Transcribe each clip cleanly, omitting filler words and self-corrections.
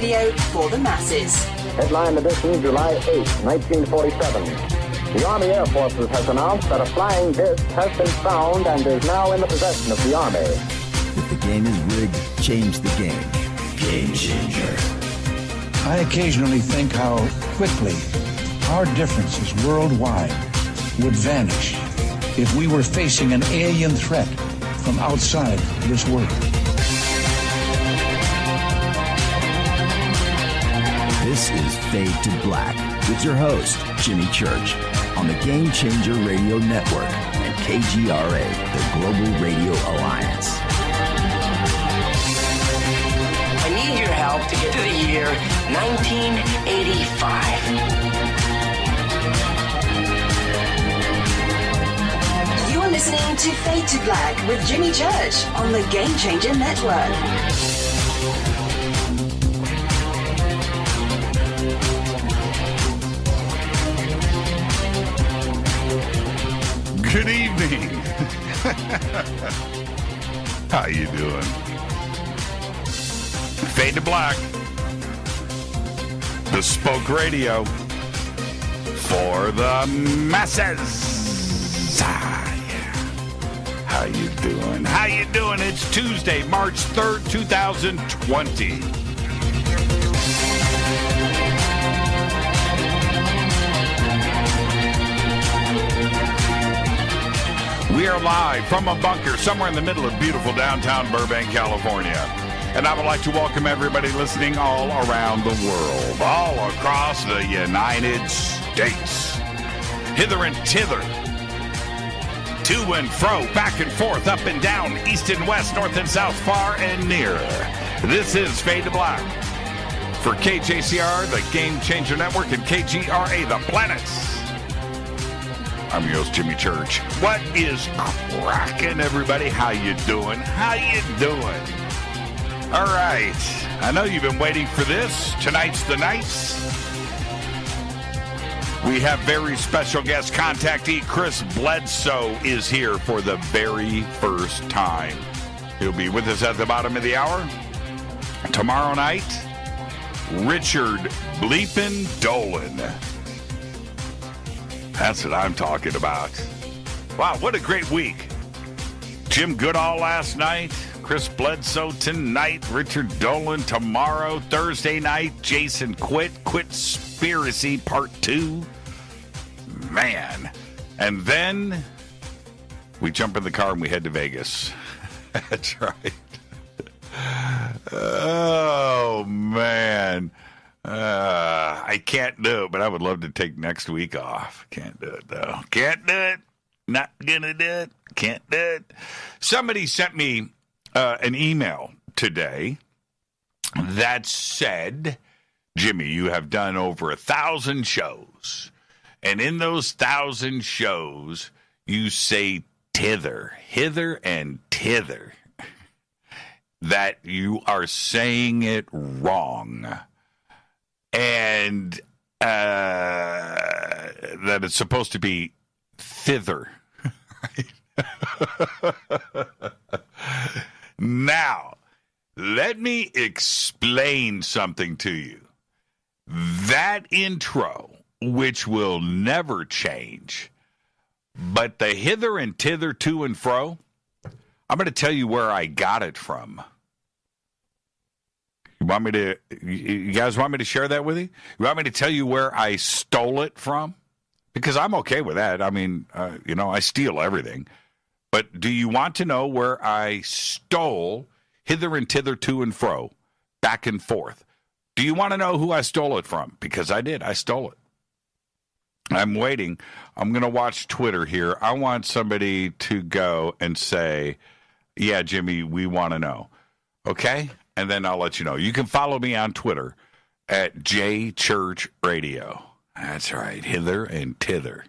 radio for the masses. Headline edition, July 8, 1947. The Army Air Forces has announced that a flying disc has been found and is now in the possession of the Army. If the game is rigged, change the game. Game changer. I occasionally think how quickly our differences worldwide would vanish if we were facing an alien threat from outside this world. This is Fade to Black with your host, Jimmy Church, on the Game Changer Radio Network and KGRA, the Global Radio Alliance. I need your help to get to the year 1985. You are listening to Fade to Black with Jimmy Church on the Game Changer Network. Good evening. How you doing? Fade to Black. Bespoke radio for the masses. Yeah. How you doing? How you doing? It's Tuesday, March 3rd, 2020. We are live from a bunker somewhere in the middle of beautiful downtown Burbank, California. And I would like to welcome everybody listening all around the world, all across the United States. Hither and thither, to and fro, back and forth, up and down, east and west, north and south, far and near. This is Fade to Black for KJCR, the Game Changer Network, and KGRA, the Planets. I'm your host, Jimmy Church. What is cracking, everybody? How you doing? How you doing? All right. I know you've been waiting for this. Tonight's the night. We have very special guest contactee Chris Bledsoe is here for the very first time. He'll be with us at the bottom of the hour. Tomorrow night, Richard Bleepin' Dolan. That's what I'm talking about. Wow, what a great week. Jim Goodall last night, Chris Bledsoe tonight, Richard Dolan tomorrow, Thursday night, Jason Quitspiracy Part 2. Man. And then we jump in the car and we head to Vegas. That's right. Oh, man. I can't do it, but I would love to take next week off. Can't do it, though. Can't do it. Not gonna do it. Can't do it. Somebody sent me an email today that said, Jimmy, you have done over 1,000 shows, and in those 1,000 shows, you say hither and thither, that you are saying it wrong. And that it's supposed to be thither. Now, let me explain something to you. That intro, which will never change, but the hither and thither, to and fro, I'm going to tell you where I got it from. You guys want me to share that with you? You want me to tell you where I stole it from? Because I'm okay with that. I mean, I steal everything. But do you want to know where I stole hither and thither, to and fro, back and forth? Do you want to know who I stole it from? Because I did. I stole it. I'm waiting. I'm going to watch Twitter here. I want somebody to go and say, yeah, Jimmy, we want to know. Okay? And then I'll let you know. You can follow me on Twitter at JChurchRadio. That's right, hither and thither.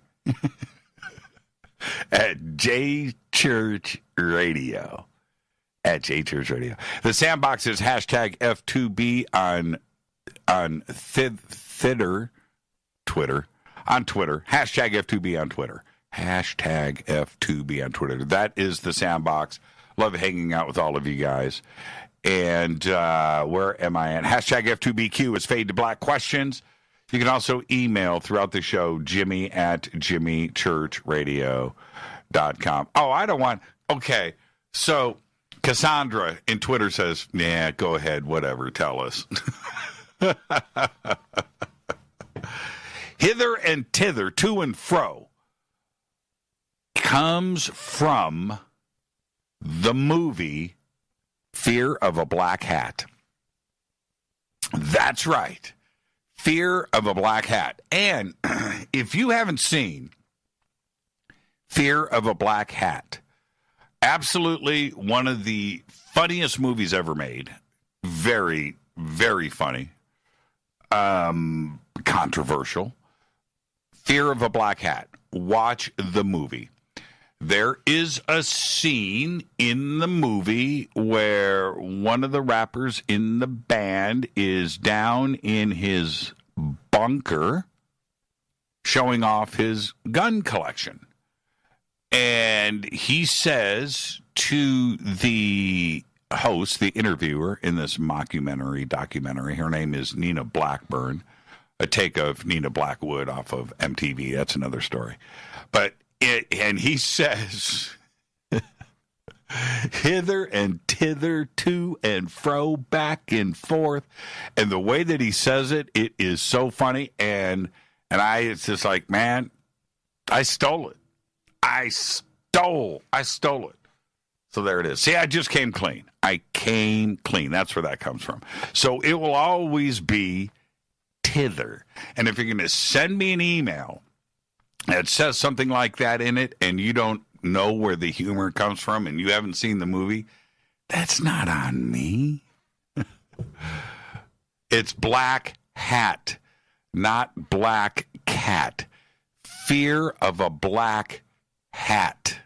At JChurchRadio. At JChurchRadio. The sandbox is hashtag F2B on Twitter. On Twitter. Hashtag F2B on Twitter. Hashtag F2B on Twitter. That is the sandbox. Love hanging out with all of you guys. And where am I at? Hashtag F2BQ is Fade to Black questions. You can also email throughout the show, jimmy@jimmychurchradio.com. Oh, I don't want... Okay, so Cassandra in Twitter says, nah, go ahead, whatever, tell us. Hither and thither, to and fro, comes from the movie Fear of a Black Hat. That's right. Fear of a Black Hat. And if you haven't seen Fear of a Black Hat, absolutely one of the funniest movies ever made. Very, very funny. Controversial. Fear of a Black Hat. Watch the movie. There is a scene in the movie where one of the rappers in the band is down in his bunker showing off his gun collection. And he says to the host, the interviewer in this documentary, her name is Nina Blackburn, a take of Nina Blackwood off of MTV. That's another story. And he says, hither and thither, to and fro, back and forth. And the way that he says it, it is so funny. And it's just like, man, I stole it. I stole it. So there it is. See, I just came clean. I came clean. That's where that comes from. So it will always be thither. And if you're going to send me an email that says something like that in it and you don't know where the humor comes from and you haven't seen the movie, that's not on me. It's Black Hat, not Black Cat. Fear of a Black Hat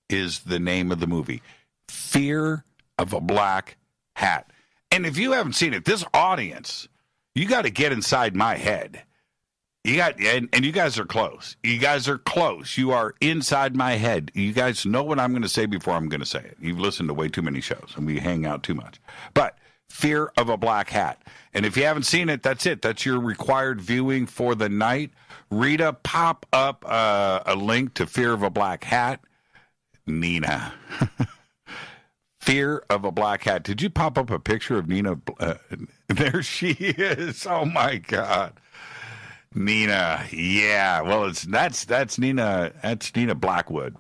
is the name of the movie. Fear of a Black Hat. And if you haven't seen it, this audience, you got to get inside my head. And you guys are close. You guys are close. You are inside my head. You guys know what I'm going to say before I'm going to say it. You've listened to way too many shows, and we hang out too much. But Fear of a Black Hat. And if you haven't seen it, that's it. That's your required viewing for the night. Rita, pop up a link to Fear of a Black Hat. Nina. Fear of a Black Hat. Did you pop up a picture of Nina? There she is. Oh, my God. Nina, yeah. Well, that's Nina. That's Nina Blackwood.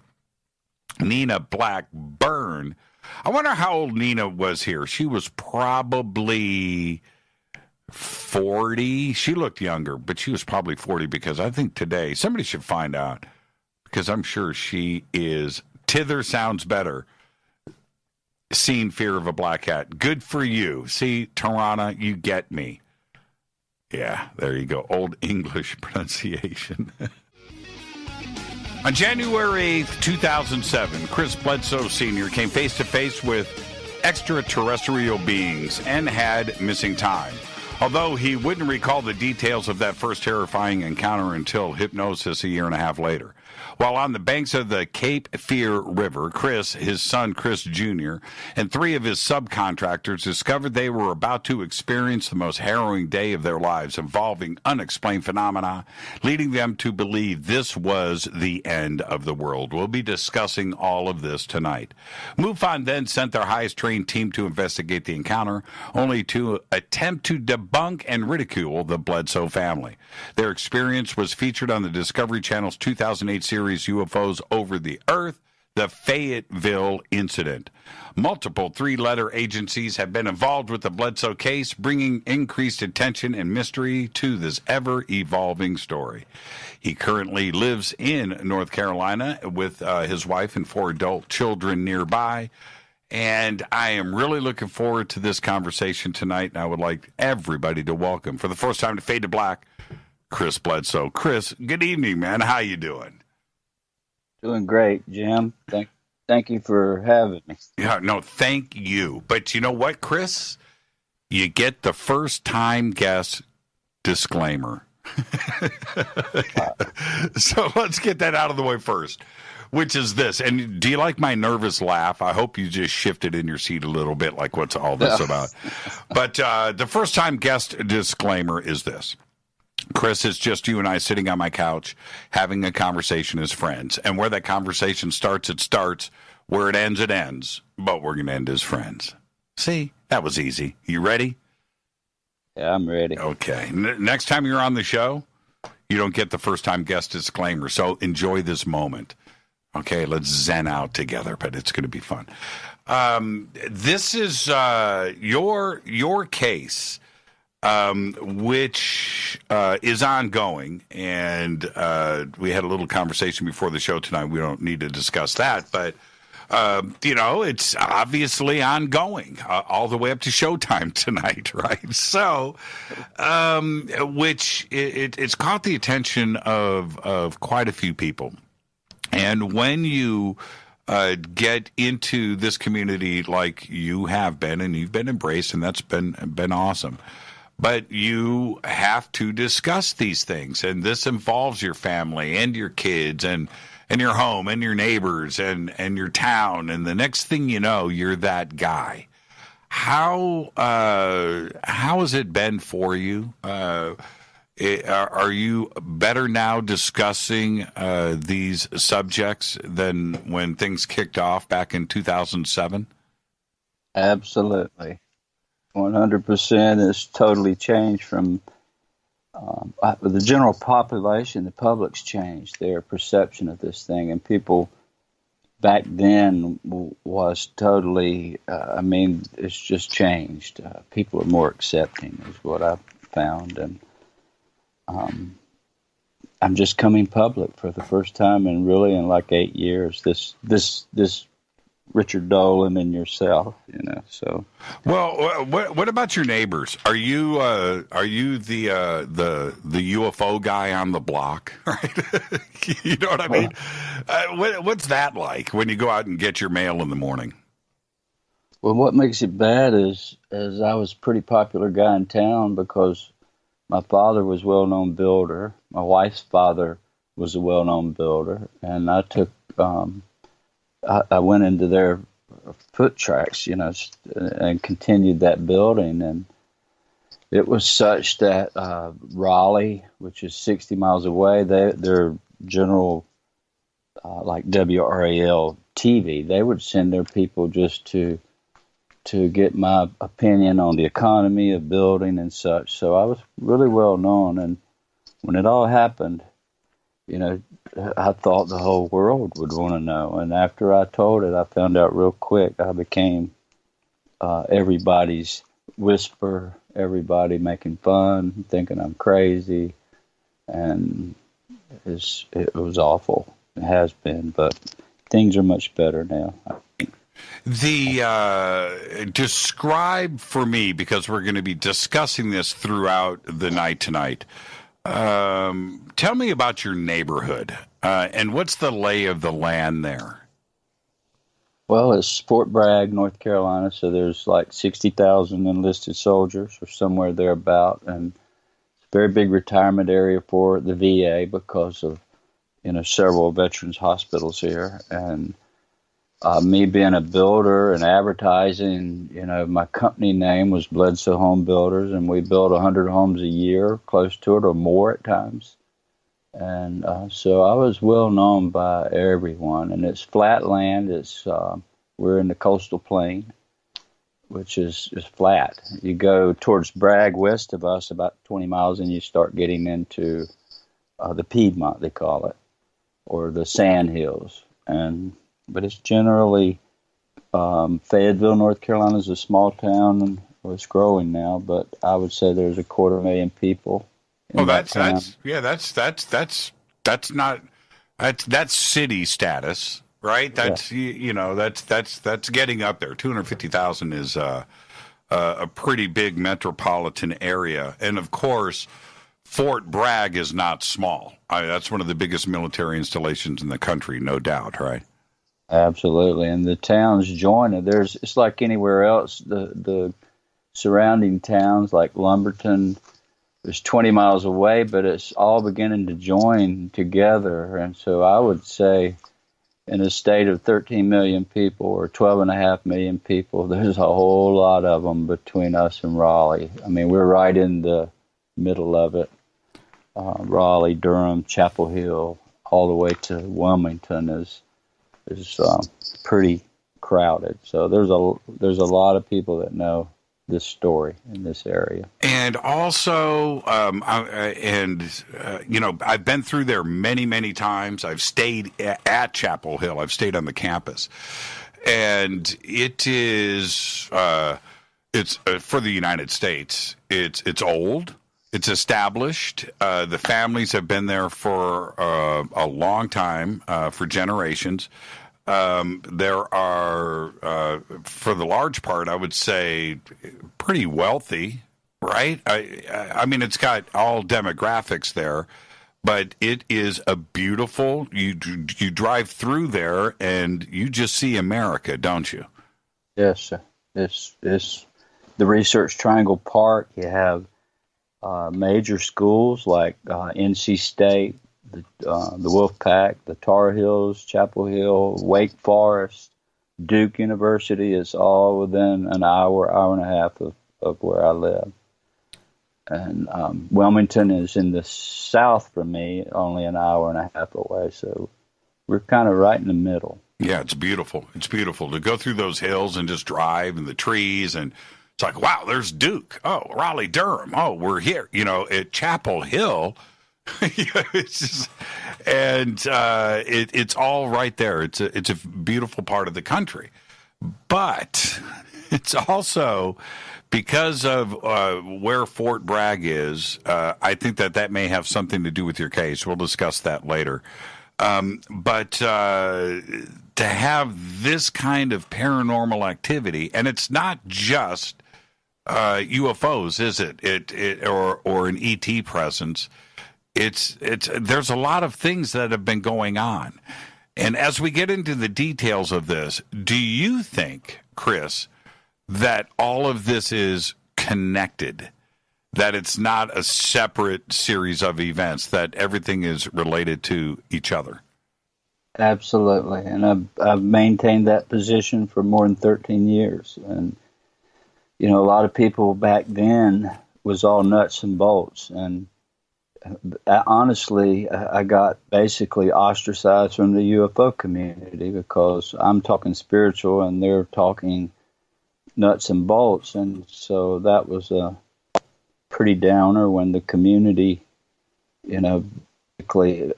Nina Blackburn. I wonder how old Nina was here. She was probably 40. She looked younger, but she was probably 40 because I think today somebody should find out because I'm sure she is. Thither sounds better. Seen Fear of a Black Hat. Good for you. See, Tarana, you get me. Yeah, there you go. Old English pronunciation. On January 8th, 2007, Chris Bledsoe Sr. came face-to-face with extraterrestrial beings and had missing time. Although he wouldn't recall the details of that first terrifying encounter until hypnosis a year and a half later. While on the banks of the Cape Fear River, Chris, his son Chris Jr., and 3 of his subcontractors discovered they were about to experience the most harrowing day of their lives involving unexplained phenomena, leading them to believe this was the end of the world. We'll be discussing all of this tonight. MUFON then sent their highest trained team to investigate the encounter, only to attempt to debunk and ridicule the Bledsoe family. Their experience was featured on the Discovery Channel's 2008 series UFOs Over the Earth, the Fayetteville incident. Multiple 3-letter agencies have been involved with the Bledsoe case, bringing increased attention and mystery to this ever-evolving story. He currently lives in North Carolina with his wife and 4 adult children nearby. And I am really looking forward to this conversation tonight, and I would like everybody to welcome, for the first time to Fade to Black, Chris Bledsoe. Chris, good evening, man. How you doing? Doing great, Jim. Thank you for having me. Yeah, no, thank you. But you know what, Chris? You get the first-time guest disclaimer. So let's get that out of the way first. which is this. And do you like my nervous laugh? I hope you just shifted in your seat a little bit, like what's all this about. But the first-time guest disclaimer is this. Chris, it's just you and I sitting on my couch having a conversation as friends. And where that conversation starts, it starts. Where it ends. But we're going to end as friends. See? That was easy. You ready? Yeah, I'm ready. Okay. Next time you're on the show, you don't get the first-time guest disclaimer. So enjoy this moment. Okay, let's zen out together, but it's going to be fun. This is your case, which is ongoing, and we had a little conversation before the show tonight. We don't need to discuss that, but it's obviously ongoing all the way up to showtime tonight, right? So, which it's caught the attention of quite a few people. And when you get into this community like you have been, and you've been embraced, and that's been awesome. But you have to discuss these things, and this involves your family and your kids and your home and your neighbors and your town. And the next thing you know, you're that guy. How has it been for you? Are you better now discussing these subjects than when things kicked off back in 2007? Absolutely. 100% is totally changed from the general population. The public's changed their perception of this thing, and people back then was totally, it's just changed. People are more accepting is what I've found, and I'm just coming public for the first time in like 8 years. This Richard Dolan and yourself, So, well, what about your neighbors? Are you the UFO guy on the block? Right? You know what I mean? What's that like when you go out and get your mail in the morning? Well, what makes it bad is I was a pretty popular guy in town because my father was a well-known builder. My wife's father was a well-known builder, and I took. I went into their foot tracks, and continued that building. And it was such that Raleigh, which is 60 miles away, their general, like WRAL TV, they would send their people just to get my opinion on the economy of building and such. So I was really well known. And when it all happened, I thought the whole world would want to know. And after I told it, I found out real quick. I became everybody's whisper, everybody making fun, thinking I'm crazy. And it was awful. It has been, but things are much better now. Describe for me, because we're going to be discussing this throughout the night tonight. Tell me about your neighborhood, and what's the lay of the land there? Well, it's Fort Bragg, North Carolina, so there's like 60,000 enlisted soldiers or somewhere thereabout, and it's a very big retirement area for the VA because of, several veterans hospitals here. And me being a builder and advertising, my company name was Bledsoe Home Builders, and we built 100 homes a year, close to it, or more at times. And so I was well known by everyone. And it's flat land. We're in the coastal plain, which is flat. You go towards Bragg, west of us, about 20 miles, and you start getting into the Piedmont, they call it, or the Sand Hills. But it's generally Fayetteville, North Carolina is a small town, and it's growing now. But I would say there's 250,000 people. That's city status, right? That's that's getting up there. 250,000 is a pretty big metropolitan area, and of course, Fort Bragg is not small. That's one of the biggest military installations in the country, no doubt, right? Absolutely, and the towns join it. It's like anywhere else. The surrounding towns, like Lumberton, is 20 miles away, but it's all beginning to join together. And so I would say in a state of 13 million people or 12.5 million people, there's a whole lot of them between us and Raleigh. I mean, we're right in the middle of it. Raleigh, Durham, Chapel Hill, all the way to Wilmington is pretty crowded. So there's a lot of people that know this story in this area. And also, I've been through there many, many times. I've stayed at Chapel Hill. I've stayed on the campus. And it is, it's for the United States. It's old. It's established. The families have been there for a long time, for generations. There are, for the large part, I would say, pretty wealthy, right? I mean, it's got all demographics there, but it is a beautiful. You drive through there and you just see America, don't you? Yes, sir. It's the Research Triangle Park. You have major schools like NC State, the Wolfpack, the Tar Heels, Chapel Hill, Wake Forest, Duke University. Is all within an hour and a half of where I live. And Wilmington is in the south from me, only an hour and a half away. So we're kind of right in the middle. Yeah, it's beautiful. It's beautiful to go through those hills and just drive and the trees. And it's like, wow, there's Duke. Oh, Raleigh, Durham. Oh, we're here. At Chapel Hill. It's just, and it's all right there. It's a beautiful part of the country, but it's also because of where Fort Bragg is. I think that may have something to do with your case. We'll discuss that later. But to have this kind of paranormal activity, and it's not just UFOs, is it? Or an ET presence. There's a lot of things that have been going on. And as we get into the details of this, do you think, Chris, that all of this is connected? That it's not a separate series of events, that everything is related to each other? Absolutely. And I've maintained that position for more than 13 years. And, a lot of people back then was all nuts and bolts. And honestly, I got basically ostracized from the UFO community because I'm talking spiritual and they're talking nuts and bolts. And so that was a pretty downer when the community, basically,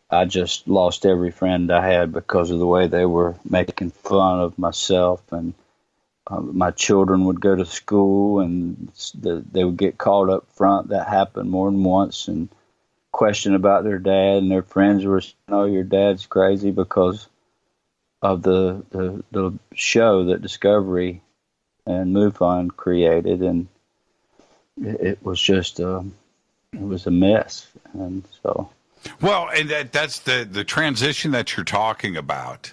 I just lost every friend I had because of the way they were making fun of myself. And my children would go to school and they would get called up front. That happened more than once, and question about their dad, and their friends were saying, "Oh, your dad's crazy," because of the show that Discovery and MUFON created, and it was just it was a mess. And so, well, and that's the transition that you're talking about.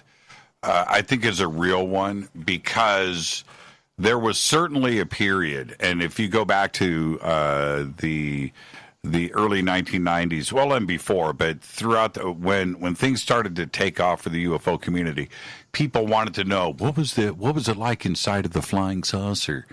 I think is a real one, because there was certainly a period, and if you go back to the early 1990s, well, and before, but throughout when things started to take off for the UFO community, people wanted to know what was it like inside of the flying saucer.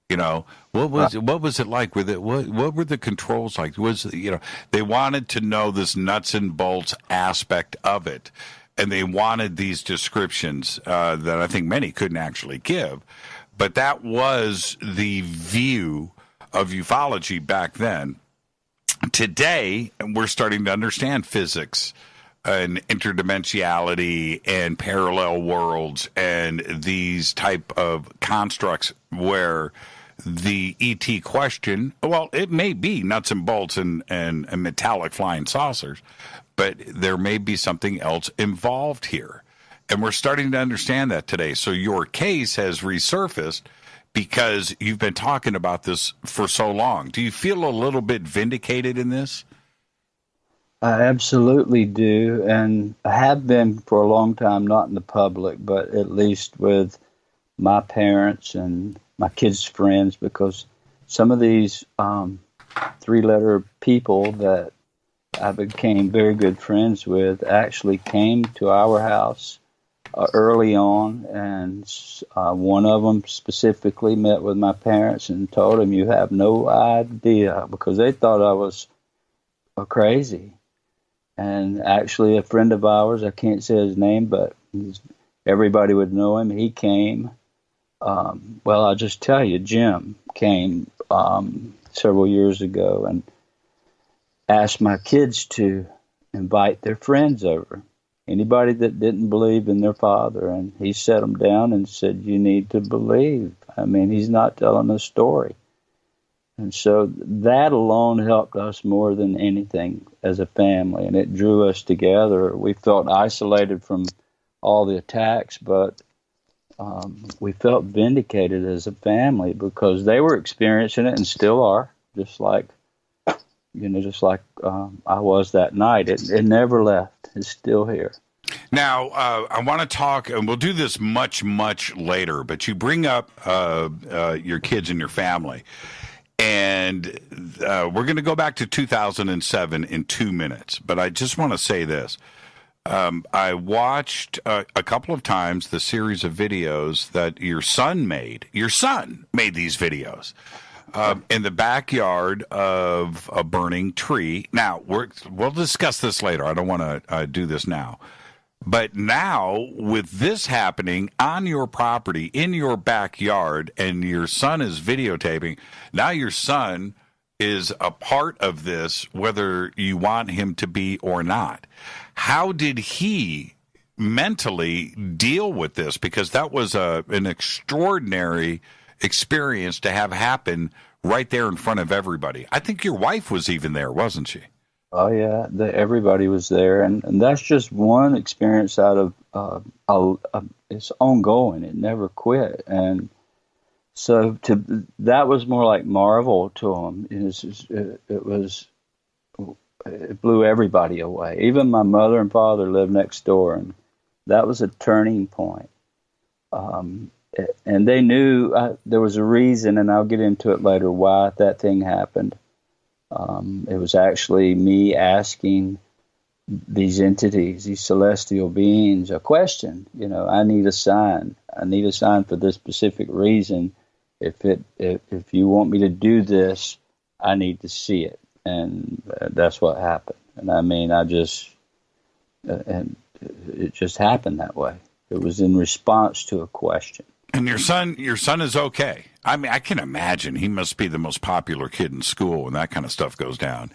What was it like with it? What were the controls like? They wanted to know this nuts and bolts aspect of it. And they wanted these descriptions that I think many couldn't actually give. But that was the view of ufology back then. Today, we're starting to understand physics and interdimensionality and parallel worlds and these type of constructs where the ET question, well, it may be nuts and bolts and metallic flying saucers, but there may be something else involved here. And we're starting to understand that today. So your case has resurfaced because you've been talking about this for so long. Do you feel a little bit vindicated in this? I absolutely do, and I have been for a long time, not in the public, but at least with my parents and my kids' friends, because some of these three-letter people that I became very good friends with actually came to our house early on, and one of them specifically met with my parents and told them, "You have no idea," because they thought I was crazy. And actually, a friend of ours, I can't say his name, but everybody would know him. He came. Well, I'll just tell you, Jim came several years ago and asked my kids to invite their friends over, anybody that didn't believe in their father. And he sat them down and said, "You need to believe." I mean, he's not telling a story. And so that alone helped us more than anything as a family, and it drew us together. We felt isolated from all the attacks, but we felt vindicated as a family because they were experiencing it and still are, just like I was that night. It never left. It's still here. Now, I want to talk, and we'll do this much, much later, but you bring up your kids and your family. And we're going to go back to 2007 in 2 minutes. But I just want to say this. I watched a couple of times the series of videos that your son made. Your son made these videos in the backyard of a burning tree. Now, we'll discuss this later. I don't want to do this now. But now, with this happening on your property, in your backyard, and your son is videotaping, now your son is a part of this, whether you want him to be or not. How did he mentally deal with this? Because that was an extraordinary experience to have happen right there in front of everybody. I think your wife was even there, wasn't she? Oh, yeah, everybody was there, and that's just one experience out of it's ongoing. It never quit, and so that was more like Marvel to him. It blew everybody away. Even my mother and father lived next door, and that was a turning point. And they knew there was a reason, and I'll get into it later, why that thing happened. It was actually me asking these entities, these celestial beings, a question. I need a sign. I need a sign for this specific reason. If you want me to do this, I need to see it. And that's what happened. And I mean, and it just happened that way. It was in response to a question. And your son is okay. I mean, I can imagine he must be the most popular kid in school when that kind of stuff goes down.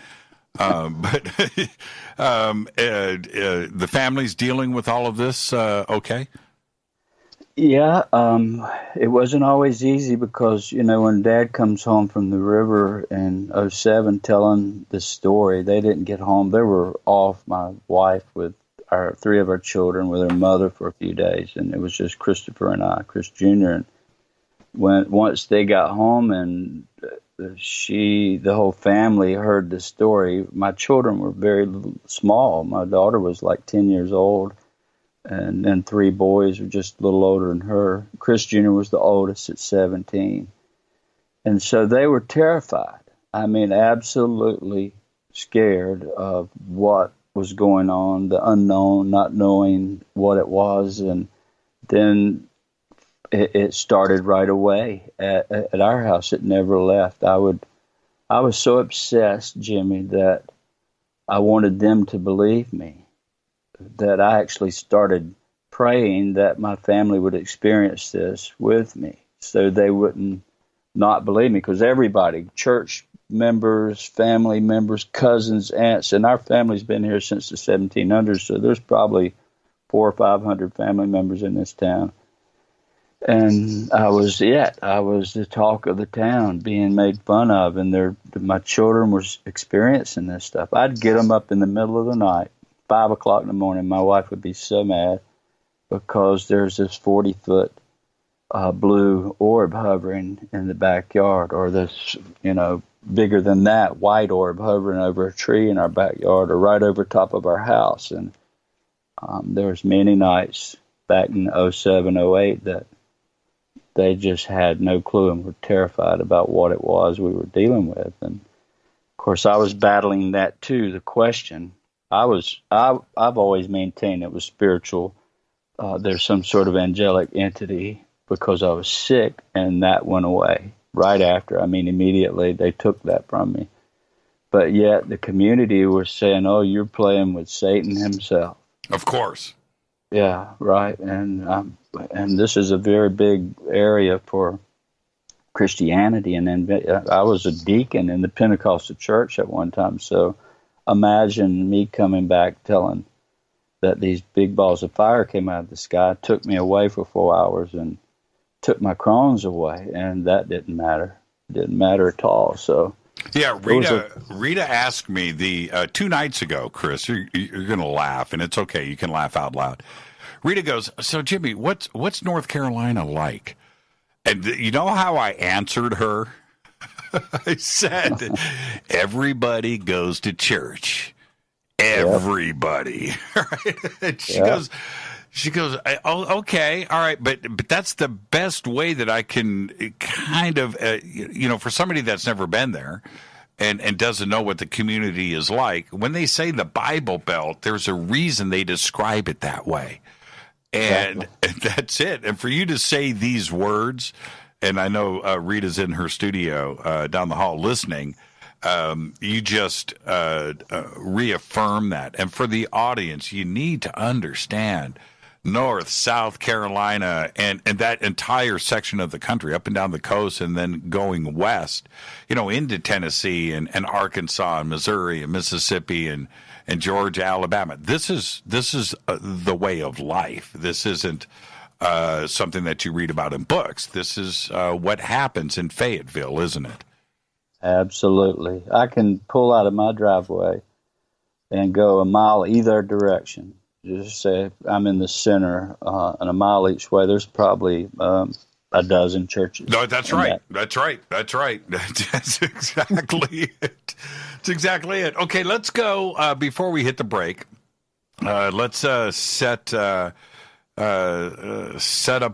But the family's dealing with all of this okay? Yeah, it wasn't always easy because, when Dad comes home from the river in 2007 telling the story, they didn't get home. They were off, my wife with three of our children with her mother for a few days, and it was just Christopher and I, Chris Jr. And once they got home and the whole family heard the story, my children were very small. My daughter was like 10 years old, and then three boys were just a little older than her. Chris Jr. was the oldest at 17. And so they were terrified. I mean, absolutely scared of what was going on, the unknown, not knowing what it was. And then it started right away at our house. It never left. I was so obsessed, Jimmy, that I wanted them to believe me, that I actually started praying that my family would experience this with me so they wouldn't not believe me, because everybody, church members, family members, cousins, aunts, and our family's been here since the 1700s, so there's probably 400 or 500 family members in this town. And I was the talk of the town, being made fun of, and my children were experiencing this stuff. I'd get them up in the middle of the night, 5 o'clock in the morning. My wife would be so mad because there's this 40-foot blue orb hovering in the backyard, or this, bigger than that, white orb hovering over a tree in our backyard or right over top of our house. And there was many nights back in 2007, 2008 that they just had no clue and were terrified about what it was we were dealing with. And of course, I was battling that too. The question, I've always maintained it was spiritual there's some sort of angelic entity because I was sick, and that went away right after. I mean, immediately they took that from me. But yet the community was saying, "Oh, you're playing with Satan himself." Of course. Yeah, right. And this is a very big area for Christianity. And then I was a deacon in the Pentecostal church at one time. So imagine me coming back telling that these big balls of fire came out of the sky, took me away for 4 hours, and took my Crohn's away. And that didn't matter. It didn't matter at all. So. Yeah, Rita asked me 2 nights ago, Chris, you're going to laugh, and it's okay. You can laugh out loud. Rita goes, "So, Jimmy, what's North Carolina like?" And you know how I answered her? I said, "Everybody goes to church. Everybody." Right? And she goes, "Oh, okay, all right, but that's the best way that I can kind of, for somebody that's never been there and doesn't know what the community is like, when they say the Bible Belt, there's a reason they describe it that way. And that's it. And for you to say these words, and I know Rita's in her studio down the hall listening, you just reaffirm that. And for the audience, you need to understand North, South Carolina, and that entire section of the country, up and down the coast, and then going west, into Tennessee and Arkansas and Missouri and Mississippi and Georgia, Alabama. This is the way of life. This isn't something that you read about in books. This is what happens in Fayetteville, isn't it? Absolutely. I can pull out of my driveway and go a mile either direction. Just say I'm in the center, and a mile each way. There's probably a dozen churches. No, that's right. That's right. That's right. That's exactly it. That's exactly it. Okay, let's go before we hit the break. Let's set up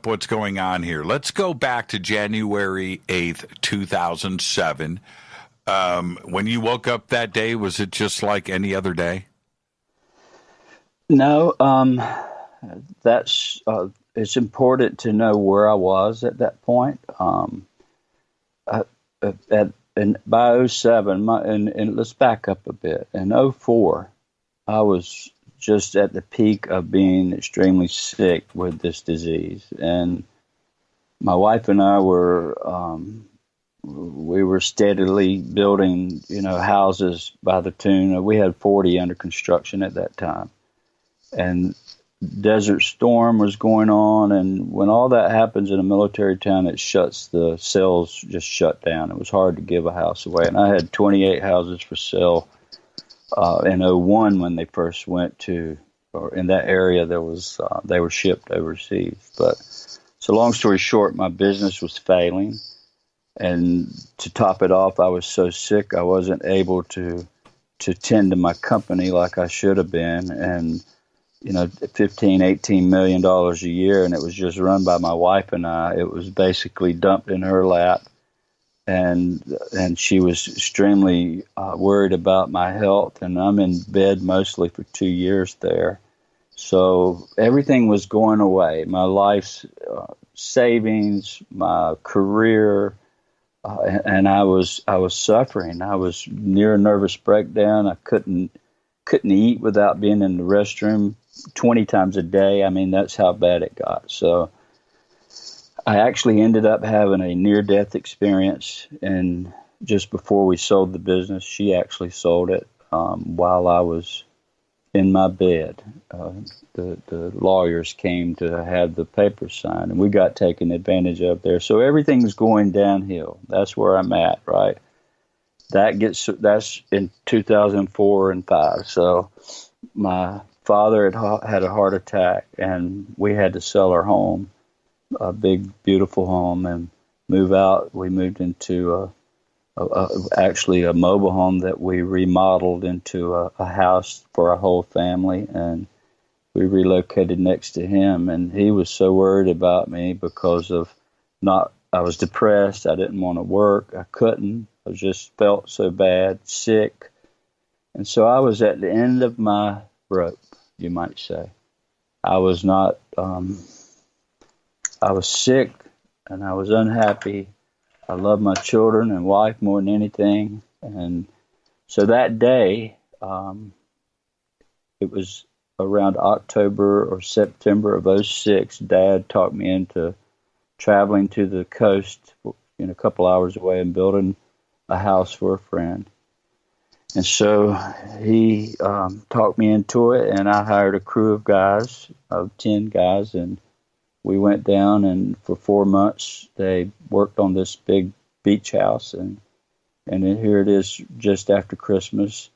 what's going on here. Let's go back to January 8th, 2007. When you woke up that day, was it just like any other day? No, that's it's important to know where I was at that point. By 07, and let's back up a bit. In 04, I was just at the peak of being extremely sick with this disease, and my wife and I were we were steadily building, houses by the tune. We had 40 under construction at that time. And Desert Storm was going on, and when all that happens in a military town, it shuts, the sales just shut down. It was hard to give a house away, and I had 28 houses for sale in 01 when they first went to, or in that area, there was they were shipped overseas. But so long story short, my business was failing, and to top it off, I was so sick I wasn't able to tend to my company like I should have been, and $15, $18 million a year, and it was just run by my wife and I. It was basically dumped in her lap, and she was extremely worried about my health, and I'm in bed mostly for 2 years there. So everything was going away. My life's savings, my career, and I was suffering. I was near a nervous breakdown. I couldn't eat without being in the restroom 20 times a day. I mean, that's how bad it got. So I actually ended up having a near-death experience, and just before we sold the business, she actually sold it while I was in my bed. The lawyers came to have the papers signed, and we got taken advantage of there. So everything's going downhill. That's where I'm at, right? That's in 2004 and 5. So my father had a heart attack, and we had to sell our home, a big, beautiful home, and move out. We moved into actually a mobile home that we remodeled into a house for our whole family, and we relocated next to him. And he was so worried about me because I was depressed. I didn't want to work. I couldn't. I just felt so bad, sick. And so I was at the end of my rope, you might say. I was not, I was sick and I was unhappy. I loved my children and wife more than anything. And so that day, it was around October or September of '06, Dad talked me into traveling to the coast, a couple hours away, and building a house for a friend. And so he talked me into it, and I hired a crew of guys, of 10 guys, and we went down, and for 4 months they worked on this big beach house, and then here it is just after Christmas.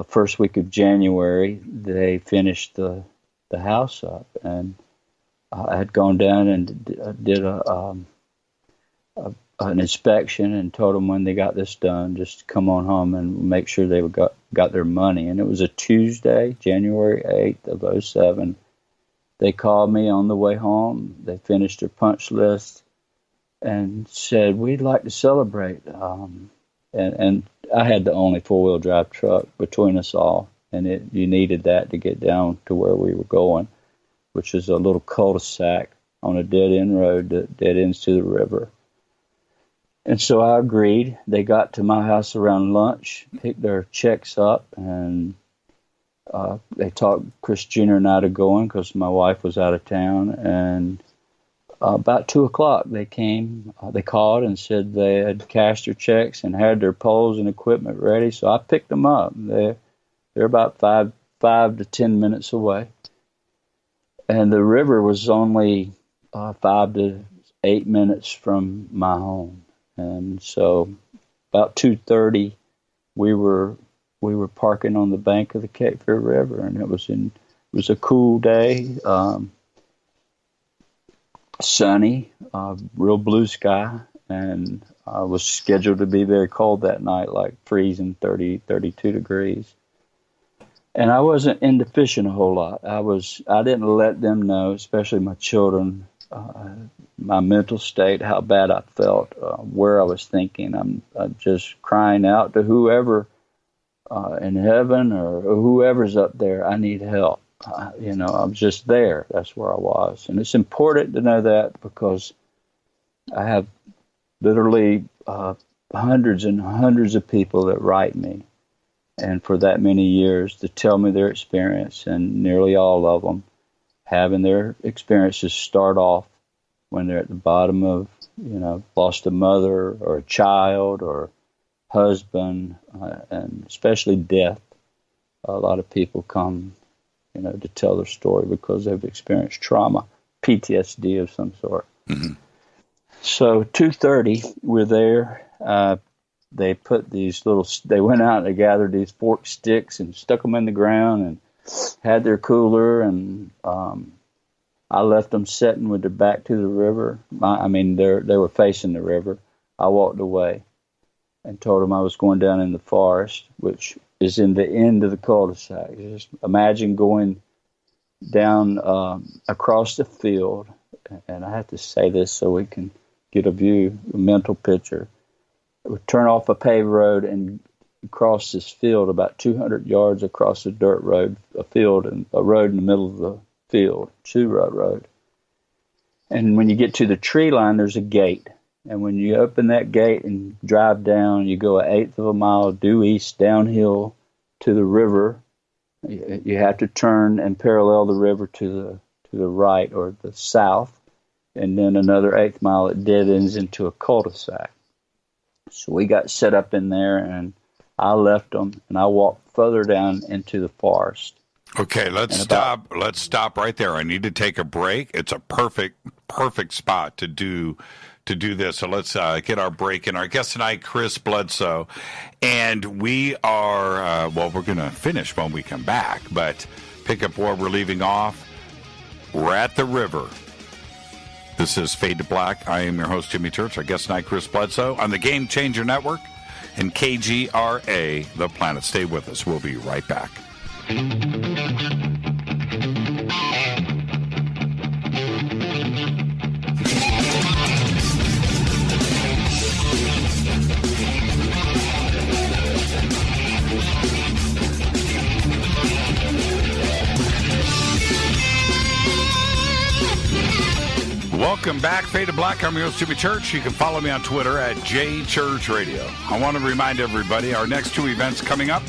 First week of January, they finished the house up, and I had gone down and did an inspection and told them when they got this done, just come on home and make sure they got their money. And it was a Tuesday, January 8th of '07. They called me on the way home. They finished their punch list and said, "We'd like to celebrate." And I had the only four-wheel drive truck between us all, and you needed that to get down to where we were going, which is a little cul-de-sac on a dead-end road that dead ends to the river. And so I agreed. They got to my house around lunch, picked their checks up, and they talked Chris Jr. and I to going because my wife was out of town. And about 2 o'clock, they came. They called and said they had cashed their checks and had their poles and equipment ready. So I picked them up. They're about five to 10 minutes away, and the river was only 5 to 8 minutes from my home. And so about 2:30, we were parking on the bank of the Cape Fear River, and it was a cool day, sunny, real blue sky, and I was scheduled to be very cold that night, like freezing 30, 32 degrees. And I wasn't into fishing a whole lot. I didn't let them know, especially my children, my mental state, how bad I felt, where I was thinking. I'm just crying out to whoever in heaven or whoever's up there, I need help. I'm just there. That's where I was. And it's important to know that because I have literally hundreds and hundreds of people that write me. And for that many years to tell me their experience, and nearly all of them having their experiences start off when they're at the bottom of, lost a mother or a child or husband, and especially death. A lot of people come, to tell their story because they've experienced trauma, PTSD of some sort. Mm-hmm. So 2:30, we're there. They put they went out and they gathered these forked sticks and stuck them in the ground and had their cooler, and I left them sitting with their back to the river. They were facing the river. I walked away and told them I was going down in the forest, which is in the end of the cul-de-sac. Just imagine going down across the field, and I have to say this so we can get a mental picture. It would turn off a paved road and cross this field about 200 yards across a dirt road, a road in the middle of the field, 2-road road. And when you get to the tree line, there's a gate. And when you open that gate and drive down, you go 1/8 of a mile due east downhill to the river. You have to turn and parallel the river to the right or the south, and then another 1/8 mile it dead ends into a cul-de-sac. So we got set up in there, and I left them, and I walked further down into the forest. Okay, let's stop. Let's stop right there. I need to take a break. It's a perfect spot to do this. So let's get our break in. Our guest tonight, Chris Bledsoe, and we are we're going to finish when we come back, but pick up where we're leaving off. We're at the river. This is Fade to Black. I am your host, Jimmy Church. Our guest tonight, Chris Bledsoe, on the Game Changer Network and KGRA, The Planet. Stay with us. We'll be right back. Welcome back, Fade to Black. I'm your host, Jimmy Church. You can follow me on Twitter at JChurchRadio. I want to remind everybody our next two events coming up.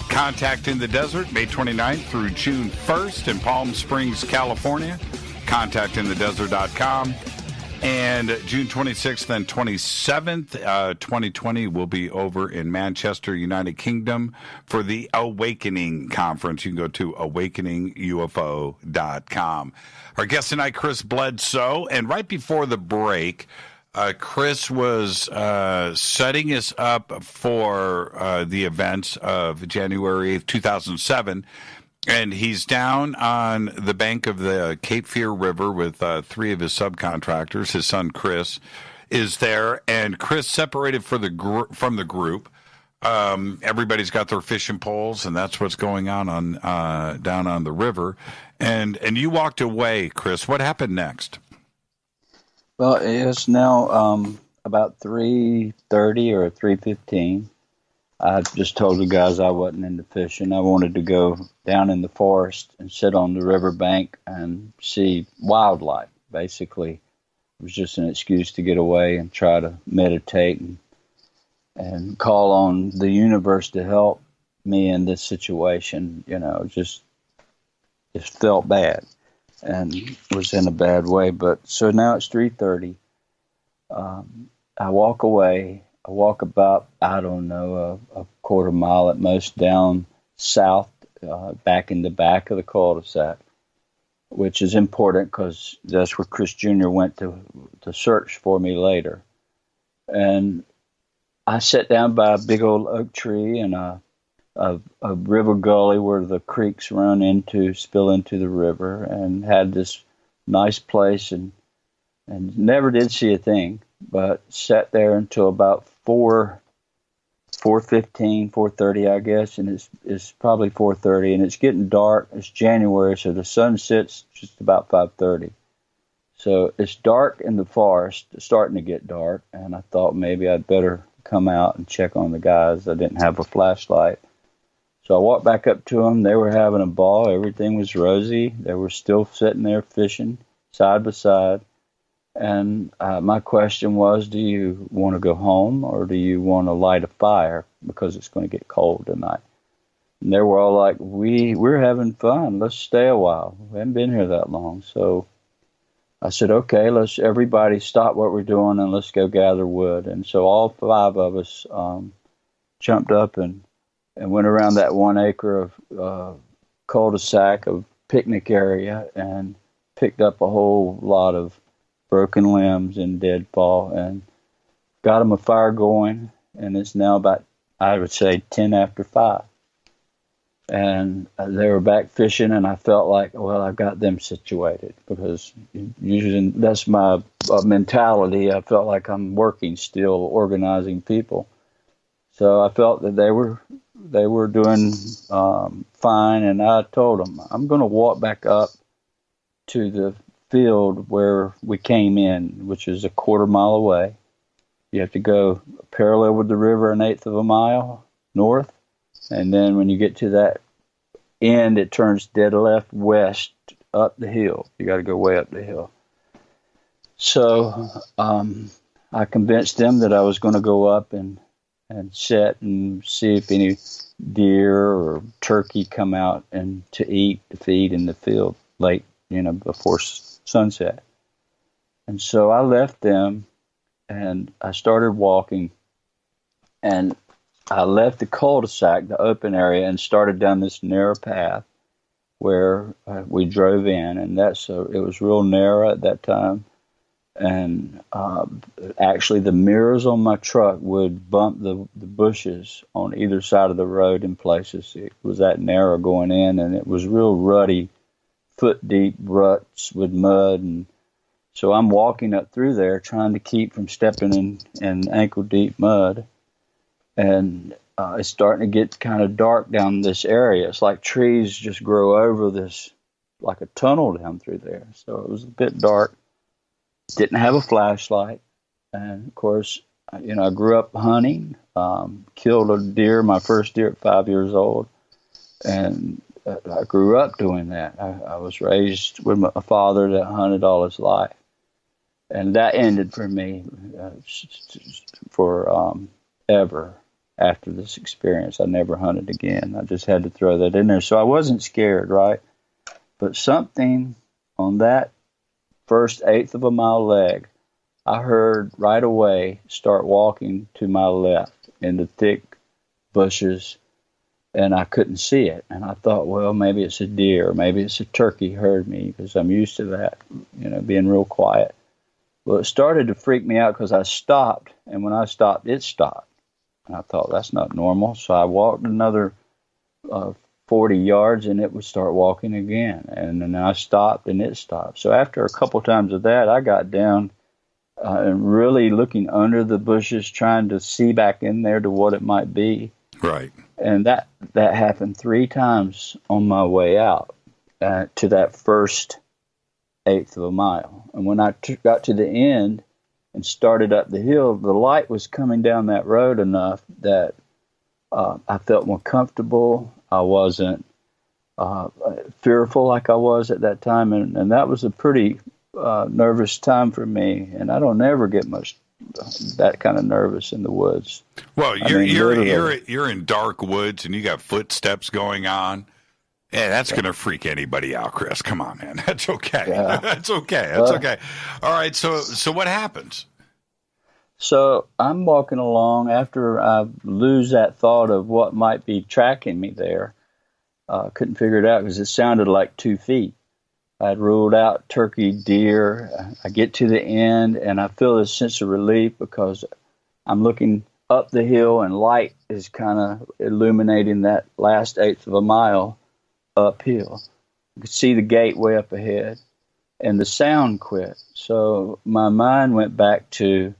Contact in the Desert, May 29th through June 1st in Palm Springs, California. ContactInTheDesert.com. And June 26th and 27th, 2020, will be over in Manchester, United Kingdom for the Awakening Conference. You can go to awakeningufo.com. Our guest tonight, Chris Bledsoe. And right before the break, Chris was setting us up for the events of January 8th, 2007. And he's down on the bank of the Cape Fear River with three of his subcontractors. His son, Chris, is there. And Chris separated from the group. Everybody's got their fishing poles, and that's what's going on down on the river. And you walked away, Chris. What happened next? Well, it's now about 3:30 or 3:15. I just told the guys I wasn't into fishing. I wanted to go down in the forest and sit on the riverbank and see wildlife. Basically, it was just an excuse to get away and try to meditate and call on the universe to help me in this situation. You know, just felt bad and was in a bad way. But so now it's 3:30. I walk away. I walk about, I don't know, a quarter mile at most down south, back in the back of the cul-de-sac, which is important because that's where Chris Jr. went to search for me later. And I sat down by a big old oak tree and a river gully where the creeks spill into the river, and had this nice place and never did see a thing, but sat there until about 4:15, 4:30, I guess, and it's probably 4:30, and it's getting dark. It's January, so the sun sets just about 5:30. So it's dark in the forest. It's starting to get dark, and I thought maybe I'd better come out and check on the guys. I didn't have a flashlight. So I walked back up to them. They were having a ball. Everything was rosy. They were still sitting there fishing side by side. And my question was, do you want to go home or do you want to light a fire because it's going to get cold tonight? And they were all like, we're having fun. Let's stay a while. We haven't been here that long. So I said, okay, let's everybody stop what we're doing and let's go gather wood. And so all five of us jumped up and went around that 1 acre of cul-de-sac of picnic area and picked up a whole lot of broken limbs and deadfall, and got them a fire going, and it's now about, I would say, 10 after 5. And they were back fishing, and I felt like, well, I've got them situated, because usually that's my mentality. I felt like I'm working still, organizing people. So I felt that they were doing fine, and I told them, I'm going to walk back up to the field where we came in, which is a quarter mile away. You have to go parallel with the river 1/8 of a mile north, and then when you get to that end, it turns dead left west up the hill. You got to go way up the hill. So I convinced them that I was going to go up and sit and see if any deer or turkey come out and to feed in the field late, before sunset. And so I left them and I started walking, and I left the cul-de-sac, the open area, and started down this narrow path where we drove in, and it was real narrow at that time. And actually the mirrors on my truck would bump the bushes on either side of the road in places. It was that narrow going in, and it was real rutty, foot-deep ruts with mud. And so I'm walking up through there trying to keep from stepping in ankle-deep mud. And it's starting to get kind of dark down this area. It's like trees just grow over this, like a tunnel down through there. So it was a bit dark. Didn't have a flashlight. And, of course, I grew up hunting, killed a deer, my first deer at 5 years old. And I grew up doing that. I was raised with a father that hunted all his life. And that ended for me for ever. After this experience, I never hunted again. I just had to throw that in there. So I wasn't scared, right? But something on that first eighth of a mile leg, I heard right away start walking to my left in the thick bushes, and I couldn't see it. And I thought, well, maybe it's a deer, maybe it's a turkey heard me, because I'm used to that, being real quiet. Well, it started to freak me out because I stopped, and when I stopped, it stopped. And I thought, that's not normal. So I walked another 40 yards, and it would start walking again. And then I stopped, and it stopped. So after a couple times of that, I got down and really looking under the bushes, trying to see back in there to what it might be. Right. And that happened 3 times on my way out to that first eighth of a mile. And when I got to the end and started up the hill, the light was coming down that road enough that I felt more comfortable. I wasn't fearful like I was at that time, and that was a pretty nervous time for me. And I don't ever get much that kind of nervous in the woods. Well, you're in dark woods and you got footsteps going on. Yeah, that's going to freak anybody out, Chris. Come on, man. That's okay. Yeah. That's okay. That's okay. All right. So what happens? So I'm walking along after I lose that thought of what might be tracking me there. Couldn't figure it out because it sounded like 2 feet. I'd ruled out turkey, deer. I get to the end and I feel this sense of relief because I'm looking up the hill and light is kind of illuminating that last eighth of a mile uphill. You could see the gate way up ahead, and the sound quit. So my mind went back to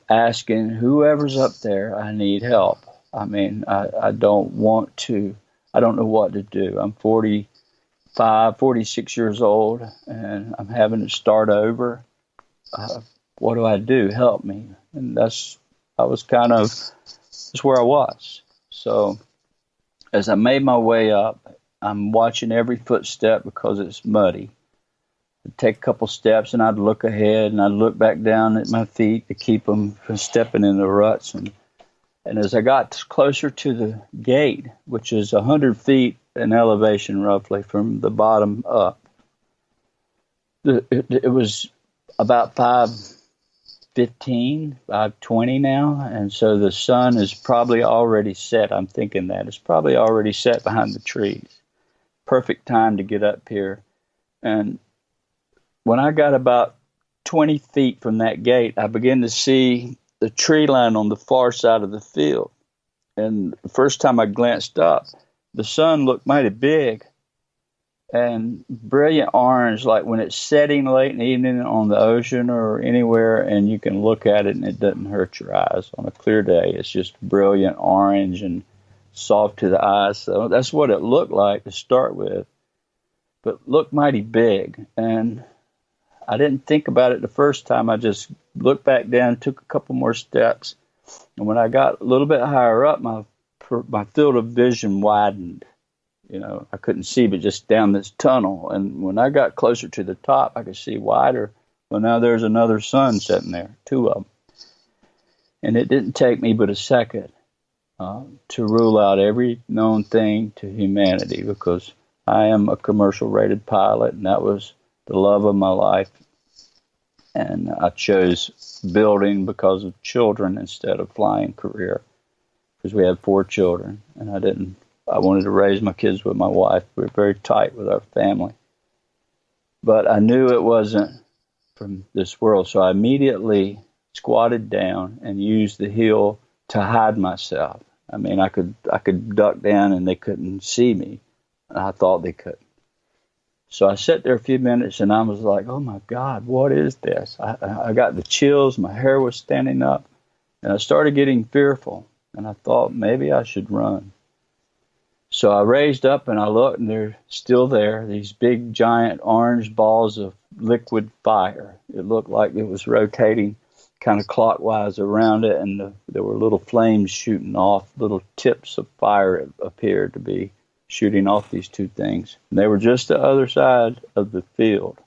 asking whoever's up there, I need help. I mean, I don't want to, I don't know what to do. I'm 46 years old, and I'm having to start over. What do I do? Help me. And that's where I was. So as I made my way up, I'm watching every footstep because it's muddy. I'd take a couple steps and I'd look ahead and I'd look back down at my feet to keep them from stepping in the ruts. And as I got closer to the gate, which is 100 feet in elevation roughly from the bottom up, it was about 5:15, 5:20 now, and so the sun is probably already set. I'm thinking that it's probably already set behind the trees. Perfect time to get up here. And when I got about 20 feet from that gate, I began to see the tree line on the far side of the field. And the first time I glanced up, the sun looked mighty big and brilliant orange, like when it's setting late in the evening on the ocean or anywhere, and you can look at it and it doesn't hurt your eyes. On a clear day, it's just brilliant orange and soft to the eyes. So that's what it looked like to start with, but looked mighty big. And I didn't think about it the first time. I just looked back down, took a couple more steps. And when I got a little bit higher up, my field of vision widened. I couldn't see, but just down this tunnel. And when I got closer to the top, I could see wider. Well, now there's another sun sitting there, 2 of them. And it didn't take me but a second to rule out every known thing to humanity, because I am a commercial rated pilot, and that was the love of my life. And I chose building because of children instead of flying career, because we had 4 children, and I wanted to raise my kids with my wife. We were very tight with our family. But I knew it wasn't from this world, so I immediately squatted down and used the hill to hide myself. I mean, I could duck down and they couldn't see me. I thought they could. So I sat there a few minutes and I was like, oh my God, what is this? I got the chills, my hair was standing up, and I started getting fearful. And I thought maybe I should run. So I raised up and I looked, and they're still there, these big giant orange balls of liquid fire. It looked like it was rotating kind of clockwise around it, and there were little flames shooting off, little tips of fire appeared to be shooting off these 2 things. And they were just the other side of the field.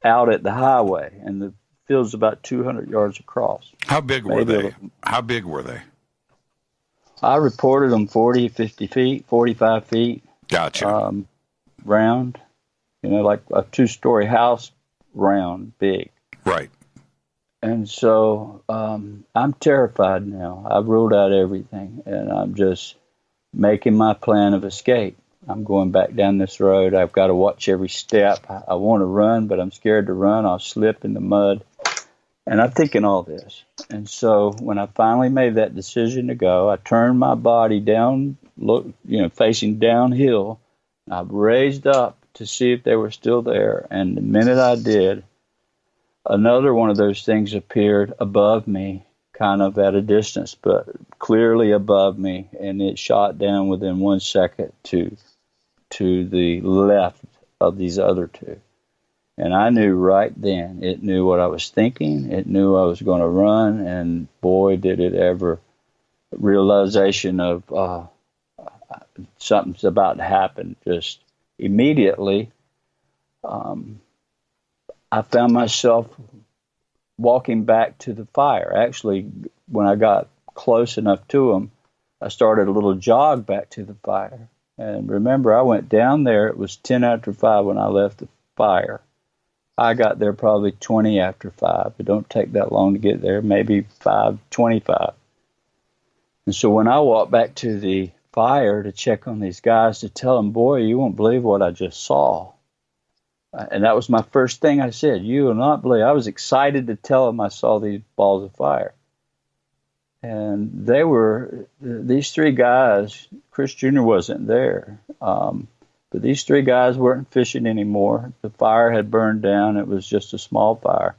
out at the highway, and the field's about 200 yards across. How big were they? How big were they? I reported them 40, 50 feet, 45 feet. Gotcha. Round, like a 2-story house, round, big. Right. And so I'm terrified now. I've ruled out everything, and I'm just making my plan of escape. I'm going back down this road. I've got to watch every step. I want to run, but I'm scared to run. I'll slip in the mud. And I'm thinking all this. And so when I finally made that decision to go, I turned my body down, facing downhill. I raised up to see if they were still there. And the minute I did, another one of those things appeared above me, kind of at a distance, but clearly above me. And it shot down within 1 second to the left of these other two. And I knew right then, it knew what I was thinking. It knew I was going to run. And boy, did it ever, realization of something's about to happen. Just immediately, I found myself walking back to the fire. Actually, when I got close enough to them, I started a little jog back to the fire. And remember, I went down there. It was 10 after 5 when I left the fire. I got there probably 20 after 5. It don't take that long to get there, maybe 5:25. And so when I walked back to the fire to check on these guys to tell them, boy, you won't believe what I just saw. And that was my first thing I said. You will not believe. I was excited to tell them I saw these balls of fire. And they were, these 3 guys, Chris Jr. wasn't there. But these 3 guys weren't fishing anymore. The fire had burned down. It was just a small fire.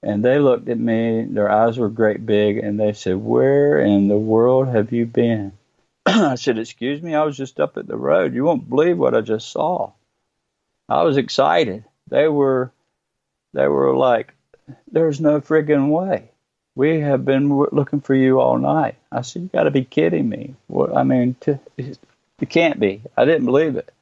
And they looked at me. Their eyes were great big. And they said, where in the world have you been? I said, excuse me, I was just up at the road. You won't believe what I just saw. I was excited. They were like, there's no friggin' way. We have been looking for you all night. I said, you got to be kidding me. It can't be. I didn't believe it.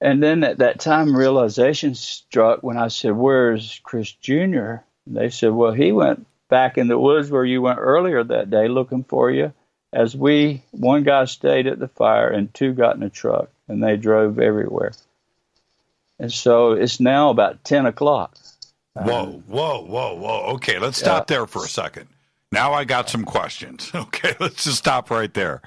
And then at that time, realization struck when I said, where's Chris Jr.? And they said, well, he went back in the woods where you went earlier that day looking for you. As one guy stayed at the fire and 2 got in a truck, and they drove everywhere. And so it's now about 10 o'clock. Whoa. Okay, let's stop there for a second. Now I got some questions. Okay, let's just stop right there.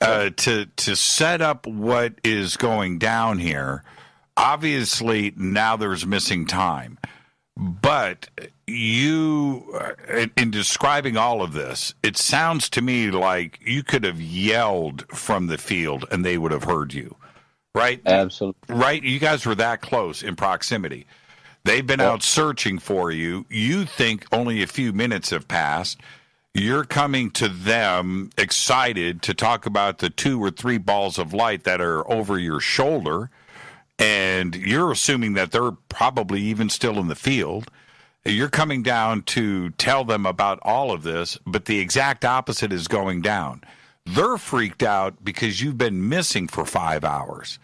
To set up what is going down here, obviously now there's missing time. But you, in describing all of this, it sounds to me like you could have yelled from the field and they would have heard you, right? Absolutely. Right? You guys were that close in proximity. They've been out searching for you. You think only a few minutes have passed. You're coming to them excited to talk about the 2 or 3 balls of light that are over your shoulder, and you're assuming that they're probably even still in the field. You're coming down to tell them about all of this, but the exact opposite is going down. They're freaked out because you've been missing for 5 hours.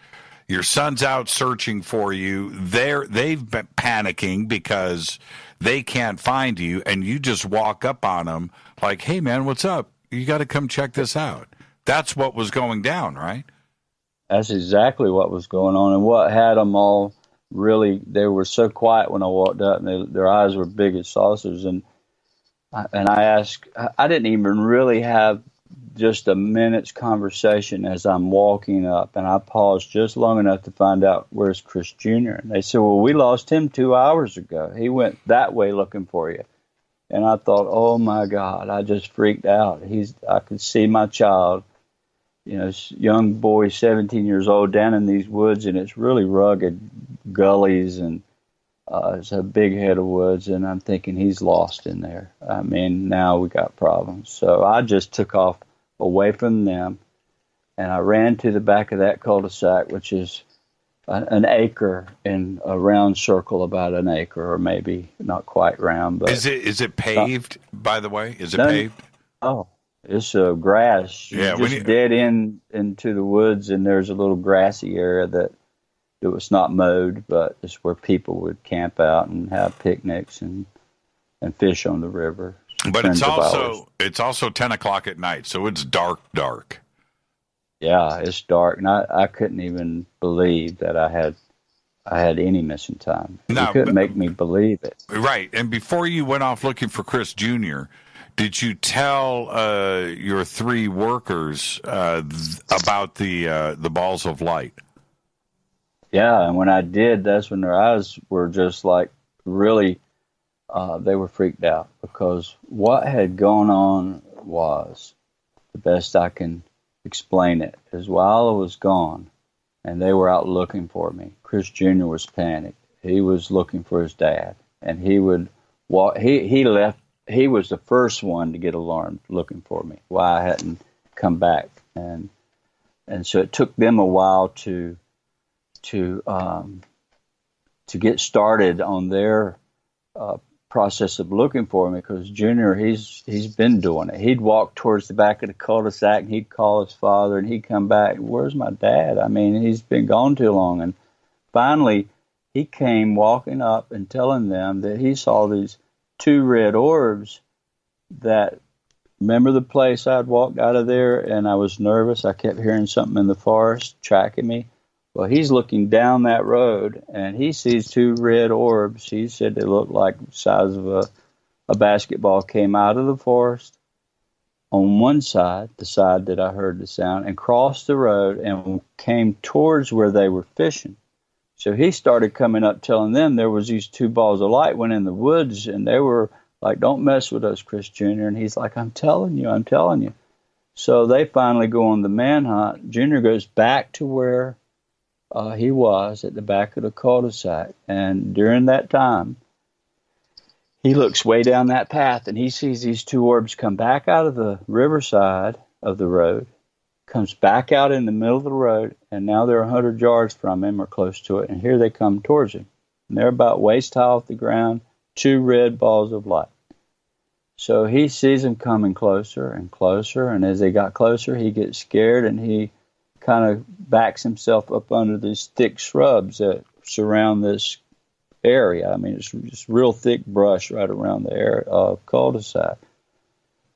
Your son's out searching for you. They've been panicking because they can't find you, and you just walk up on them like, hey, man, what's up? You got to come check this out. That's what was going down, right? That's exactly what was going on, and what had them all really, they were so quiet when I walked up, and their eyes were big as saucers. And I asked, I didn't even really have just a minute's conversation as I'm walking up, and I paused just long enough to find out, where's Chris Jr.? And they said, well, we lost him 2 hours ago. He went that way looking for you. And I thought, oh my God, I just freaked out. I could see my child, young boy, 17 years old, down in these woods, and it's really rugged gullies, and it's a big head of woods, and I'm thinking he's lost in there. I mean, now we got problems. So I just took off away from them, and I ran to the back of that cul-de-sac, which is an acre in a round circle, about an acre, or maybe not quite round. But is it paved? By the way, is it paved? Oh, it's grass. Yeah, you just dead into the woods, and there's a little grassy area that that was not mowed, but it's where people would camp out and have picnics and fish on the river. But it's also 10 o'clock at night, so it's dark. Yeah, it's dark, and I couldn't even believe that I had any missing time. You couldn't make me believe it. Right, and before you went off looking for Chris Jr., did you tell your three workers about the balls of light? Yeah, and when I did, that's when their eyes were just like really, they were freaked out, because what had gone on was, the best I can explain it, is while I was gone and they were out looking for me, Chris Jr. was panicked. He was looking for his dad, and he would walk. He left. He was the first one to get alarmed looking for me, why I hadn't come back, and so it took them a while to get started on their process of looking for me, because Junior, he's been doing it. He'd walk towards the back of the cul-de-sac and he'd call his father, and he'd come back, "Where's my dad? I mean, he's been gone too long." And finally, he came walking up and telling them that he saw these two red orbs. That, remember the place I'd walked out of there and I was nervous? I kept hearing something in the forest tracking me. Well, he's looking down that road, and he sees two red orbs. He said they looked like the size of a basketball, came out of the forest on one side, the side that I heard the sound, and crossed the road and came towards where they were fishing. So he started coming up telling them there was these two balls of light went in the woods, and they were like, "Don't mess with us, Chris Jr." And he's like, I'm telling you. So they finally go on the manhunt. Junior goes back to where he was at the back of the cul-de-sac. And during that time, he looks way down that path, and he sees these two orbs come back out of the riverside of the road, comes back out in the middle of the road, and now they're 100 yards from him or close to it, and here they come towards him. And they're about waist high off the ground, two red balls of light. So he sees them coming closer and closer, and as they got closer, he gets scared, and he kind of backs himself up under these thick shrubs that surround this area. I mean, it's just real thick brush right around the area of cul-de-sac.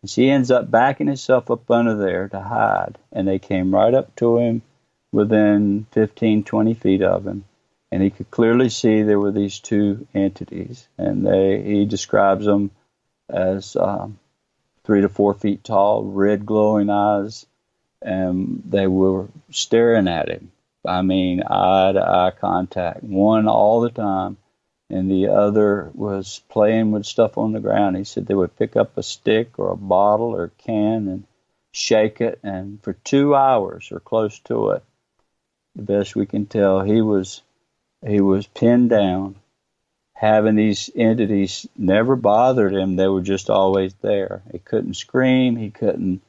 And so he ends up backing himself up under there to hide, and they came right up to him within 15, 20 feet of him, and he could clearly see there were these two entities, and he describes them as 3 to 4 feet tall, red glowing eyes, and they were staring at him. I mean, eye-to-eye contact. One all the time, and the other was playing with stuff on the ground. He said they would pick up a stick or a bottle or a can and shake it, and for 2 hours or close to it, the best we can tell, he was pinned down, having these entities never bothered him. They were just always there. He couldn't scream. He couldn't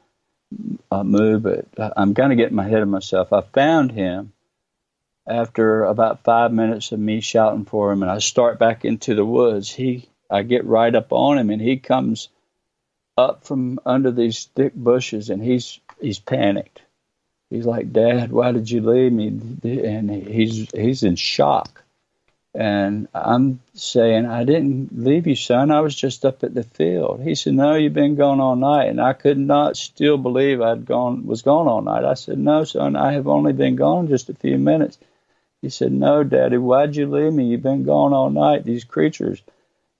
move. But I'm going to get in my head of myself. I found him after about 5 minutes of me shouting for him, and I start back into the woods. I get right up on him, and he comes up from under these thick bushes, and he's panicked. He's like, "Dad, why did you leave me?" And he's in shock. And I'm saying, "I didn't leave you, son. I was just up at the field." He said, "No, you've been gone all night." And I could not still believe was gone all night. I said, "No, son, I have only been gone just a few minutes." He said, "No, Daddy, why'd you leave me? You've been gone all night. These creatures,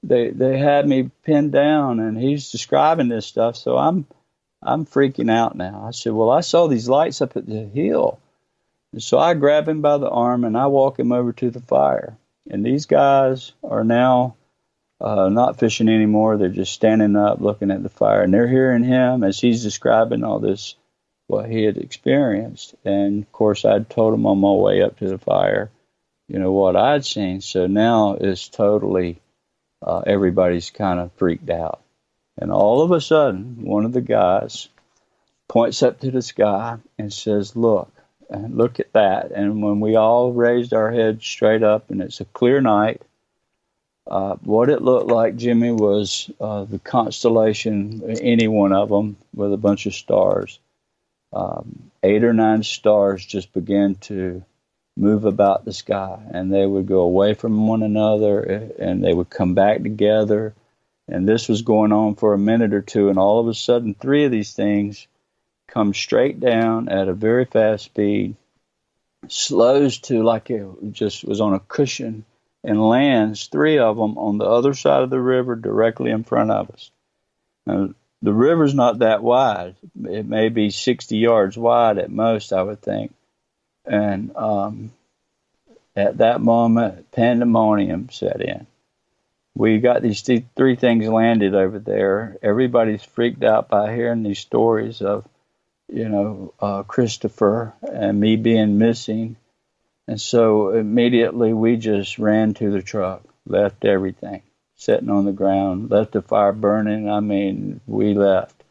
they had me pinned down." And he's describing this stuff, so I'm freaking out now. I said, "Well, I saw these lights up at the hill." And so I grab him by the arm and I walk him over to the fire. And these guys are now not fishing anymore. They're just standing up looking at the fire. And they're hearing him as he's describing all this, what he had experienced. And, of course, I'd told him on my way up to the fire, what I'd seen. So now it's totally, everybody's kind of freaked out. And all of a sudden, one of the guys points up to the sky and says, "Look at that." And when we all raised our heads straight up, and it's a clear night, what it looked like, Jimmy, was the constellation, any one of them, with a bunch of stars. 8 or 9 stars just began to move about the sky, and they would go away from one another, and they would come back together. And this was going on for a minute or two, and all of a sudden 3 of these things come straight down at a very fast speed, slows to like it just was on a cushion, and lands 3 of them on the other side of the river directly in front of us. Now, the river's not that wide. It may be 60 yards wide at most, I would think. And at that moment, pandemonium set in. We got these 3 things landed over there. Everybody's freaked out by hearing these stories of, Christopher and me being missing. And so immediately we just ran to the truck, left everything sitting on the ground, left the fire burning. I mean, we left,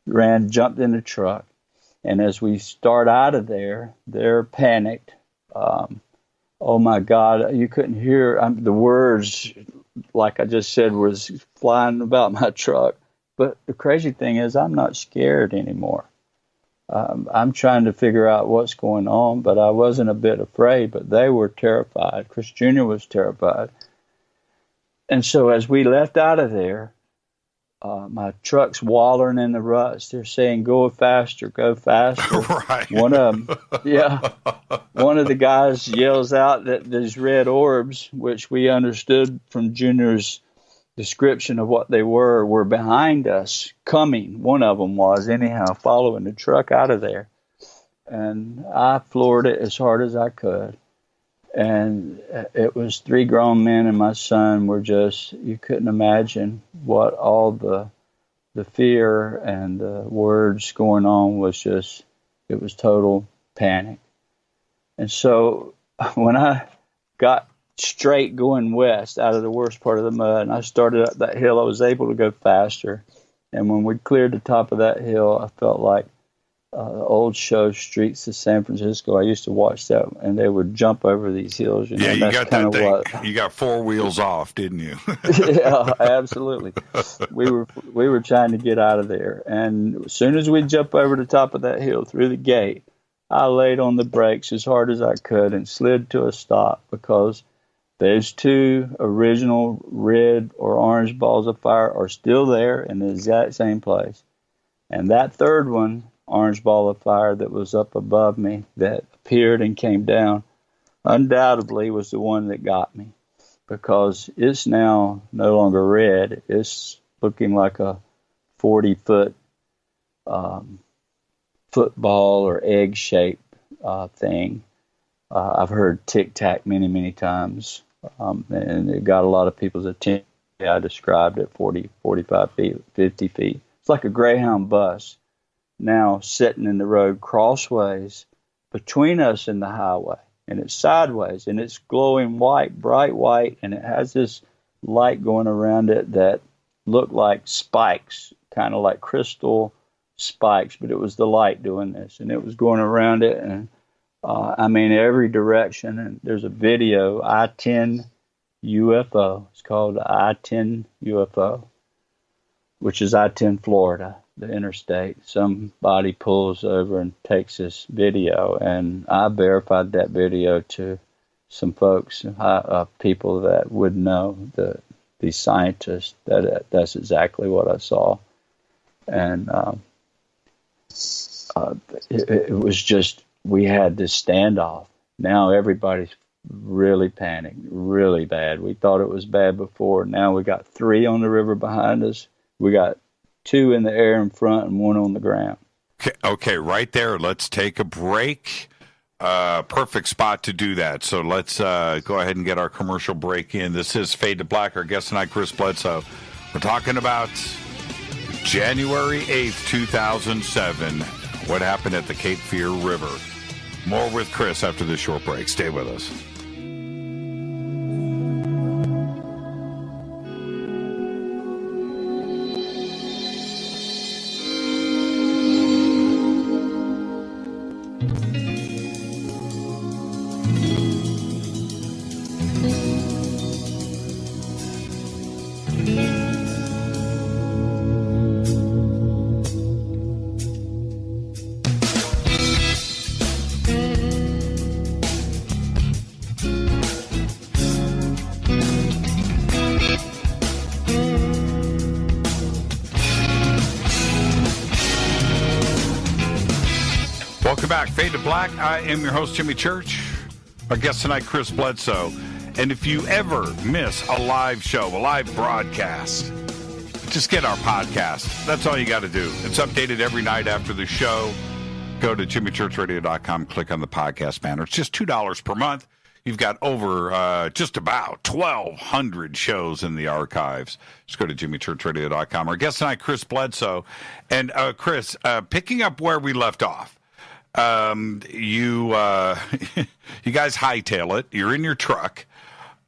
jumped in the truck. And as we start out of there, they're panicked. Oh my God, you couldn't hear the words, like I just said, was flying about my truck. But the crazy thing is, I'm not scared anymore. I'm trying to figure out what's going on, but I wasn't a bit afraid, but they were terrified. Chris Jr. was terrified. And so as we left out of there, my truck's wallering in the ruts. They're saying, go faster, go faster. Right. One of the guys yells out that these red orbs, which we understood from Junior's description of what they were behind us, coming. One of them was, anyhow, following the truck out of there. And I floored it as hard as I could. And it was 3 grown men and my son were just, you couldn't imagine what all the fear and the words going on was just, it was total panic. And so when I got straight going west out of the worst part of the mud, and I started up that hill, I was able to go faster. And when we cleared the top of that hill, I felt like the old show Streets of San Francisco. I used to watch that, and they would jump over these hills. You got that thing. You got 4 wheels off, didn't you? Yeah, absolutely. We were trying to get out of there, and as soon as we jumped over the top of that hill through the gate, I laid on the brakes as hard as I could and slid to a stop, because those 2 original red or orange balls of fire are still there in the exact same place, and that 3rd one, orange ball of fire that was up above me that appeared and came down, undoubtedly was the one that got me, because it's now no longer red. It's looking like a 40-foot football or egg-shaped thing. I've heard tic-tac many, many times, and it got a lot of people's attention. I described it 40, 45 feet, 50 feet. It's like a Greyhound bus now sitting in the road crossways between us and the highway, and it's sideways, and it's glowing white, bright white, and it has this light going around it that looked like spikes, kind of like crystal spikes, but it was the light doing this, and it was going around it, and every direction. And there's a video, I-10 UFO. It's called the I-10 UFO, which is I-10 Florida, the interstate. Somebody pulls over and takes this video, and I verified that video to some folks, people that would know, these scientists, that's exactly what I saw. And it was just, we had this standoff. Now everybody's really panicked, really bad. We thought it was bad before. Now we got 3 on the river behind us. We got 2 in the air in front and 1 on the ground. Okay, right there. Let's take a break. Perfect spot to do that. So let's go ahead and get our commercial break in. This is Fade to Black. Our guest tonight, Chris Bledsoe. We're talking about January 8th, 2007. What happened at the Cape Fear River. More with Chris after this short break. Stay with us. Welcome back. Fade to Black. I am your host, Jimmy Church. Our guest tonight, Chris Bledsoe. And if you ever miss a live show, a live broadcast, just get our podcast. That's all you got to do. It's updated every night after the show. Go to jimmychurchradio.com, click on the podcast banner. It's just $2 per month. You've got over just about 1,200 shows in the archives. Just go to jimmychurchradio.com. Our guest tonight, Chris Bledsoe. And Chris, picking up where we left off, you guys hightail it. You're in your truck.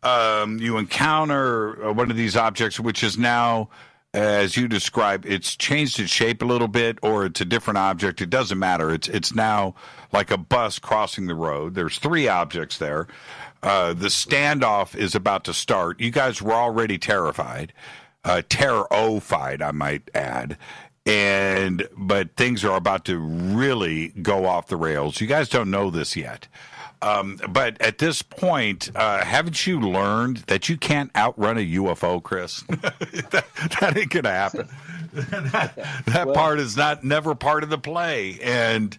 You encounter one of these objects, which is now, as you describe, it's changed its shape a little bit, or it's a different object. It doesn't matter. It's now like a bus crossing the road. There's 3 objects there. The standoff is about to start. You guys were already terrified, terrorified, I might add. But things are about to really go off the rails. You guys don't know this yet. But at this point, haven't you learned that you can't outrun a UFO, Chris? that ain't going to happen. that part is never part of the play. And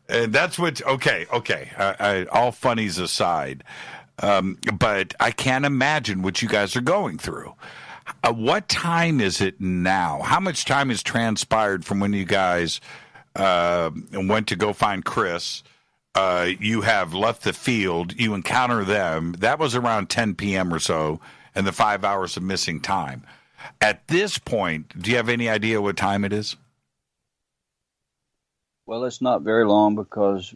that's what, okay. All funnies aside. But I can't imagine what you guys are going through. What time is it now? How much time has transpired from when you guys went to go find Chris? You have left the field. You encounter them. That was around 10 p.m. or so, and the 5 hours of missing time. At this point, do you have any idea what time it is? Well, it's not very long, because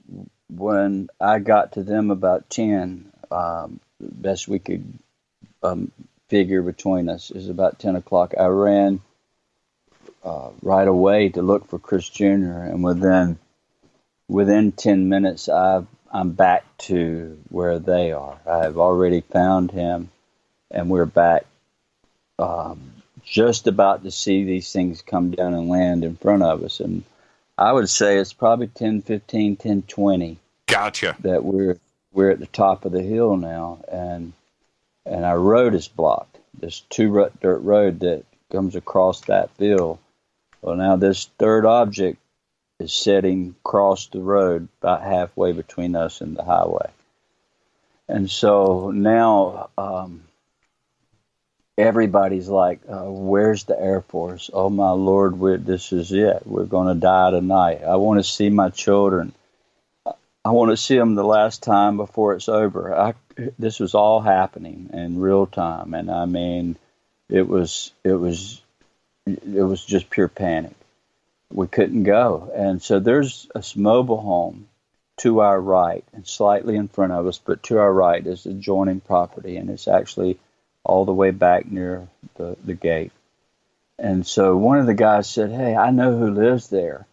when I got to them about 10, best we could figure between us is about 10 o'clock. I ran right away to look for Chris Jr., and within 10 minutes, I'm back to where they are. I have already found him, and we're back just about to see these things come down and land in front of us. And I would say it's probably 10:15, 10:20. Gotcha. That we're at the top of the hill now, and our road is blocked. There's 2 dirt road that comes across that field. Well, now this third object is sitting across the road about halfway between us and the highway. And so now everybody's like, where's the Air Force? Oh, my Lord, this is it. We're going to die tonight. I want to see my children. I want to see them the last time before it's over. This was all happening in real time. And I mean, it was just pure panic. We couldn't go. And so there's a mobile home to our right and slightly in front of us, but to our right is adjoining property, and it's actually all the way back near the gate. And so one of the guys said, "Hey, I know who lives there.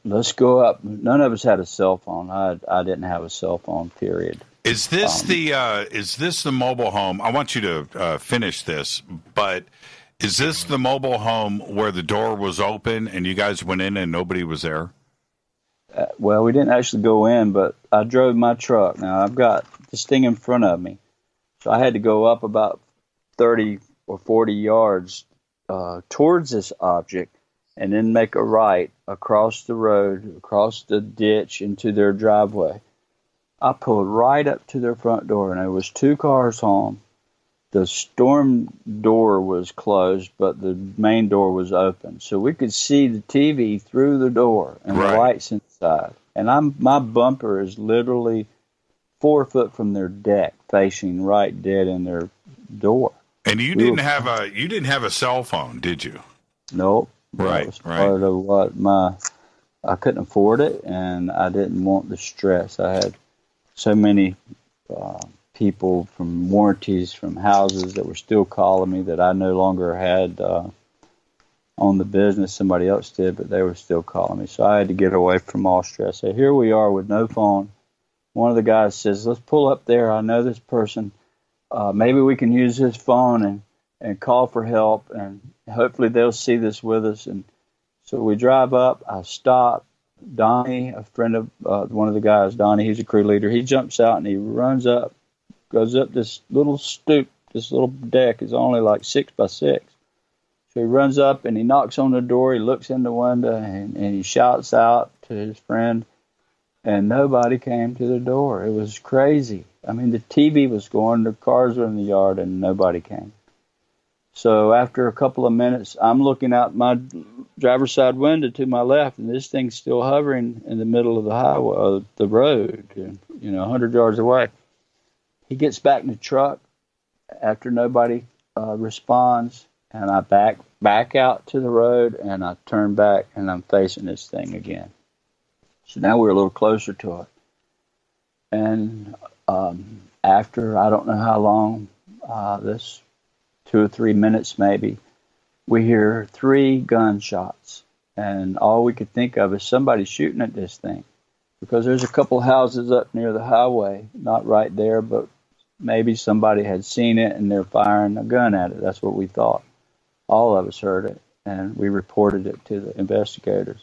Let's go up." None of us had a cell phone. I didn't have a cell phone, period. Is this the mobile home? I want you to finish this, but is this the mobile home where the door was open and you guys went in and nobody was there? Well, we didn't actually go in, but I drove my truck. Now, I've got this thing in front of me, so I had to go up about 30 or 40 yards towards this object and then make a right across the road, across the ditch into their driveway. I pulled right up to their front door, and there was 2 cars home. The storm door was closed, but the main door was open. So we could see the TV through the door and the lights inside. And my bumper is literally 4 foot from their deck, facing right dead in their door. And you didn't have a cell phone, did you? Nope. Right, that was part of what I couldn't afford it, and I didn't want the stress. I had so many people from warranties from houses that were still calling me that I no longer had on the business. Somebody else did, but they were still calling me. So I had to get away from all stress. So here we are with no phone. One of the guys says, "Let's pull up there. I know this person. Maybe we can use his phone and call for help, and hopefully they'll see this with us." And so we drive up. I stop. Donnie, a friend of one of the guys, Donnie, he's a crew leader. He jumps out and he runs up, goes up this little stoop. This little deck is only like 6 by 6. So he runs up and he knocks on the door. He looks in the window and he shouts out to his friend, and nobody came to the door. It was crazy. I mean, the TV was going, the cars were in the yard, and nobody came. So after a couple of minutes, I'm looking out my driver's side window to my left, and this thing's still hovering in the middle of the highway, the road, 100 yards away. He gets back in the truck after nobody responds, and I back out to the road, and I turn back, and I'm facing this thing again. So now we're a little closer to it. And after, I don't know how long, this 2 or 3 minutes maybe, we hear 3 gunshots. And all we could think of is somebody shooting at this thing. Because there's a couple houses up near the highway, not right there, but maybe somebody had seen it and they're firing a gun at it. That's what we thought. All of us heard it, and we reported it to the investigators.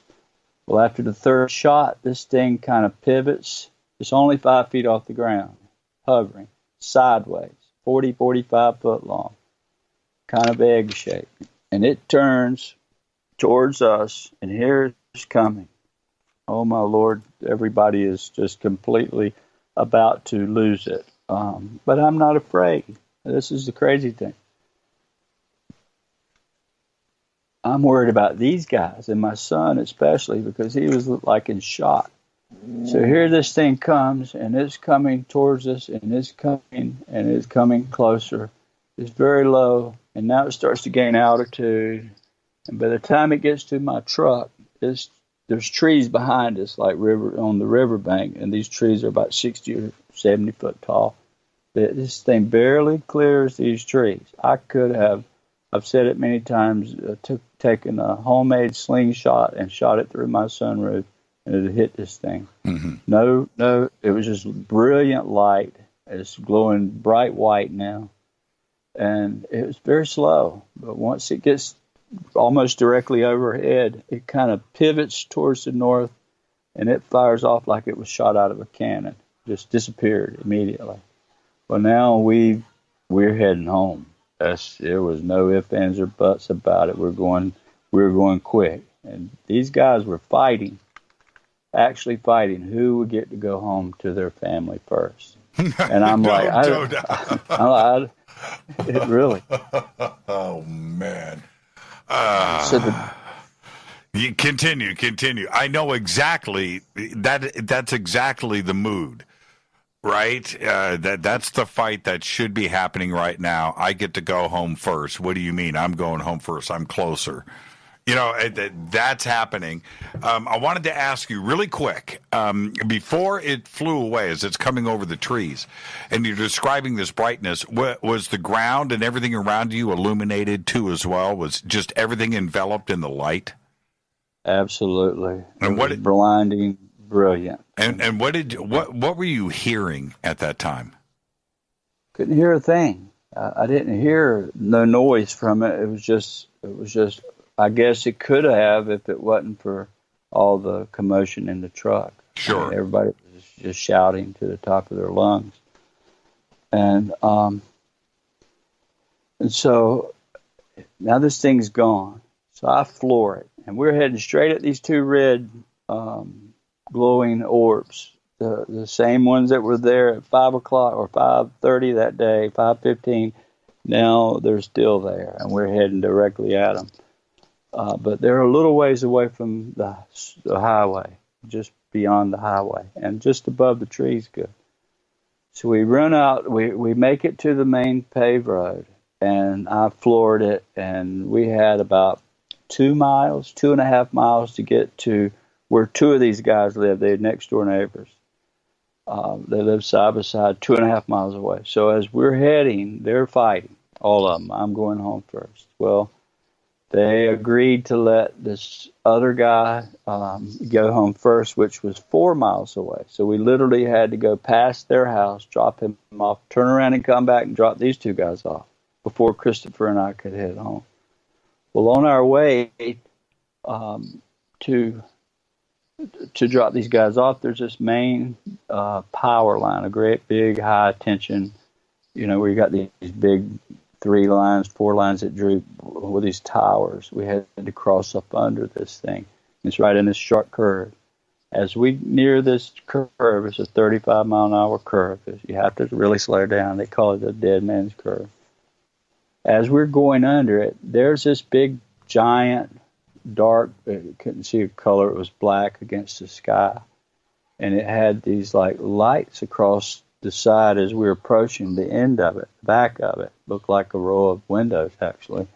Well, after the 3rd shot, this thing kind of pivots. It's only 5 feet off the ground, hovering, sideways, 40, 45 foot long, kind of egg-shaped. And it turns towards us, and here it's coming. Oh, my Lord, everybody is just completely about to lose it. But I'm not afraid. This is the crazy thing. I'm worried about these guys, and my son especially, because he was like in shock. So here this thing comes, and it's coming towards us, and it's coming closer. It's very low, and now it starts to gain altitude. And by the time it gets to my truck, there's trees behind us, like on the riverbank, and these trees are about 60 or 70 foot tall. This thing barely clears these trees. I could have, I've said it many times, taken a homemade slingshot and shot it through my sunroof, and it had hit this thing. Mm-hmm. No, it was just brilliant light. It's glowing bright white now. And it was very slow. But once it gets almost directly overhead, it kind of pivots towards the north, and it fires off like it was shot out of a cannon. Just disappeared immediately. Well, now we're heading home. There was no ifs, ands, or buts about it. We were going quick. And these guys were actually fighting who would get to go home to their family first. And I'm really. Oh, man. You continue. I know exactly that's exactly the mood, right? That's the fight that should be happening right now. I get to go home first. What do you mean? I'm going home first. I'm closer. That's happening. I wanted to ask you really quick, before it flew away, as it's coming over the trees, and you're describing this brightness, was the ground and everything around you illuminated too as well? Was just everything enveloped in the light? Absolutely. And what blinding, brilliant. And what were you hearing at that time? Couldn't hear a thing. I didn't hear no noise from it. It was just. I guess it could have if it wasn't for all the commotion in the truck. Sure. I mean, everybody was just shouting to the top of their lungs. And so now this thing's gone. So I floor it. And we're heading straight at these 2 red glowing orbs, the same ones that were there at 5 o'clock or 5:30 that day, 5:15. Now they're still there, and we're heading directly at them. But they're a little ways away from the highway, just beyond the highway, and just above the trees good. So we run out, we make it to the main paved road, and I floored it, and we had about 2.5 miles to get to where 2 of these guys live. They're next door neighbors. They live side by side, 2.5 miles away. So as we're heading, they're fighting, all of them. I'm going home first. Well, they agreed to let this other guy go home first, which was 4 miles away. So we literally had to go past their house, drop him off, turn around and come back and drop these 2 guys off before Christopher and I could head home. Well, on our way to drop these guys off, there's this main power line, a great big high tension, where you got these big 3 lines, 4 lines that droop with these towers. We had to cross up under this thing. It's right in this short curve. As we near this curve, it's a 35-mile-an-hour curve. You have to really slow down. They call it a dead man's curve. As we're going under it, there's this big, giant, dark, you couldn't see a color. It was black against the sky. And it had these, like, lights across the side as we were approaching the end of it, the back of it. Looked like a row of windows, actually.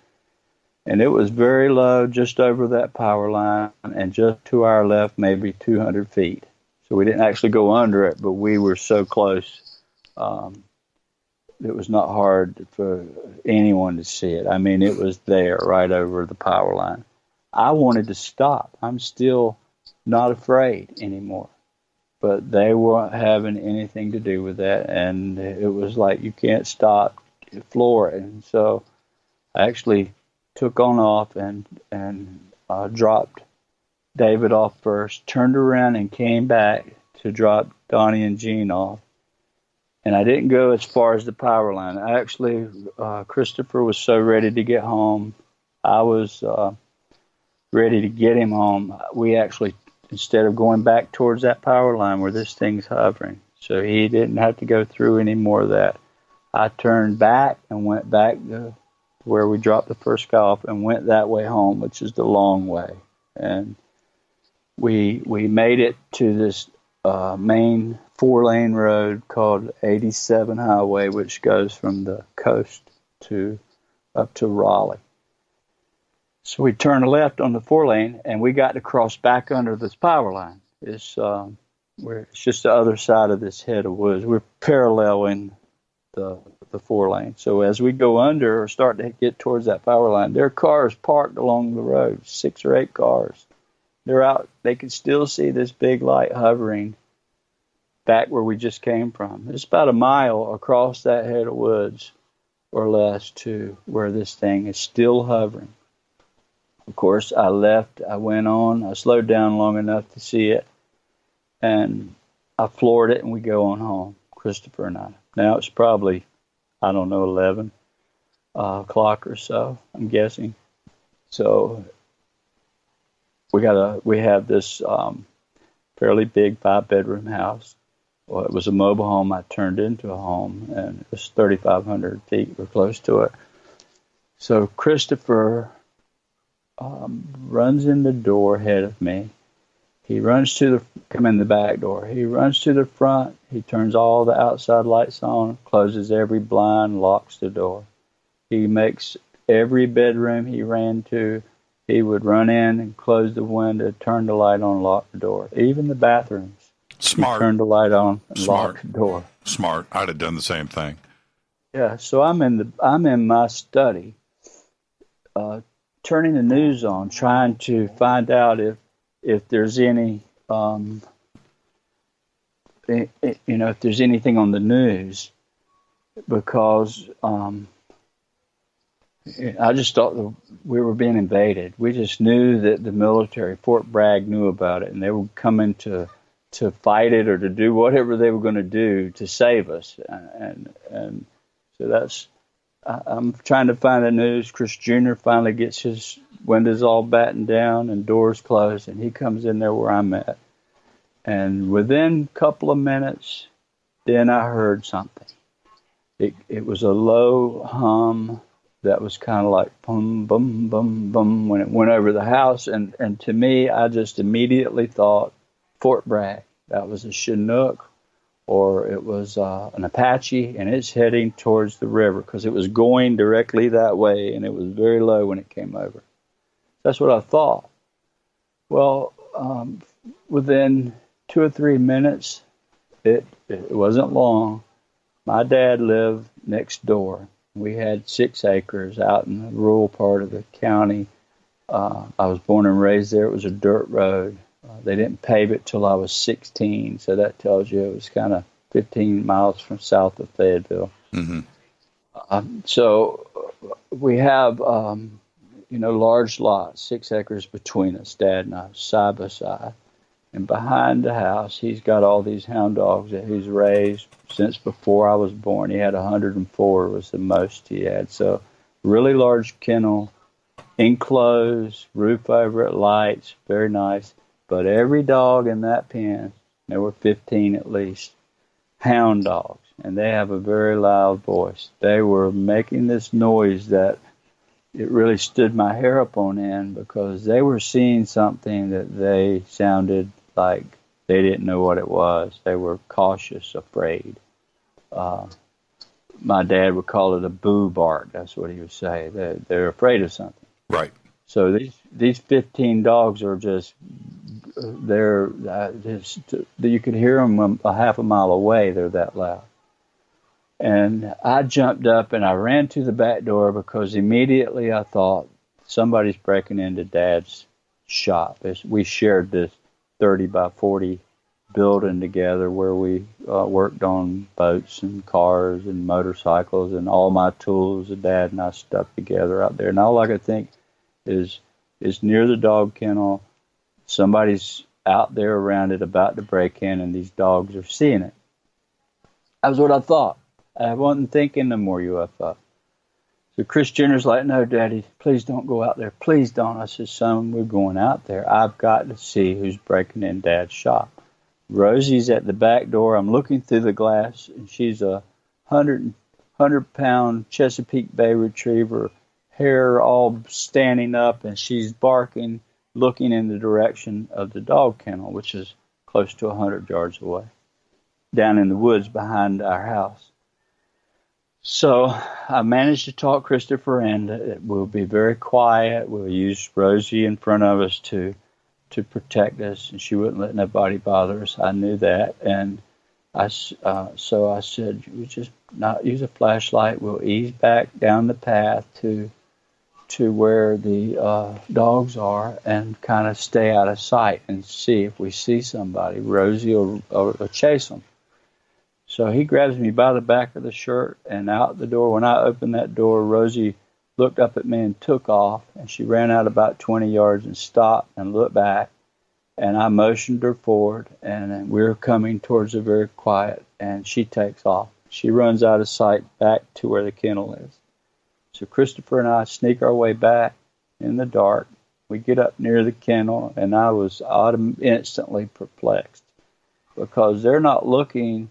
And it was very low, just over that power line, and just to our left, maybe 200 feet. So we didn't actually go under it, but we were so close. It was not hard for anyone to see it. I mean, it was there, right over the power line. I wanted to stop. I'm still not afraid anymore. But they weren't having anything to do with that, and it was like, you can't stop, floor it. And so I actually took on off and dropped David off first, turned around and came back to drop Donnie and Jean off. And I didn't go as far as the power line. Actually, Christopher was so ready to get home. I was ready to get him home. We actually, instead of going back towards that power line where this thing's hovering, so he didn't have to go through any more of that, I turned back and went back to where we dropped the first guy off and went that way home, which is the long way. And we made it to this main 4-lane road called 87 Highway, which goes from the coast up to Raleigh. So we turned left on the 4-lane, and we got to cross back under this power line. It's just the other side of this head of woods. We're paralleling the 4-lane. So as we go under or start to get towards that power line, there are cars parked along the road, 6 or 8 cars. They're out. They can still see this big light hovering back where we just came from. It's about a mile across that head of woods or less to where this thing is still hovering. Of course, I left. I went on. I slowed down long enough to see it, and I floored it, and we go on home, Christopher and I. Now it's probably, 11 o'clock or so, I'm guessing. So we have this fairly big 5-bedroom house. Well, it was a mobile home I turned into a home, and it was 3,500 feet. We're close to it. So Christopher runs in the door ahead of me. He runs come in the back door. He runs to the front. He turns all the outside lights on, closes every blind, locks the door. He makes every bedroom he ran to, he would run in and close the window, turn the light on, lock the door. Even the bathrooms. Smart. He turned the light on and locked the door. Smart. I'd have done the same thing. Yeah, so I'm in my study, turning the news on, trying to find out if there's any, if there's anything on the news, because I just thought we were being invaded. We just knew that the military, Fort Bragg, knew about it, and they were coming to fight it or to do whatever they were going to do to save us. And so I'm trying to find the news. Chris Jr. finally gets his windows all battened down and doors closed, and he comes in there where I'm at. And within a couple of minutes, then I heard something. It was a low hum that was kind of like bum, bum, bum, bum when it went over the house. And to me, I just immediately thought Fort Bragg. That was a Chinook, or it was an Apache, and it's heading towards the river because it was going directly that way, and it was very low when it came over. That's what I thought. Well, within 2 or 3 minutes, it wasn't long. My dad lived next door. We had 6 acres out in the rural part of the county. I was born and raised there. It was a dirt road. They didn't pave it till I was 16, so that tells you it was kind of 15 miles from south of Fayetteville. Mm-hmm. So we have, large lots, 6 acres between us, Dad and I, side by side. And behind the house, he's got all these hound dogs that he's raised since before I was born. He had 104 was the most he had. So really large kennel, enclosed, roof over it, lights, very nice. But every dog in that pen, there were 15 at least, hound dogs, and they have a very loud voice. They were making this noise that it really stood my hair up on end, because they were seeing something that they sounded like they didn't know what it was. They were cautious, afraid. My dad would call it a boo bark. That's what he would say. They're afraid of something. Right. So these 15 dogs are just, you could hear them a half a mile away. They're that loud. And I jumped up and I ran to the back door, because immediately I thought, somebody's breaking into Dad's shop. We shared this 30 by 40 building together where we worked on boats and cars and motorcycles, and all my tools that Dad and I stuck together out there. And all I could think is near the dog kennel, somebody's out there around it about to break in, and these dogs are seeing it. That was what I thought. I wasn't thinking no more UFO. So Chris Jenner's like, "No, Daddy, please don't go out there. Please don't." I said, "Son, we're going out there. I've got to see who's breaking in Dad's shop." Rosie's at the back door. I'm looking through the glass, and she's a 100-pound Chesapeake Bay Retriever, hair all standing up, and she's barking, looking in the direction of the dog kennel, which is close to 100 yards away, down in the woods behind our house. So I managed to talk Christopher in. We'll be very quiet. We'll use Rosie in front of us to protect us, and she wouldn't let nobody bother us. I knew that, and so I said, "We just not use a flashlight. We'll ease back down the path to where the dogs are, and kind of stay out of sight and see if we see somebody. Rosie will chase them." So he grabs me by the back of the shirt and out the door. When I opened that door, Rosie looked up at me and took off, and she ran out about 20 yards and stopped and looked back, and I motioned her forward, and we were coming towards her very quiet, and she takes off. She runs out of sight back to where the kennel is. So Christopher and I sneak our way back in the dark. We get up near the kennel, and I was instantly perplexed, because they're not looking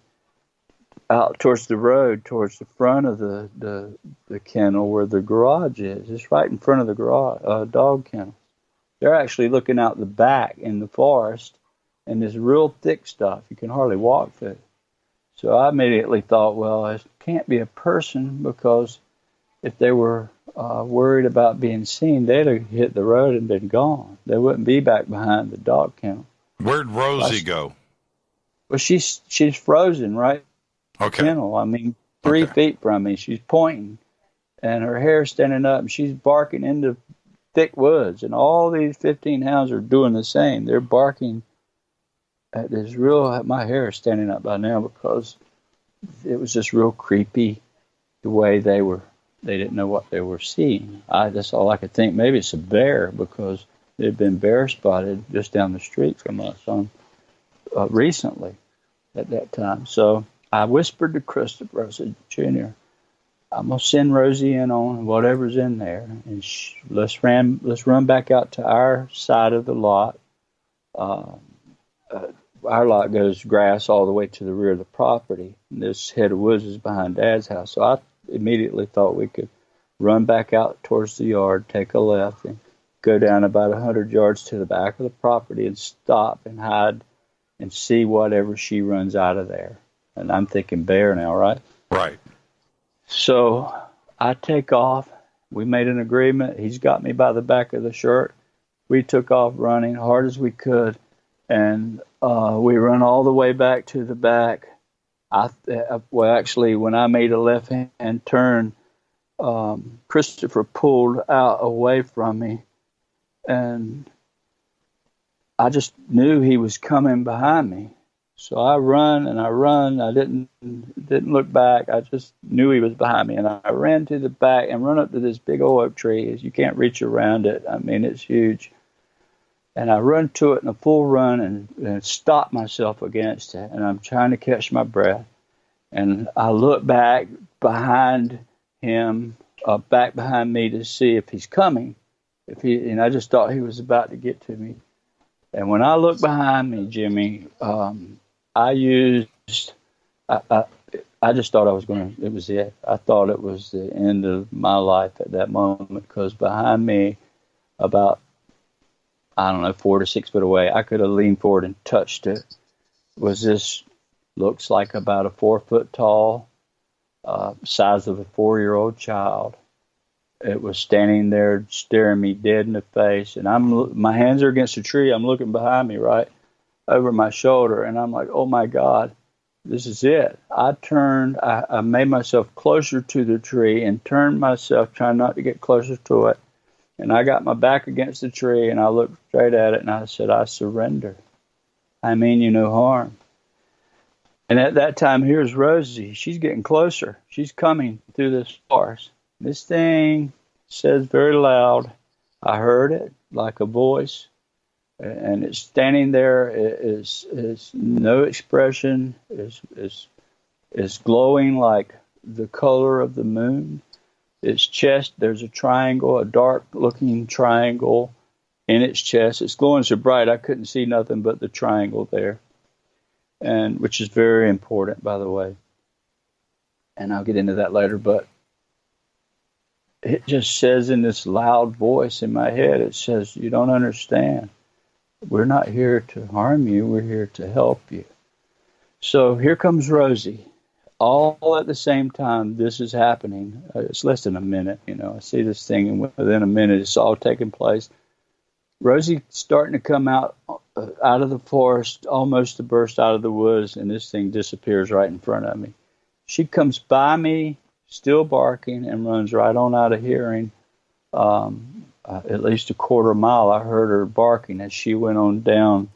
out towards the road, towards the front of the kennel where the garage is. It's right in front of the garage, dog kennel. They're actually looking out the back in the forest, and this real thick stuff you can hardly walk through. So I immediately thought, well, it can't be a person, because if they were worried about being seen, they'd have hit the road and been gone. They wouldn't be back behind the dog kennel. Where'd Rosie go? Well, she's frozen right. Okay. Kennel. I mean, 3 feet from me. She's pointing, and her hair's standing up, and she's barking into thick woods. And all these 15 hounds are doing the same. They're barking at this my hair is standing up by now, because it was just real creepy the way they didn't know what they were seeing. That's all I could think. Maybe it's a bear, because they'd been bear spotted just down the street from us recently at that time. So I whispered to Christopher, I said, "Junior, I'm going to send Rosie in on whatever's in there, and let's run back out to our side of the lot." Our lot goes grass all the way to the rear of the property, and this head of woods is behind Dad's house. So I immediately thought we could run back out towards the yard, take a left, and go down about 100 yards to the back of the property and stop and hide and see whatever she runs out of there. And I'm thinking bear now, right? Right. So I take off. We made an agreement. He's got me by the back of the shirt. We took off running hard as we could, and we run all the way back to the back. Actually, when I made a left-hand turn, Christopher pulled out away from me, and I just knew he was coming behind me. So I run and I run. I didn't look back. I just knew he was behind me, and I ran to the back and run up to this big old oak tree. You can't reach around it. I mean, it's huge. And I run to it in a full run and stop myself against it. And I'm trying to catch my breath. And I look back behind him, back behind me, to see if he's coming. And I just thought he was about to get to me. And when I looked behind me, Jimmy, I just thought it was it. I thought it was the end of my life at that moment, because behind me, about, 4 to 6 foot away, I could have leaned forward and touched it, was this, looks like about a 4 foot tall, size of a 4-year-old child. It was standing there staring me dead in the face, and my hands are against the tree. I'm looking behind me, right over my shoulder, and I'm like, oh my God, this is it. I turned, I made myself closer to the tree and turned myself, trying not to get closer to it. And I got my back against the tree, and I looked straight at it, and I said, I surrender. I mean you no harm. And at that time, here's Rosie. She's getting closer. She's coming through this forest. This thing says very loud, I heard it like a voice, and it's standing there. Is no expression, is glowing like the color of the moon. Its chest, there's a triangle, a dark-looking triangle in its chest. It's glowing so bright I couldn't see nothing but the triangle there, and which is very important, by the way. And I'll get into that later, but it just says in this loud voice in my head, it says, you don't understand. We're not here to harm you. We're here to help you. So here comes Rosie. All at the same time this is happening. It's less than a minute, I see this thing, and within a minute it's all taking place. Rosie's starting to come out of the forest, almost to burst out of the woods, and this thing disappears right in front of me. She comes by me, still barking, and runs right on out of hearing. At least a quarter mile, I heard her barking as she went on down,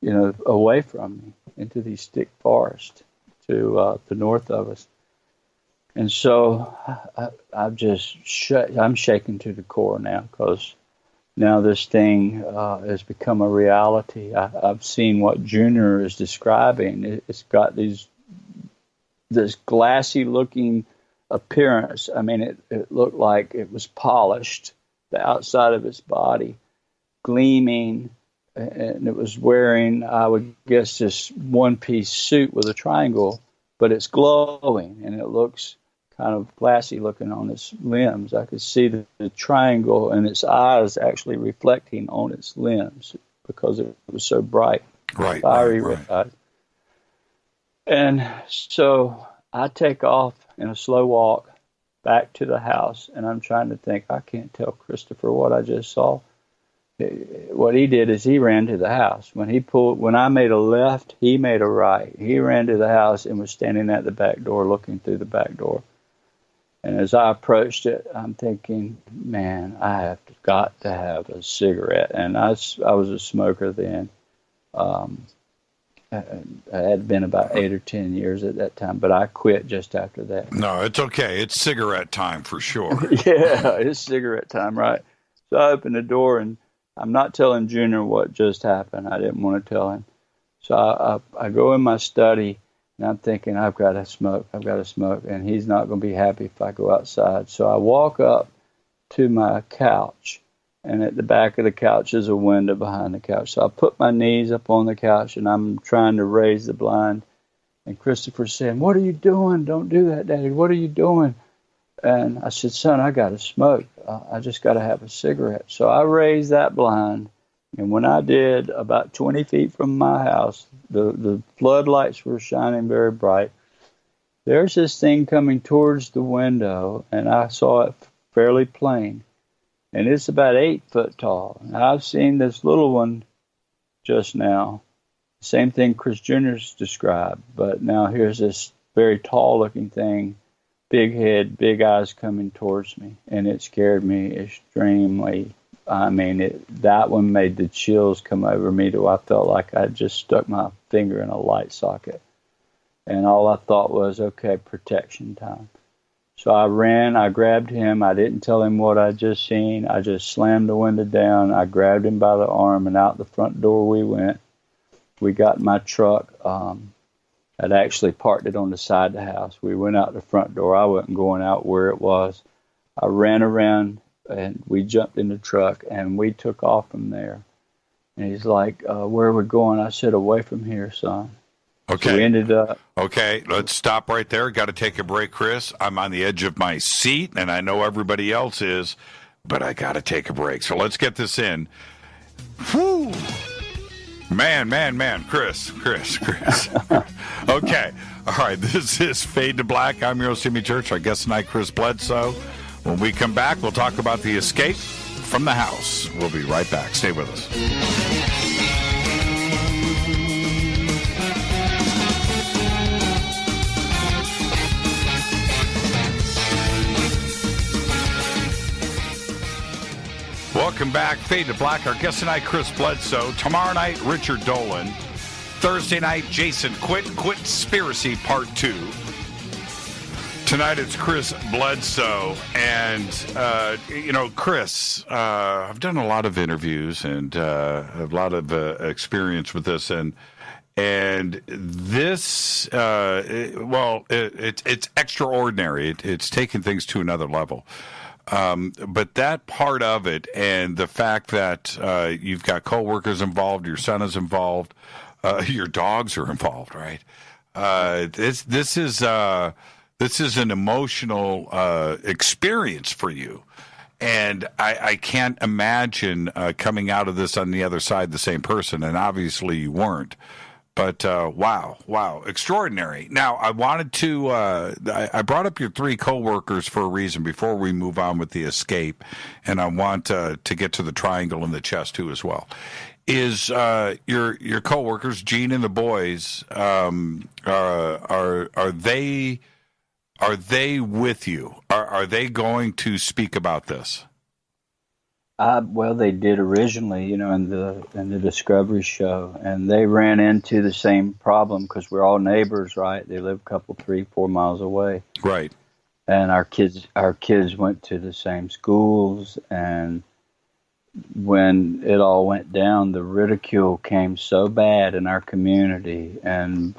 away from me into these thick forests to the north of us. And so I'm shaken to the core now, because now this thing has become a reality. I've seen what Junior is describing. It's got this glassy looking appearance. I mean, it looked like it was polished, the outside of its body, gleaming, and it was wearing, I would guess, this one-piece suit with a triangle, but it's glowing, and it looks kind of glassy looking on its limbs. I could see the triangle and its eyes actually reflecting on its limbs because it was so bright, fiery red eyes. And so I take off in a slow walk back to the house, and I'm trying to think, I can't tell Christopher what I just saw. What he did is he ran to the house. When I made a left, he made a right. He ran to the house and was standing at the back door looking through the back door. And as I approached it, I'm thinking, man, I have got to have a cigarette. And I was a smoker then. I had been about 8 or 10 years at that time, but I quit just after that. No, it's okay. It's cigarette time for sure. Yeah, it's cigarette time, right? So I opened the door, and I'm not telling Junior what just happened. I didn't want to tell him. So I go in my study, and I'm thinking, I've got to smoke, and he's not going to be happy if I go outside. So I walk up to my couch, and at the back of the couch is a window behind the couch. So I put my knees up on the couch, and I'm trying to raise the blind. And Christopher's saying, what are you doing? Don't do that, Daddy. What are you doing? And I said, son, I got to smoke. I just got to have a cigarette. So I raised that blind. And when I did, about 20 feet from my house, the floodlights were shining very bright. There's this thing coming towards the window, and I saw it fairly plain. And it's about 8 foot tall. Now, I've seen this little one just now. Same thing Chris Jr.'s described. But now here's this very tall-looking thing, big head, big eyes coming towards me. And it scared me extremely. I mean, that one made the chills come over me to I felt like I just stuck my finger in a light socket. And all I thought was, okay, protection time. So I ran, I grabbed him. I didn't tell him what I'd just seen. I just slammed the window down. I grabbed him by the arm, and out the front door we went. We got in my truck. I'd actually parked it on the side of the house. We went out the front door. I wasn't going out where it was. I ran around, and we jumped in the truck, and we took off from there. And he's like, where are we going? I said, away from here, son. Okay. So we ended up. Okay, let's stop right there. Got to take a break, Chris. I'm on the edge of my seat, and I know everybody else is, but I got to take a break. So let's get this in. Whew. Man. Chris. Okay. All right, this is Fade to Black. I'm your host, Jimmy Church. Our guest tonight, Chris Bledsoe. When we come back, we'll talk about the escape from the house. We'll be right back. Stay with us. Welcome back. Fade to Black. Our guest tonight, Chris Bledsoe. Tomorrow night, Richard Dolan. Thursday night, Jason Quitspiracy Part 2. Tonight, it's Chris Bledsoe. And, Chris, I've done a lot of interviews and a lot of experience with this. And this, it's extraordinary. It's taken things to another level. But that part of it, and the fact that you've got coworkers involved, your son is involved, your dogs are involved, right? This is an emotional experience for you, and I can't imagine coming out of this on the other side the same person. And obviously, you weren't. But wow, extraordinary. Now, I wanted to, I brought up your 3 coworkers for a reason before we move on with the escape, and I want to get to the triangle in the chest too as well. Is your coworkers, Gene and the boys, are they with you? Are they going to speak about this? Well, they did originally, in the Discovery Show, and they ran into the same problem because we're all neighbors, right? They live a couple, 3-4 miles away, right? And our kids went to the same schools, and when it all went down, the ridicule came so bad in our community, and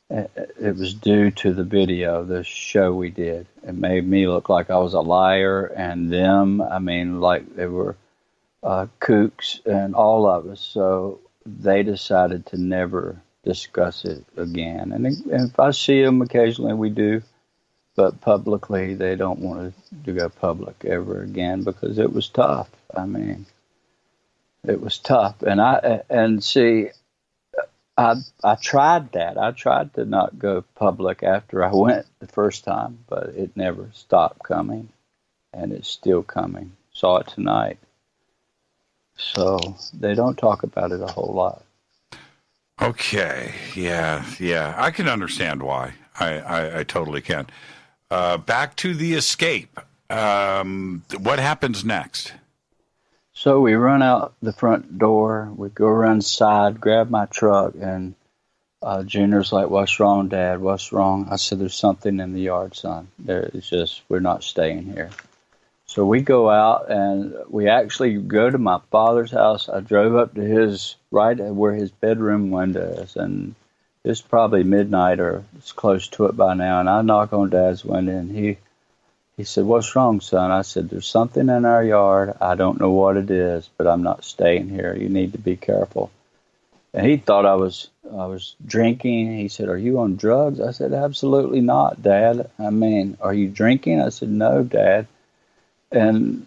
it was due to the video, the show we did. It made me look like I was a liar, and them, like they were kooks, and all of us. So they decided to never discuss it again. And if I see them occasionally, we do. But publicly, they don't want to go public ever again because it was tough. It was tough. And I tried that. I tried to not go public after I went the first time, but it never stopped coming, and it's still coming. Saw it tonight. So they don't talk about it a whole lot. Okay. Yeah. I can understand why. I totally can. Back to the escape. What happens next? So we run out the front door, we go around the side, grab my truck, and Junior's like, "What's wrong, Dad? What's wrong?" I said, "There's something in the yard, son. It's just, we're not staying here." So we go out, and we actually go to my father's house. I drove up to his, right where his bedroom window is, and it's probably midnight or it's close to it by now, and I knock on Dad's window, and he said, "What's wrong, son?" I said, "There's something in our yard. I don't know what it is, but I'm not staying here. You need to be careful." And he thought I was drinking. He said, "Are you on drugs?" I said, "Absolutely not, Dad. Are you drinking?" I said, "No, Dad." And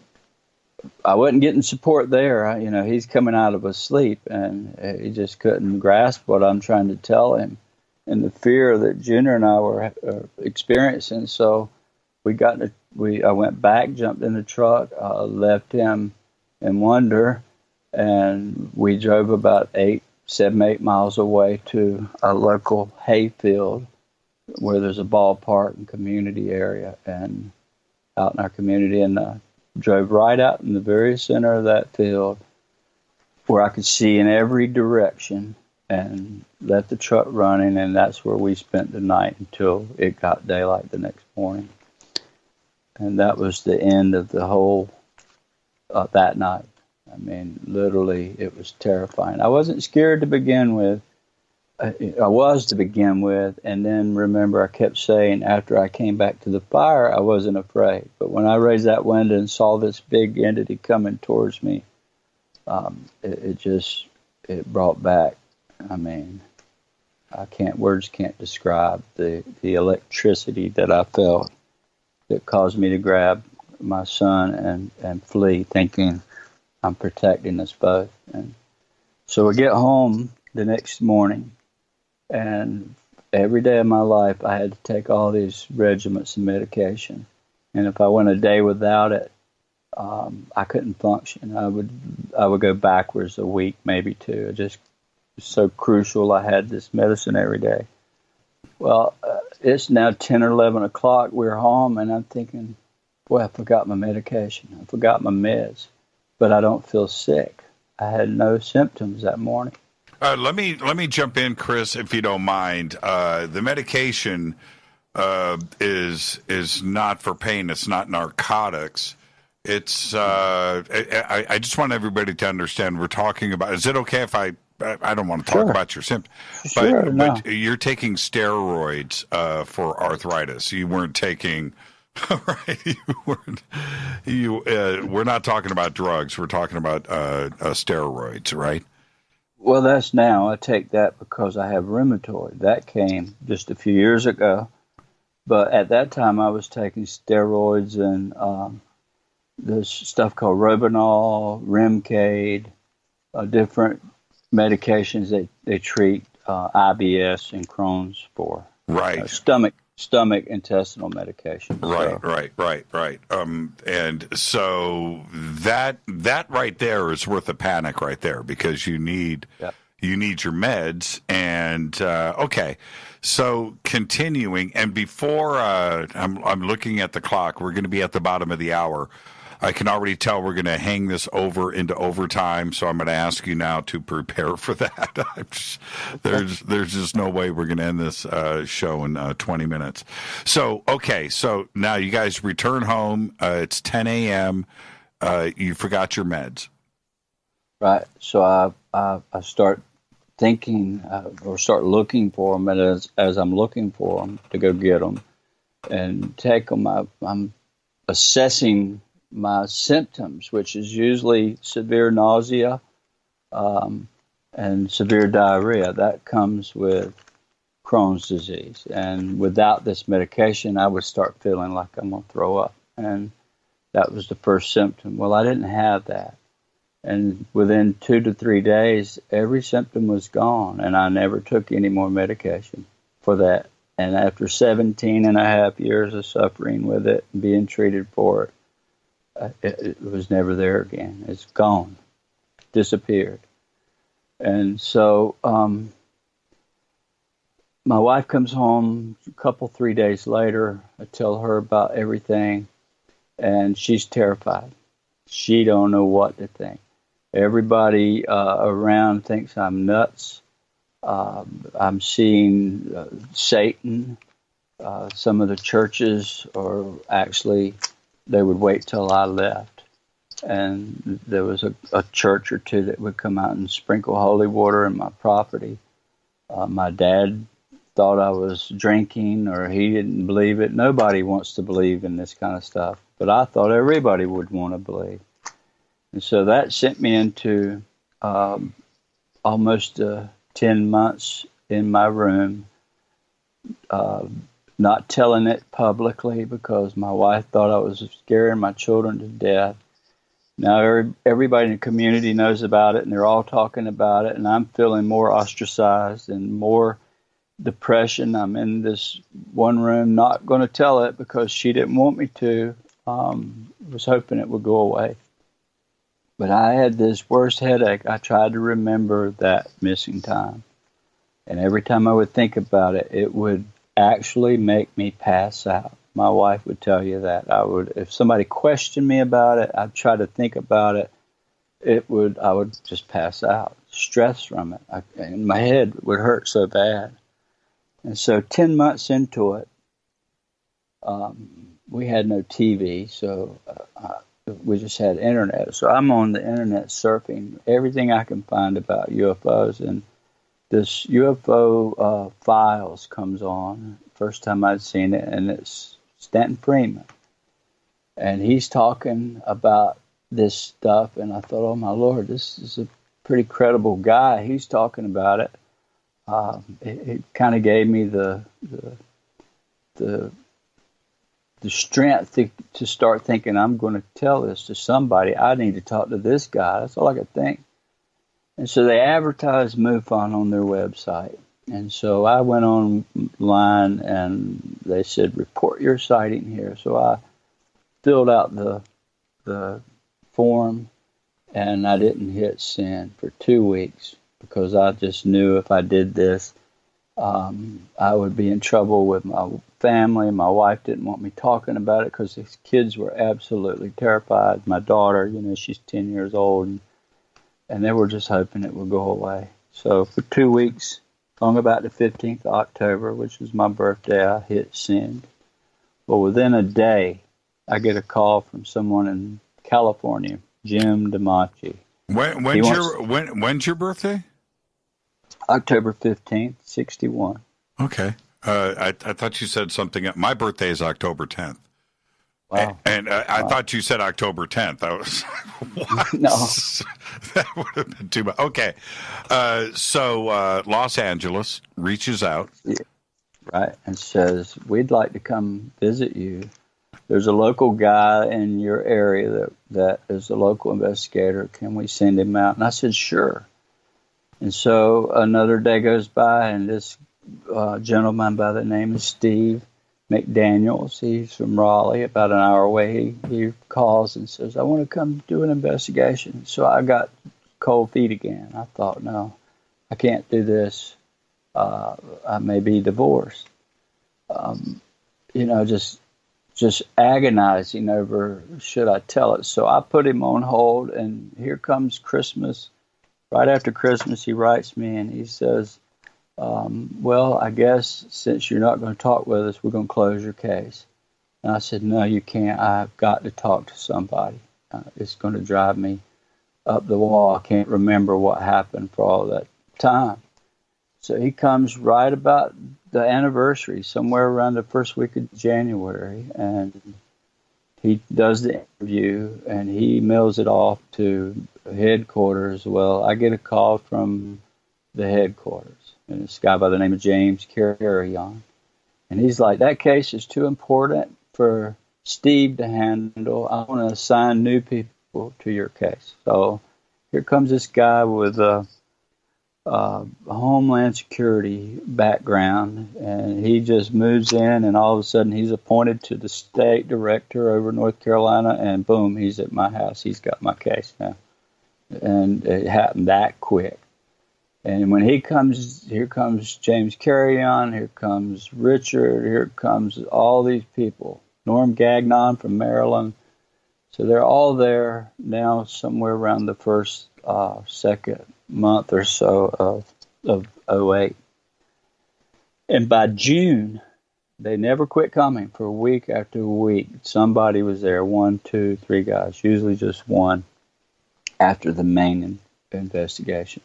I wasn't getting support there. He's coming out of a sleep, and he just couldn't grasp what I'm trying to tell him and the fear that Junior and I were experiencing. So I went back, jumped in the truck, left him in wonder, and we drove about 7, 8 miles away to a local hayfield where there's a ballpark and community area and out in our community, and drove right out in the very center of that field where I could see in every direction, and left the truck running, and that's where we spent the night until it got daylight the next morning. And that was the end of the whole, that night. Literally, it was terrifying. I wasn't scared to begin with. I was to begin with, and then remember I kept saying after I came back to the fire, I wasn't afraid. But when I raised that window and saw this big entity coming towards me, it brought back, I mean, words can't describe the electricity that I felt that caused me to grab my son and flee, thinking I'm protecting us both. And so we get home the next morning, and every day of my life I had to take all these regimens of medication. And if I went a day without it, I couldn't function. I would go backwards a week, maybe two. It just was so crucial. I had this medicine every day. Well, it's now 10 or 11 o'clock. We're home, and I'm thinking, boy, I forgot my medication. I forgot my meds, but I don't feel sick. I had no symptoms that morning. Let me jump in, Chris, if you don't mind. The medication is not for pain. It's not narcotics. It's I just want everybody to understand we're talking about. Is it okay if I don't want to talk about your symptoms, but you're taking steroids for arthritis. You weren't taking. Right, we're not talking about drugs. We're talking about steroids, right? Well, that's now. I take that because I have rheumatoid. That came just a few years ago. But at that time, I was taking steroids and this stuff called Robenal, Remicade, different medications that they treat IBS and Crohn's for. Right. Stomach intestinal medication. Right. And so that right there is worth a panic right there, because you need your meds. And okay, so continuing, and before I'm looking at the clock, we're going to be at the bottom of the hour. I can already tell we're going to hang this over into overtime, so I'm going to ask you now to prepare for that. There's just no way we're going to end this show in 20 minutes. So, okay, so now you guys return home. It's 10 a.m. You forgot your meds. Right. So I start thinking or start looking for them, and as I'm looking for them to go get them and take them, I'm assessing my symptoms, which is usually severe nausea and severe diarrhea. That comes with Crohn's disease. And without this medication, I would start feeling like I'm going to throw up. And that was the first symptom. Well, I didn't have that. And within 2 to 3 days, every symptom was gone, and I never took any more medication for that. And after 17 and a half years of suffering with it and being treated for it, it was never there again. It's gone, disappeared. And so my wife comes home a 3 days later. I tell her about everything, and she's terrified. She don't know what to think. Everybody around thinks I'm nuts. I'm seeing Satan. Some of the churches are actually, they would wait till I left. And there was a church or two that would come out and sprinkle holy water in my property. My dad thought I was drinking, or he didn't believe it. Nobody wants to believe in this kind of stuff, but I thought everybody would want to believe. And so that sent me into almost 10 months in my room, not telling it publicly because my wife thought I was scaring my children to death. Now everybody in the community knows about it, and they're all talking about it, and I'm feeling more ostracized and more depression. I'm in this one room, not going to tell it because she didn't want me to. Was hoping it would go away. But I had this worst headache. I tried to remember that missing time. And every time I would think about it, it would actually make me pass out. My wife would tell you that. If somebody questioned me about it, I'd try to think about it. I would just pass out, stress from it. And my head would hurt so bad. And so 10 months into it, we had no TV, so we just had internet. So I'm on the internet surfing everything I can find about UFOs, and this UFO Files comes on. First time I'd seen it, and it's Stanton Freeman. And he's talking about this stuff, and I thought, oh my Lord, this is a pretty credible guy. He's talking about it. It kind of gave me the strength to start thinking, I'm going to tell this to somebody. I need to talk to this guy. That's all I could think. And so they advertised MUFON on their website. And so I went online and they said, report your sighting here. So I filled out the form, and I didn't hit send for 2 weeks because I just knew if I did this, I would be in trouble with my family. My wife didn't want me talking about it because the kids were absolutely terrified. My daughter, she's 10 years old, and they were just hoping it would go away. So for 2 weeks, on about the 15th of October, which was my birthday, I hit send. Well, within a day, I get a call from someone in California, Jim DiMacci. When's your birthday? October 15th, 61. Okay. I thought you said something. My birthday is October 10th. Wow. And I thought you said October 10th. I was what? No. That would have been too much. Okay. So Los Angeles reaches out. Yeah, right. And says, we'd like to come visit you. There's a local guy in your area that is a local investigator. Can we send him out? And I said, sure. And so another day goes by, and this gentleman by the name of Steve McDaniels, he's from Raleigh, about an hour away, he calls and says, I want to come do an investigation. So I got cold feet again. I thought, no, I can't do this. I may be divorced. Just agonizing over, should I tell it? So I put him on hold, and here comes Christmas. Right after Christmas, he writes me and he says, well, I guess since you're not going to talk with us, we're going to close your case. And I said, no, you can't. I've got to talk to somebody. It's going to drive me up the wall. I can't remember what happened for all that time. So he comes right about the anniversary, somewhere around the first week of January, and he does the interview, and he mails it off to headquarters. Well, I get a call from the headquarters, and this guy by the name of James Carrion. And he's like, that case is too important for Steve to handle. I want to assign new people to your case. So here comes this guy with a Homeland Security background, and he just moves in, and all of a sudden he's appointed to the state director over North Carolina, and boom, he's at my house. He's got my case now. And it happened that quick. And when he comes, here comes James Carrion, here comes Richard, here comes all these people. Norm Gagnon from Maryland. So they're all there now somewhere around the second month or so of 08. And by June, they never quit coming for week after week. Somebody was there, 1, 2, 3 guys, usually just one after the main investigation.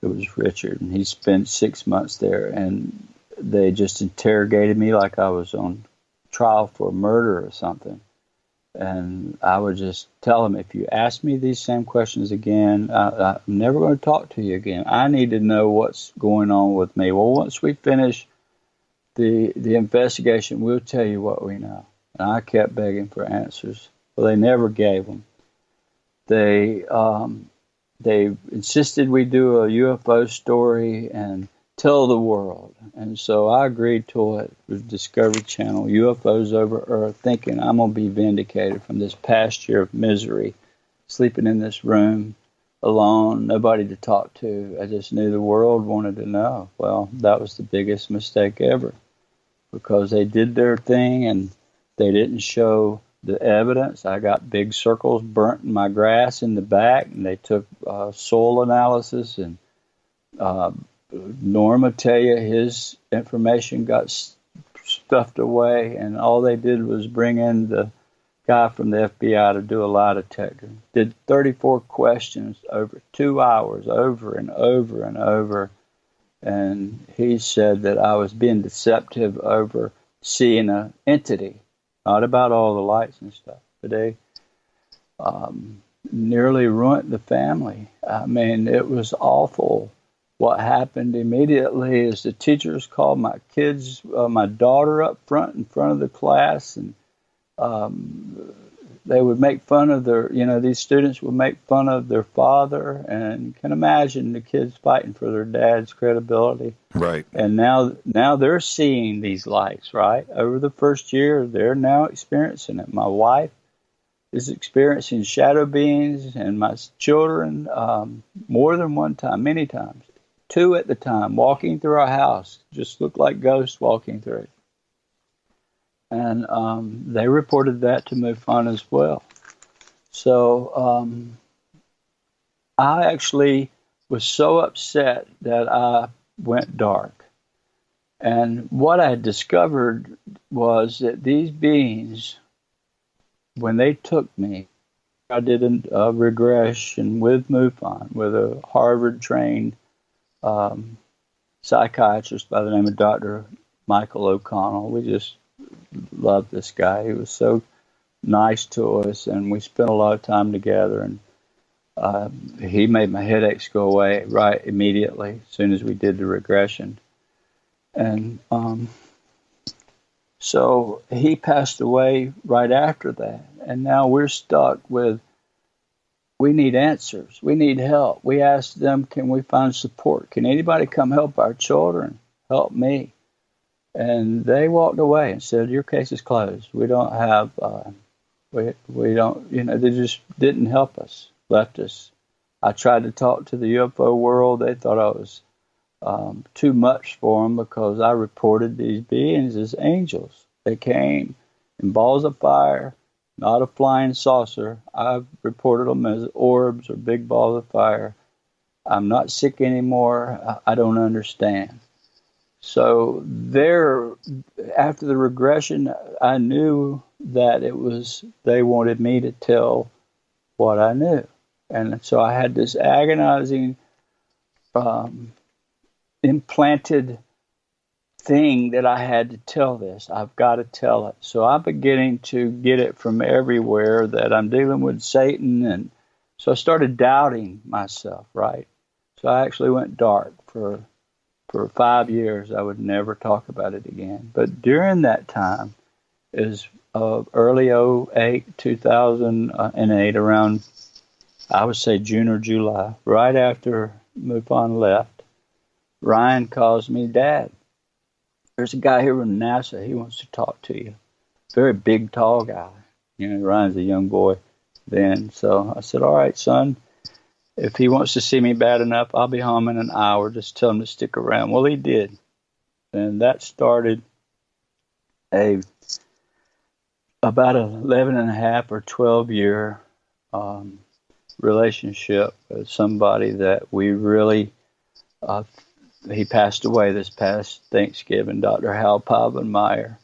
It was Richard, and he spent 6 months there, and they just interrogated me like I was on trial for murder or something. And I would just tell them, if you ask me these same questions again, I'm never going to talk to you again. I need to know what's going on with me. Well, once we finish the investigation, we'll tell you what we know. And I kept begging for answers. Well, they never gave them. They insisted we do a UFO story and tell the world. And so I agreed to it with Discovery Channel, UFOs Over Earth, thinking I'm going to be vindicated from this past year of misery, sleeping in this room alone, nobody to talk to. I just knew the world wanted to know. Well, that was the biggest mistake ever, because they did their thing and they didn't show the evidence. I got big circles burnt in my grass in the back, and they took soil analysis, and Norm will tell you his information got stuffed away, and all they did was bring in the guy from the FBI to do a lie detector. Did 34 questions over 2 hours, over and over and over, and he said that I was being deceptive over seeing an entity, not about all the lights and stuff. But nearly ruined the family. I mean, it was awful. What happened immediately is the teachers called my kids, my daughter up front in front of the class, and they would make fun of these students would make fun of their father, and you can imagine the kids fighting for their dad's credibility. Right. And now they're seeing these lights, right? Over the first year, they're now experiencing it. My wife is experiencing shadow beings, and my children, more than one time, many times, 2 at the time, walking through our house, just looked like ghosts walking through it. And they reported that to MUFON as well. So I actually was so upset that I went dark. And what I discovered was that these beings, when they took me, I did a regression with MUFON, with a Harvard-trained psychiatrist by the name of Dr. Michael O'Connell. We just loved this guy. He was so nice to us, and we spent a lot of time together. And he made my headaches go away right immediately as soon as we did the regression. And so he passed away right after that. And now we're stuck with, we need answers. We need help. We asked them, can we find support? Can anybody come help our children? Help me. And they walked away and said, your case is closed. We don't have, we don't, they just didn't help us, left us. I tried to talk to the UFO world. They thought I was too much for them because I reported these beings as angels. They came in balls of fire, not a flying saucer. I reported them as orbs or big balls of fire. I'm not sick anymore. I don't understand. So after the regression, I knew that they wanted me to tell what I knew. And so I had this agonizing, implanted thing that I had to tell this. I've got to tell it. So I'm beginning to get it from everywhere that I'm dealing with Satan. And so I started doubting myself, right? So I actually went dark for 5 years. I would never talk about it again. But during that time is early 2008, around, I would say June or July, right after MUFON left, Ryan calls me, Dad, there's a guy here from NASA. He wants to talk to you. Very big, tall guy. Ryan's a young boy then. So I said, all right, son. If he wants to see me bad enough, I'll be home in an hour. Just tell him to stick around. Well, he did. And that started about 11 and a half or 12 year relationship with somebody that we really, he passed away this past Thanksgiving, Dr. Hal Pavenmeyer.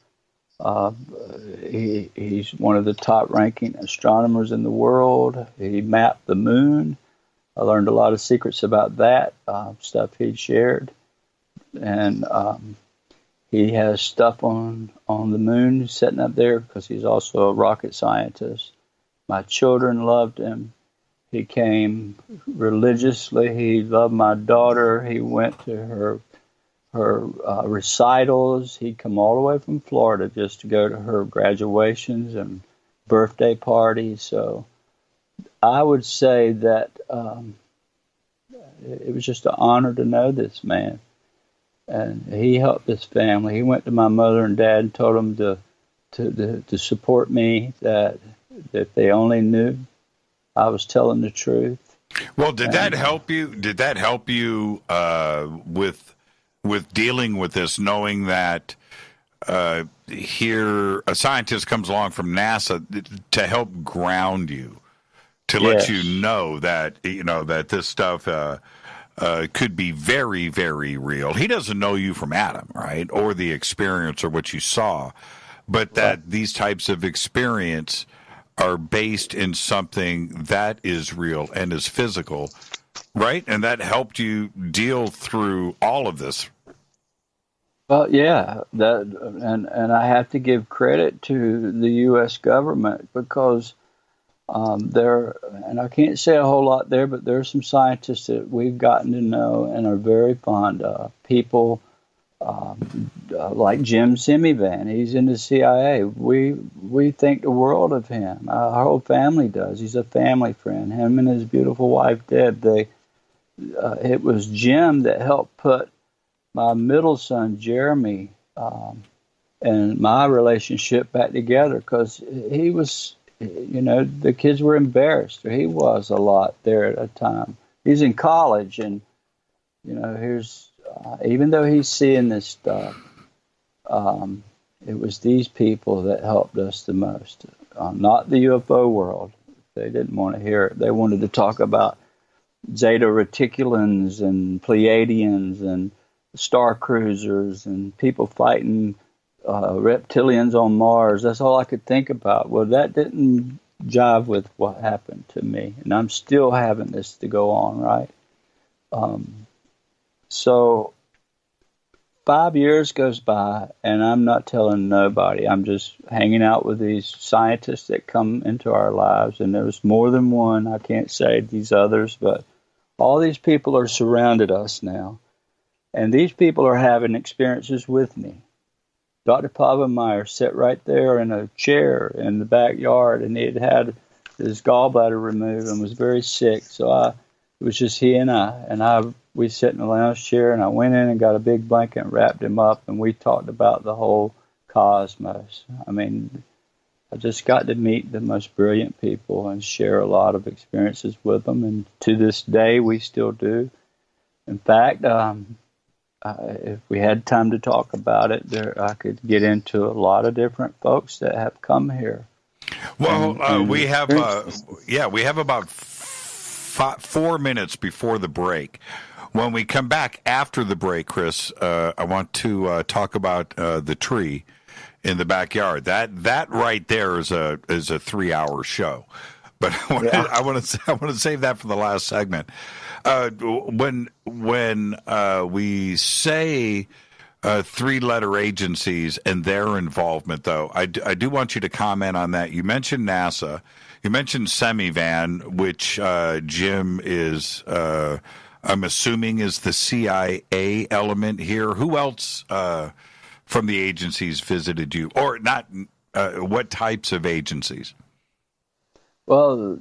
He's one of the top ranking astronomers in the world. He mapped the moon. I learned a lot of secrets about that, stuff he'd shared. And he has stuff on the moon setting up there because he's also a rocket scientist. My children loved him. He came religiously. He loved my daughter. He went to her recitals. He'd come all the way from Florida just to go to her graduations and birthday parties. So I would say that it was just an honor to know this man. And he helped this family. He went to my mother and dad and told them to support me, that they only knew I was telling the truth. Well, did that help you? Did that help you with dealing with this, knowing that here a scientist comes along from NASA to help ground you, to let you know that that this stuff could be very, very real. He doesn't know you from Adam, right, or the experience or what you saw, but that these types of experience are based in something that is real and is physical, right? And that helped you deal through all of this. Well, yeah, and I have to give credit to the U.S. government, because There, and I can't say a whole lot there, but there are some scientists that we've gotten to know and are very fond of. People like Jim Semivan. He's in the CIA. We think the world of him. Our whole family does. He's a family friend. Him and his beautiful wife Deb. It was Jim that helped put my middle son Jeremy and my relationship back together, because he was, the kids were embarrassed, or he was a lot there at a time. He's in college, and here's even though he's seeing this stuff, it was these people that helped us the most. Not the UFO world. They didn't want to hear it. They wanted to talk about Zeta Reticulans and Pleiadians and star cruisers and people fighting reptilians on Mars. That's all I could think about. Well, that didn't jive with what happened to me, and I'm still having this to go on, right? So 5 years goes by, and I'm not telling nobody. I'm just hanging out with these scientists that come into our lives, and there's more than one. I can't say these others, but all these people are surrounded us now, and these people are having experiences with me. Dr. Pavenmeyer sat right there in a chair in the backyard, and he had his gallbladder removed and was very sick. So it was just he and we sat in the lounge chair, and I went in and got a big blanket and wrapped him up, and we talked about the whole cosmos. I mean, I just got to meet the most brilliant people and share a lot of experiences with them, and to this day we still do. In fact, if we had time to talk about it, I could get into a lot of different folks that have come here. Well, we have about 4 minutes before the break. When we come back after the break, Chris, I want to talk about the tree in the backyard. That right there is a 3-hour show, but I want to save that for the last segment. When we say 3-letter agencies and their involvement, though, I do want you to comment on that. You mentioned NASA. You mentioned Semivan, which Jim is, I'm assuming, is the CIA element here. Who else from the agencies visited you? Or not, what types of agencies? Well,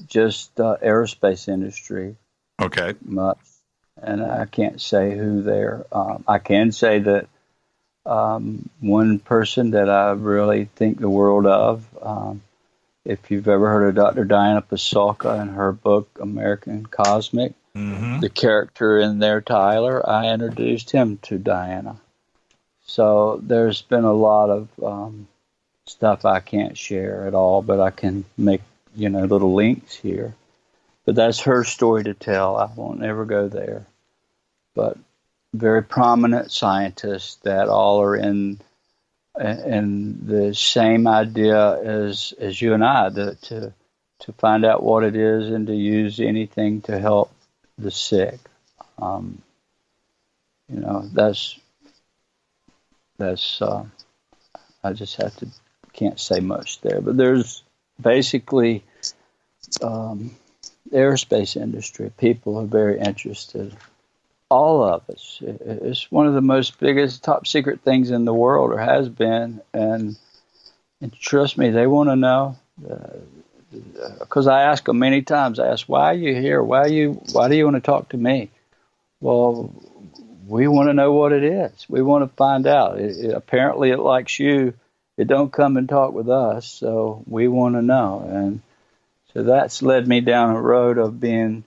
just aerospace industry. Okay. Much. And I can't say who there. I can say that one person that I really think the world of, if you've ever heard of Dr. Diana Pasulka and her book, American Cosmic, the character in there, Tyler, I introduced him to Diana. So there's been a lot of stuff I can't share at all, but I can make, little links here. But that's her story to tell. I won't ever go there. But very prominent scientists that all are in the same idea as you and I, to find out what it is and to use anything to help the sick. That's I just can't say much there. But there's basically aerospace industry. People are very interested. All of us. It's one of the most biggest, top secret things in the world, or has been. And trust me, they want to know. Because I ask them many times. I ask, "Why are you here? Why do you want to talk to me?" Well, we want to know what it is. We want to find out. Apparently, it likes you. It don't come and talk with us. So we want to know. And so that's led me down a road of being,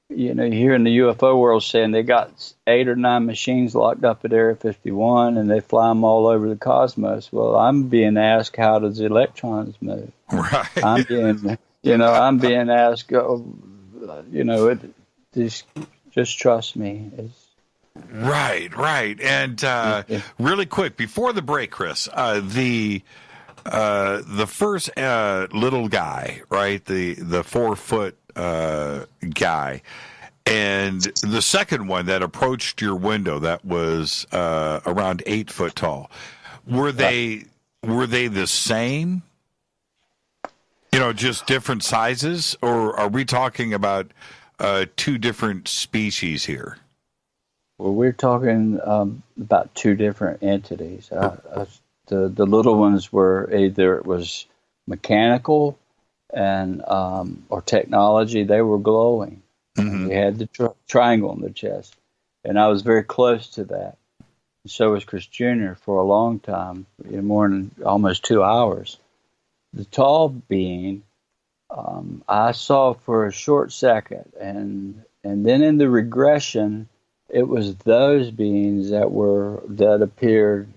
you hear in the UFO world saying they got 8 or 9 machines locked up at Area 51 and they fly them all over the cosmos. Well, I'm being asked, how does electrons move? Right. I'm being asked, just trust me. Right. And really quick, before the break, Chris, the first little guy, right, the 4-foot guy, and the second one that approached your window that was around 8 foot tall, were they the same? just different sizes, or are we talking about two different species here? Well, we're talking about two different entities. The little ones were either it was mechanical and or technology. They were glowing. Mm-hmm. They had the triangle on their chest, and I was very close to that. And so was Chris Jr. for a long time, more than almost 2 hours. The tall being, I saw for a short second, and then in the regression, it was those beings that appeared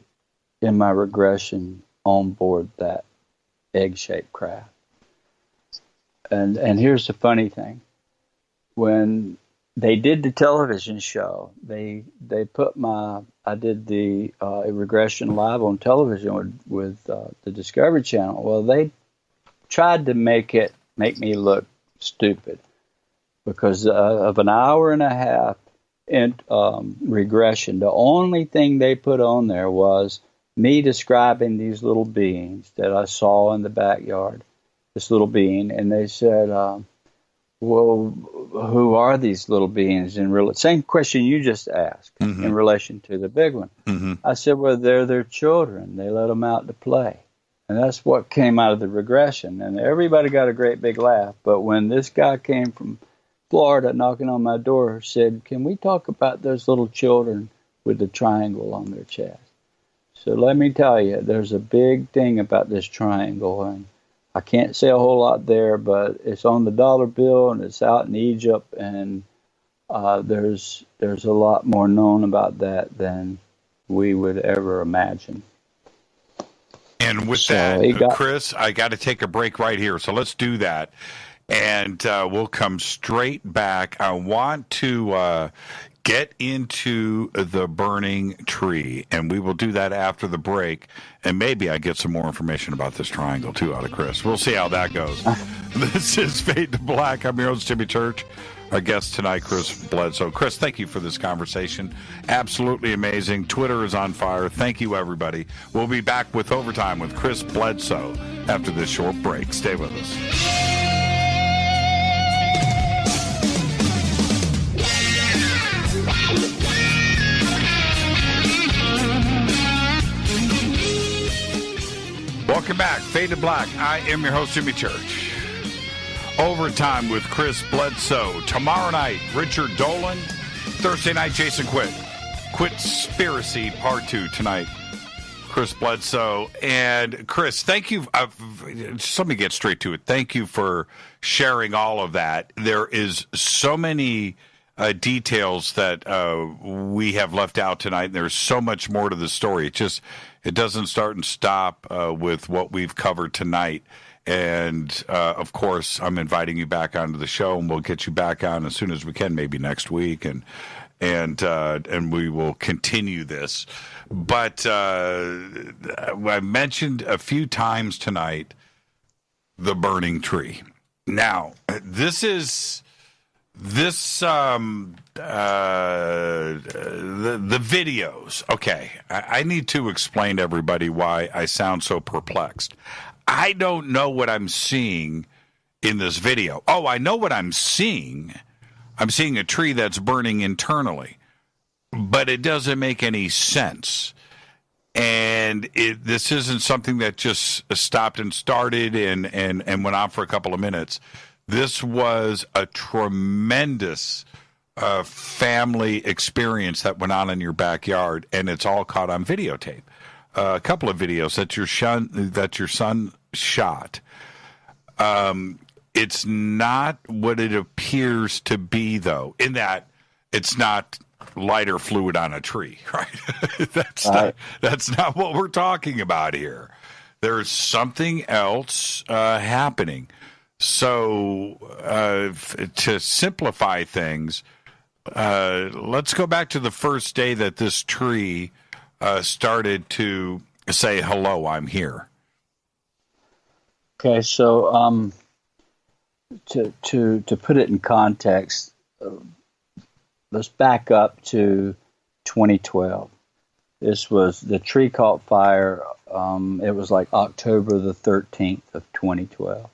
in my regression on board that egg-shaped craft. And here's the funny thing: when they did the television show, they put I did the regression live on television with the Discovery Channel. Well, they tried to make me look stupid because of an hour and a half in regression. The only thing they put on there was me describing these little beings that I saw in the backyard, this little being, and they said, well, who are these little beings same question you just asked in relation to the big one. Mm-hmm. I said, well, they're their children. They let them out to play. And that's what came out of the regression. And everybody got a great big laugh. But when this guy came from Florida knocking on my door, said, can we talk about those little children with the triangle on their chest? So let me tell you, there's a big thing about this triangle. And I can't say a whole lot there, but it's on the dollar bill and it's out in Egypt, and there's a lot more known about that than we would ever imagine. And with Chris, I got to take a break right here, so let's do that, and we'll come straight back. I want to get into the burning tree, and we will do that after the break, and maybe I get some more information about this triangle, too, out of Chris. We'll see how that goes. This is Fade to Black. I'm your host, Jimmy Church. Our guest tonight, Chris Bledsoe. Chris, thank you for this conversation. Absolutely amazing. Twitter is on fire. Thank you, everybody. We'll be back with Overtime with Chris Bledsoe after this short break. Stay with us. Welcome back. Fade to Black. I am your host, Jimmy Church. Overtime with Chris Bledsoe. Tomorrow night, Richard Dolan. Thursday night, Jason Quitt. Quitspiracy Part 2 tonight. Chris Bledsoe. And Chris, thank you. Just let me get straight to it. Thank you for sharing all of that. There is so many details that we have left out tonight. There's so much more to the story. It doesn't start and stop with what we've covered tonight. And, of course, I'm inviting you back onto the show, and we'll get you back on as soon as we can, maybe next week, and we will continue this. But I mentioned a few times tonight the burning tree. Now, the videos. Okay, I need to explain to everybody why I sound so perplexed. I don't know what I'm seeing in this video. Oh, I know what I'm seeing. I'm seeing a tree that's burning internally, but it doesn't make any sense. And this isn't something that just stopped and started and went on for a couple of minutes. This was a tremendous family experience that went on in your backyard, and it's all caught on videotape. A couple of videos that your son shot. It's not what it appears to be, though, in that it's not lighter fluid on a tree, right? That's not what we're talking about here. There's something else happening. So to simplify things, let's go back to the first day that this tree started to say, hello, I'm here. Okay, so to put it in context, let's back up to 2012. This was, the tree caught fire. It was like October the 13th of 2012.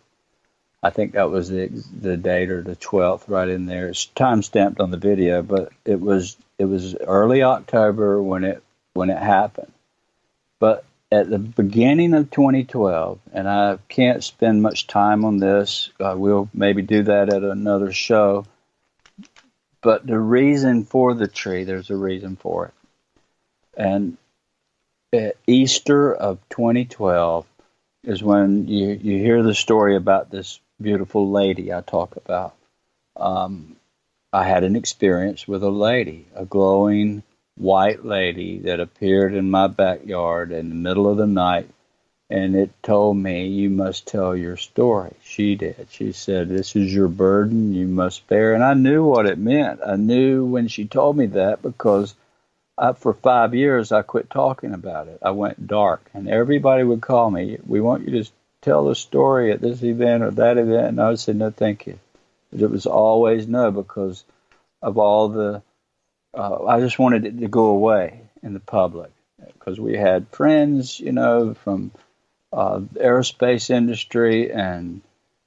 I think that was the date or the 12th right in there. It's time stamped on the video, but it was early October when it happened. But at the beginning of 2012, and I can't spend much time on this, we'll maybe do that at another show. But the reason for the tree, there's a reason for it. And at Easter of 2012 is when you hear the story about this beautiful lady I talk about. I had an experience with a lady, a glowing white lady that appeared in my backyard in the middle of the night, and it told me, you must tell your story. She did. She said, this is your burden, you must bear. And I knew what it meant. I knew when she told me that because for 5 years I quit talking about it. I went dark, and everybody would call me, we want you to tell the story at this event or that event, and I would say, no, thank you. But it was always no, because of all the, I just wanted it to go away in the public, because we had friends, from aerospace industry and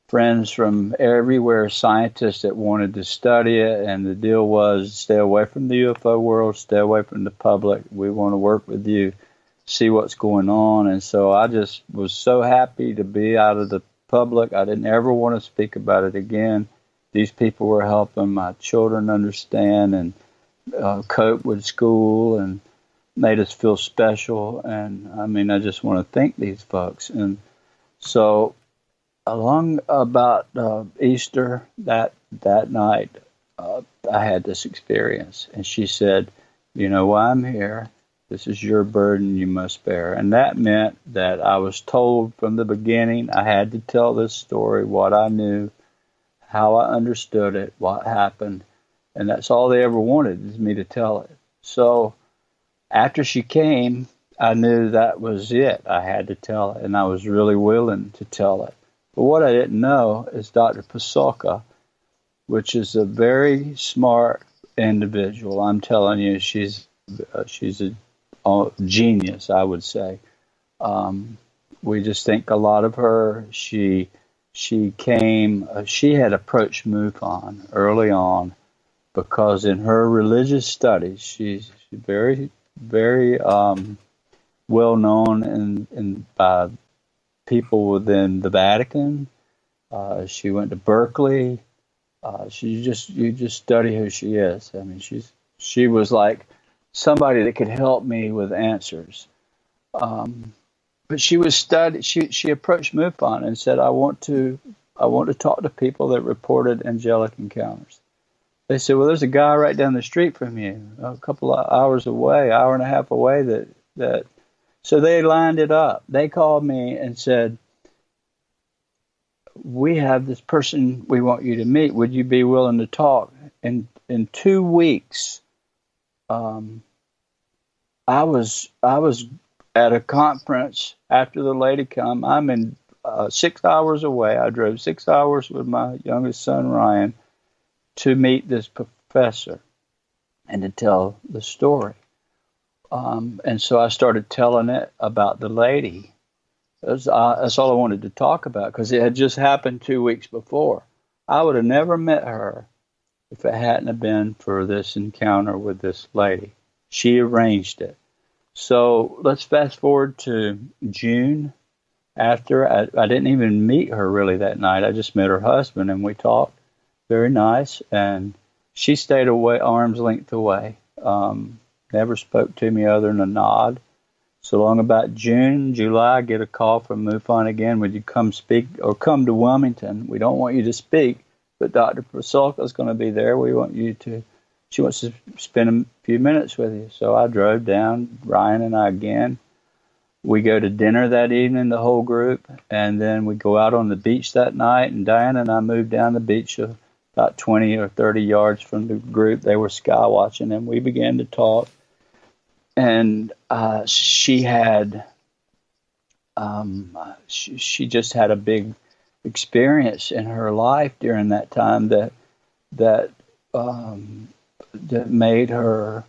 friends from everywhere, scientists that wanted to study it, and the deal was stay away from the UFO world, stay away from the public. We want to work with you, see what's going on. And so I just was so happy to be out of the public. I didn't ever want to speak about it again. These people were helping my children understand and cope with school and made us feel special. And I mean, I just want to thank these folks. And so along about Easter that night, I had this experience. And she said, you know why I'm here? This is your burden you must bear. And that meant that I was told from the beginning I had to tell this story, what I knew, how I understood it, what happened. And that's all they ever wanted, is me to tell it. So after she came, I knew that was it. I had to tell it, and I was really willing to tell it. But what I didn't know is Dr. Pasulka, which is a very smart individual. I'm telling you, she's a genius, I would say. We just think a lot of her. She came. She had approached MUFON early on because in her religious studies, she's very, very well known by people within the Vatican. She went to Berkeley. You just study who she is. I mean, she was like somebody that could help me with answers. But she was studied. She approached MUFON and said, I want to talk to people that reported angelic encounters. They said, well, there's a guy right down the street from you, a couple of hours away, hour and a half away. So they lined it up. They called me and said, we have this person we want you to meet. Would you be willing to talk? And in 2 weeks, I was at a conference after the lady come. I'm in 6 hours away. I drove 6 hours with my youngest son, Ryan, to meet this professor and to tell the story. And so I started telling it about the lady. That's all I wanted to talk about, because it had just happened 2 weeks before. I would have never met her if it hadn't have been for this encounter with this lady. She arranged it. So let's fast forward to June. After I didn't even meet her really that night. I just met her husband and we talked. Very nice. And she stayed away, arm's length away. Never spoke to me other than a nod. So long about June, July, I get a call from MUFON again. Would you come speak or come to Wilmington? We don't want you to speak, but Dr. Pasulka is going to be there. She wants to spend a few minutes with you. So I drove down, Ryan and I again. We go to dinner that evening, the whole group, and then we go out on the beach that night, and Diana and I moved down the beach about 20 or 30 yards from the group. They were sky watching, and we began to talk. And she just had a big experience in her life during that time that made her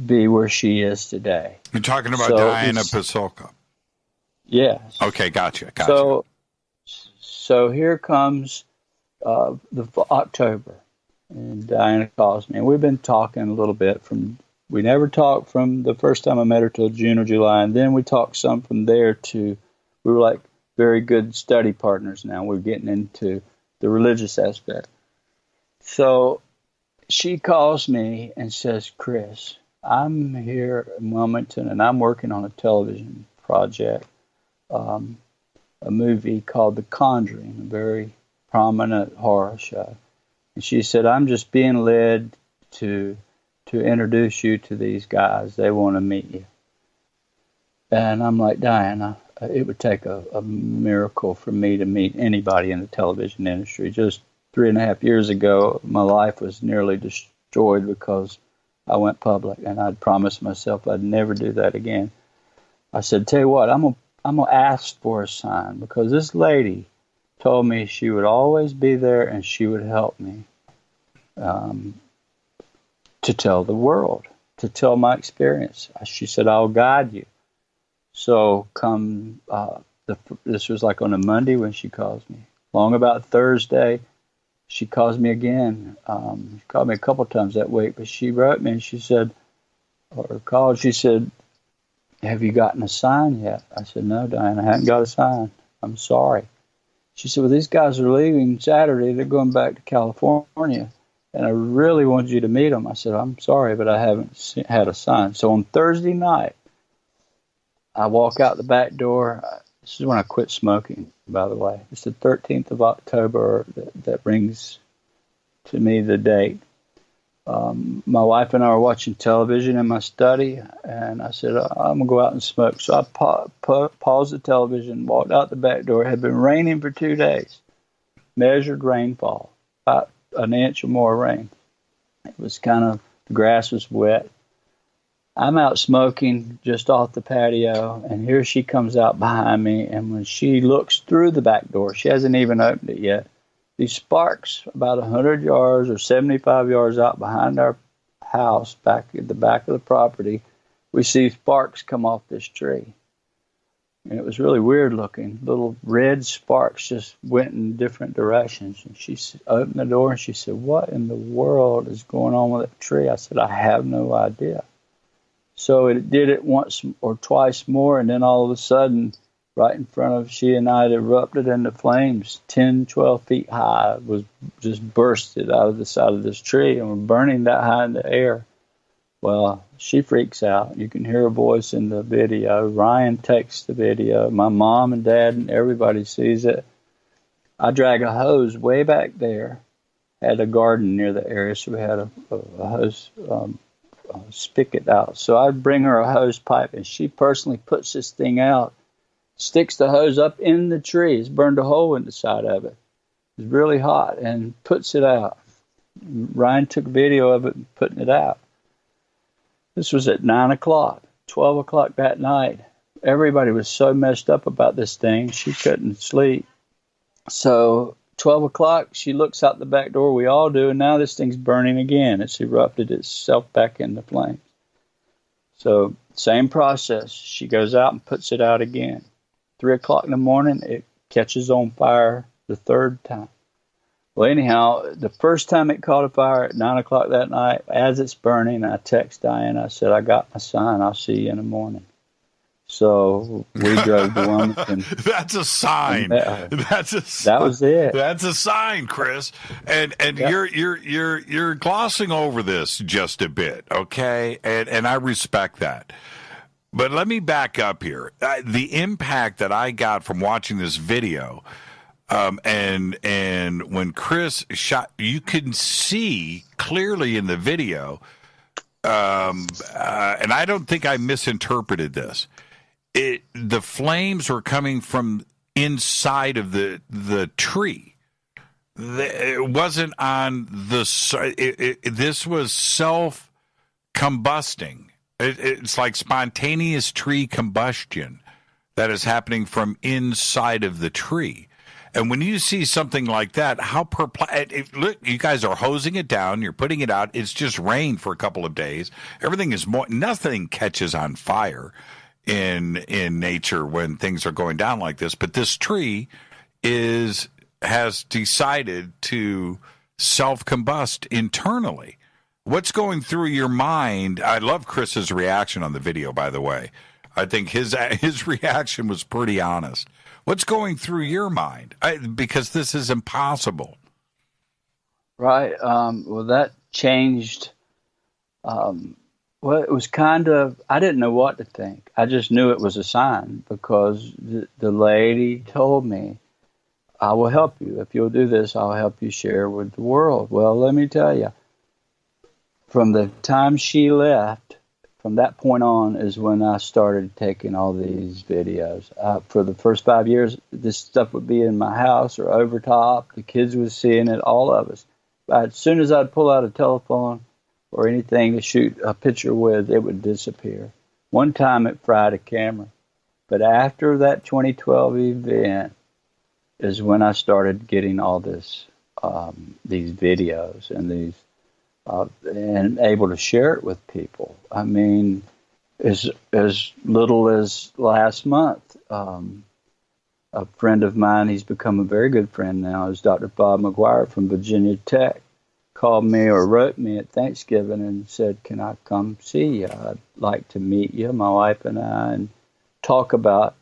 be where she is today. You're talking about Diana Pasulka. Yes. Okay, gotcha. So here comes October, and Diana calls me, and we've been talking a little bit we never talked from the first time I met her till June or July, and then we talked some from there to, we were like very good study partners now. We're getting into the religious aspect. So she calls me and says, Chris, I'm here in Wilmington, and I'm working on a television project, a movie called The Conjuring, a very prominent horror show. And she said, I'm just being led to introduce you to these guys. They want to meet you. And I'm like, Diana, it would take a miracle for me to meet anybody in the television industry. Just 3.5 years ago, my life was nearly destroyed because I went public, and I'd promised myself I'd never do that again. I said, tell you what, I'm gonna ask for a sign, because this lady told me she would always be there and she would help me to tell the world, to tell my experience. She said, I'll guide you. So this was like on a Monday when she calls me. Long about Thursday, she calls me again. She called me a couple times that week, but she wrote me and she said, have you gotten a sign yet? I said, no, Diane, I haven't got a sign. I'm sorry. She said, well, these guys are leaving Saturday. They're going back to California, and I really wanted you to meet them. I said, I'm sorry, but I haven't had a sign. So on Thursday night, I walk out the back door. This is when I quit smoking, by the way. It's the 13th of October. That brings to me the date. My wife and I were watching television in my study, and I said, I'm going to go out and smoke. So I paused the television, walked out the back door. It had been raining for 2 days. Measured rainfall, about an inch or more rain. It was the grass was wet. I'm out smoking just off the patio, and here she comes out behind me, and when she looks through the back door, she hasn't even opened it yet, these sparks about 100 yards or 75 yards out behind our house, back at the back of the property, we see sparks come off this tree. And it was really weird looking. Little red sparks just went in different directions. And she opened the door and she said, what in the world is going on with that tree? I said, I have no idea. So it did it once or twice more, and then all of a sudden, right in front of she and I, it erupted into flames, 10, 12 feet high. It was just bursted out of the side of this tree, and we're burning that high in the air. Well, she freaks out. You can hear her voice in the video. Ryan takes the video. My mom and dad and everybody sees it. I drag a hose way back there. Had a garden near the area, so we had a hose spigot out. So I'd bring her a hose pipe, and she personally puts this thing out, sticks the hose up in the tree. It's burned a hole in the side of it. It's really hot, and puts it out. Ryan took video of it and putting it out. This was at 9 o'clock, 12 o'clock that night. Everybody was so messed up about this thing, she couldn't sleep. So 12 o'clock, she looks out the back door, we all do, and now this thing's burning again. It's erupted itself back into flames. So same process. She goes out and puts it out again. 3 o'clock in the morning, it catches on fire the third time. Well, anyhow, the first time it caught a fire at 9 o'clock that night, as it's burning, I text Diane. I said, I got my sign. I'll see you in the morning. So we drove to Wilmington. That's a sign. That was it. That's a sign, Chris. And yep. you're glossing over this just a bit, okay? And I respect that. But let me back up here. The impact that I got from watching this video, and when Chris shot, you can see clearly in the video, and I don't think I misinterpreted this. The flames were coming from inside of the tree. It wasn't on the. This was self-combusting. It's like spontaneous tree combustion that is happening from inside of the tree. And when you see something like that, how perplexed. Look, you guys are hosing it down. You're putting it out. It's just rained for a couple of days. Everything is nothing catches on fire in nature when things are going down like this. But this tree is has decided to self-combust internally. What's going through your mind? I love Chris's reaction on the video, by the way. I think his reaction was pretty honest. What's going through your mind? Because this is impossible. Right. Well, that changed. Well, it was kind of, I didn't know what to think. I just knew it was a sign because the lady told me, I will help you. If you'll do this, I'll help you share with the world. Well, let me tell you, from the time she left, from that point on is when I started taking all these videos. For the first 5 years, this stuff would be in my house or over top. The kids were seeing it, all of us. But as soon as I'd pull out a telephone or anything to shoot a picture with, it would disappear. One time it fried a camera. But after that 2012 event is when I started getting all this, these videos and these, and able to share it with people. I mean, as little as last month, a friend of mine, he's become a very good friend now, is Dr. Bob McGuire from Virginia Tech, called me or wrote me at Thanksgiving and said, can I come see you? I'd like to meet you, my wife and I, and talk about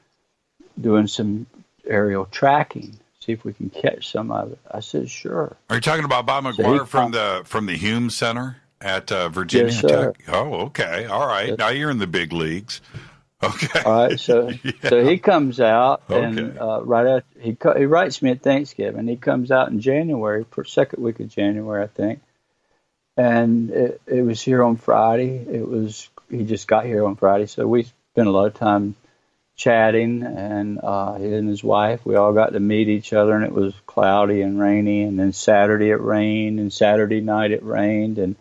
doing some aerial tracking, see if we can catch some of it. I said, sure. Are you talking about Bob McGuire from the Hume Center at Virginia Yes, sir. Tech? Oh, okay. All right. Yes. Now you're in the big leagues. Okay. All right, so so he comes out and Okay. right after he writes me at Thanksgiving. He comes out in January, for second week of January, I think, and it was here on Friday. He just got here on Friday, so we spent a lot of time chatting, and he and his wife, we all got to meet each other, and it was cloudy and rainy, and then Saturday it rained, and Saturday night it rained, and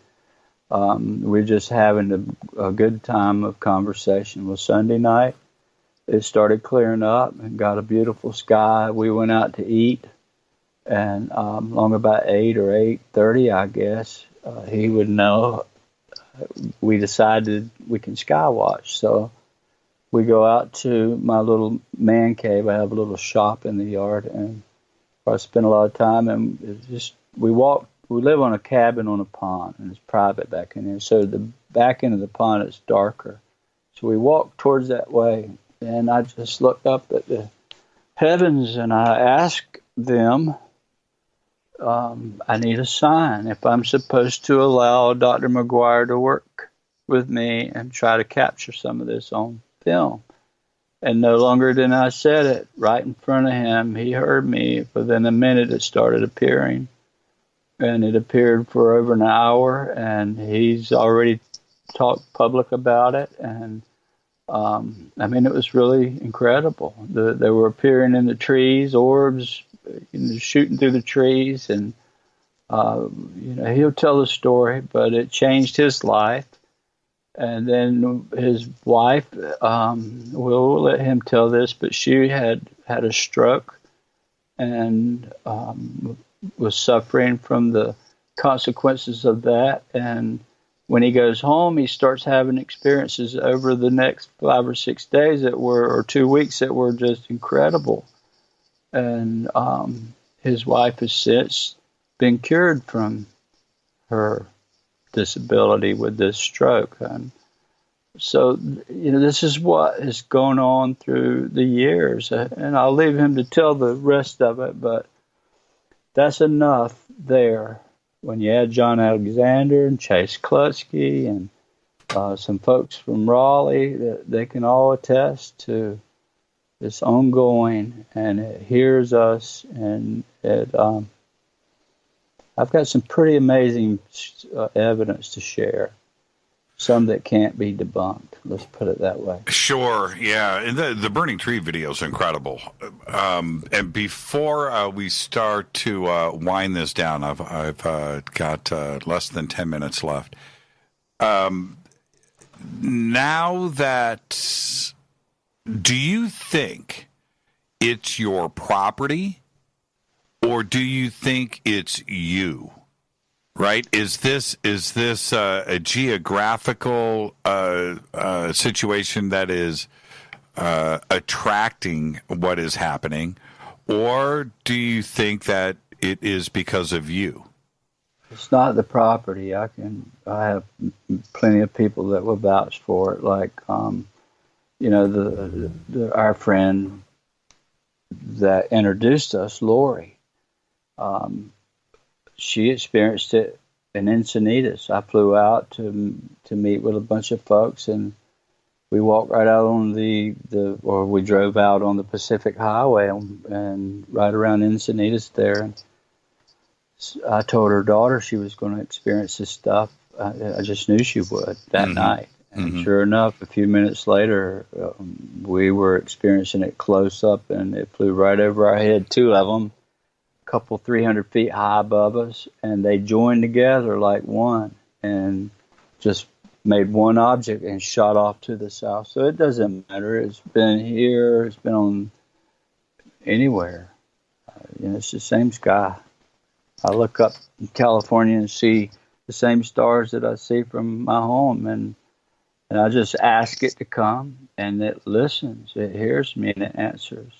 we're just having a good time of conversation. Well, Sunday night, it started clearing up and got a beautiful sky. We went out to eat, and long about 8 or 8:30, I guess, he would know. We decided we can sky watch. So we go out to my little man cave. I have a little shop in the yard, and I spend a lot of time, and it's just, we live on a cabin on a pond, and it's private back in there. So the back end of the pond is darker. So we walked towards that way, and I just looked up at the heavens, and I asked them, I need a sign if I'm supposed to allow Dr. McGuire to work with me and try to capture some of this on film. And no longer than I said it, right in front of him, he heard me. Within a minute, it started appearing. And it appeared for over an hour, and he's already talked public about it. And I mean, it was really incredible. They were appearing in the trees, orbs, shooting through the trees, and he'll tell the story, but it changed his life. And then his wife, we'll let him tell this, but she had a stroke and was suffering from the consequences of that. And when he goes home, he starts having experiences over the next 5 or 6 days or 2 weeks that were just incredible. And his wife has since been cured from her disability with this stroke. And so, this is what has gone on through the years. And I'll leave him to tell the rest of it, but that's enough there. When you add John Alexander and Chase Klutsky and some folks from Raleigh, they can all attest to this ongoing, and it hears us, and I've got some pretty amazing evidence to share. Some that can't be debunked. Let's put it that way. Sure, yeah. And the burning tree video is incredible. And before we start to wind this down, I've got less than 10 minutes left. Now that, do you think it's your property, or do you think it's you? Right? Is this a geographical situation that is attracting what is happening, Or do you think that it is because of you? It's not the property. I have plenty of people that will vouch for it. Like, our friend that introduced us, Lori, she experienced it in Encinitas. I flew out to meet with a bunch of folks, and we walked right out on we drove out on the Pacific Highway and right around Encinitas there. And I told her daughter she was going to experience this stuff. I just knew she would that night. And sure enough, a few minutes later, we were experiencing it close up, and it flew right over our head, two of them, a couple 300 feet high above us, and they joined together like one and just made one object and shot off to the south. So it doesn't matter. It's been here. It's been on anywhere. It's the same sky. I look up in California and see the same stars that I see from my home, and I just ask it to come, and it listens. It hears me, and it answers.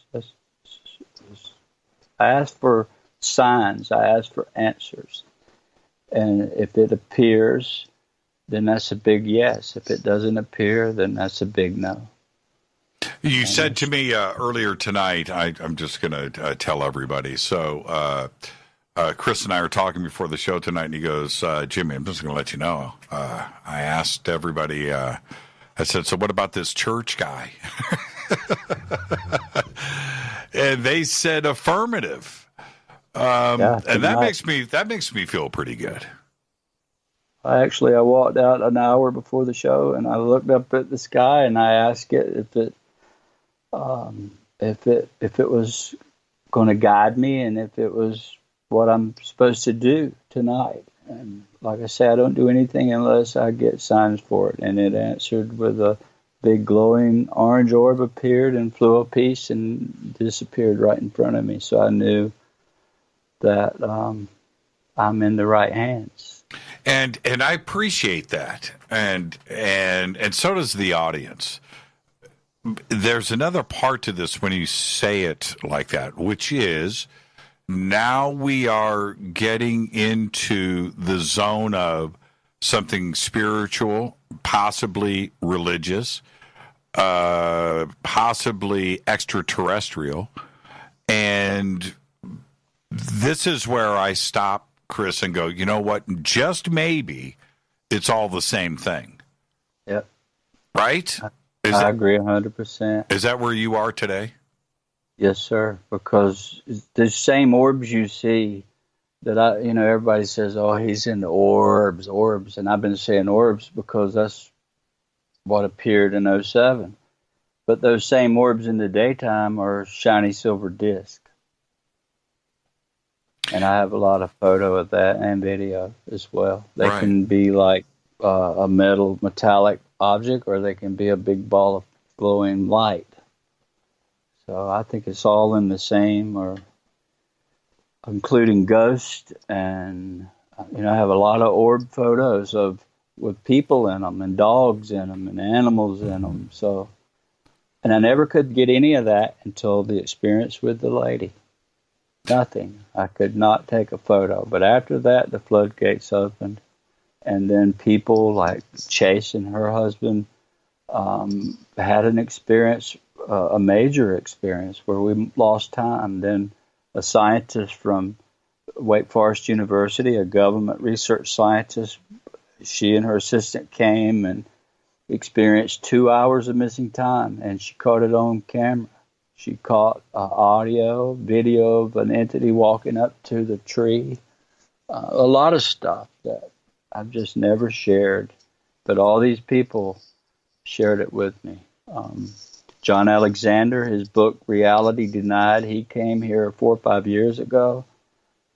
I ask for signs. I ask for answers. And if it appears, then that's a big yes. If it doesn't appear, then that's a big no. You said to me earlier tonight, I'm just going to tell everybody. So Chris and I were talking before the show tonight, and he goes, Jimmy, I'm just going to let you know. I asked everybody, I said, so what about this church guy? And they said affirmative. And that makes me feel pretty good. I walked out an hour before the show, and I looked up at the sky, and I asked it if it was going to guide me, and if it was what I'm supposed to do tonight. And like I say, I don't do anything unless I get signs for it. And it answered with a big glowing orange orb appeared and flew a piece and disappeared right in front of me. So I knew that I'm in the right hands. And I appreciate that. And so does the audience. There's another part to this when you say it like that, which is now we are getting into the zone of something spiritual, possibly religious, possibly extraterrestrial. And this is where I stop, Chris, and go, you know what? Just maybe it's all the same thing. Yep. Right? I agree 100%. Is that where you are today? Yes, sir. Because the same orbs you see that everybody says, oh, he's into orbs. And I've been saying orbs because that's what appeared in '07. But those same orbs in the daytime are shiny silver disc. And I have a lot of photo of that and video as well. They can be like a metallic object, or they can be a big ball of glowing light. So I think it's all in the same, or including ghosts. And I have a lot of orb photos with people in them and dogs in them and animals in them. So, and I never could get any of that until the experience with the lady. Nothing. I could not take a photo. But after that, the floodgates opened. And then people like Chase and her husband had an experience, a major experience where we lost time. Then a scientist from Wake Forest University, a government research scientist, she and her assistant came and experienced 2 hours of missing time, and she caught it on camera. She caught audio, video of an entity walking up to the tree, a lot of stuff that I've just never shared, but all these people shared it with me. John Alexander, his book, Reality Denied, he came here 4 or 5 years ago,